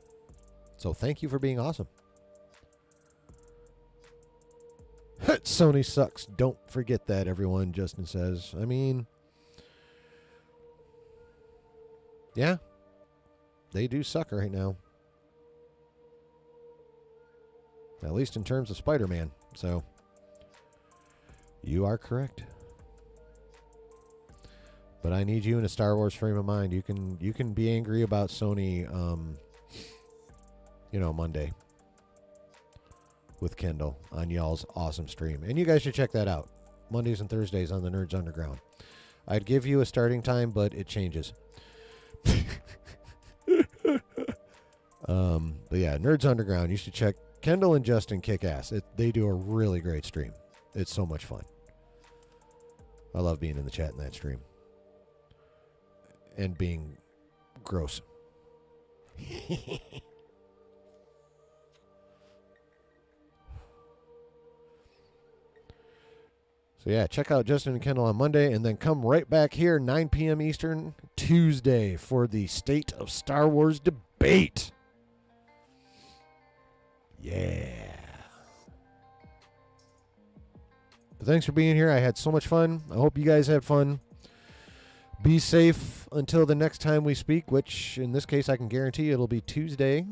So thank you for being awesome. Sony sucks. Don't forget that, everyone, Justin says. I mean, yeah, they do suck right now. At least in terms of Spider-Man. So, you are correct. But I need you in a Star Wars frame of mind. You can be angry about Sony, Monday with Kendall on y'all's awesome stream. And you guys should check that out. Mondays and Thursdays on the Nerds Underground. I'd give you a starting time, but it changes. But yeah, Nerds Underground. You should check. Kendall and Justin kick ass. They do a really great stream. It's so much fun. I love being in the chat in that stream. And being gross. So yeah, check out Justin and Kendall on Monday, and then come right back here, 9 p.m. Eastern, Tuesday, for the State of Star Wars debate. Yeah. But thanks for being here. I had so much fun. I hope you guys had fun. Be safe until the next time we speak, which in this case I can guarantee it'll be Tuesday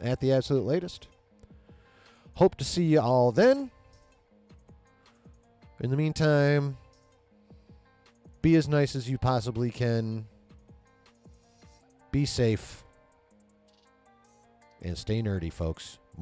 at the absolute latest. Hope to see you all then. In the meantime, be as nice as you possibly can. Be safe. And stay nerdy, folks.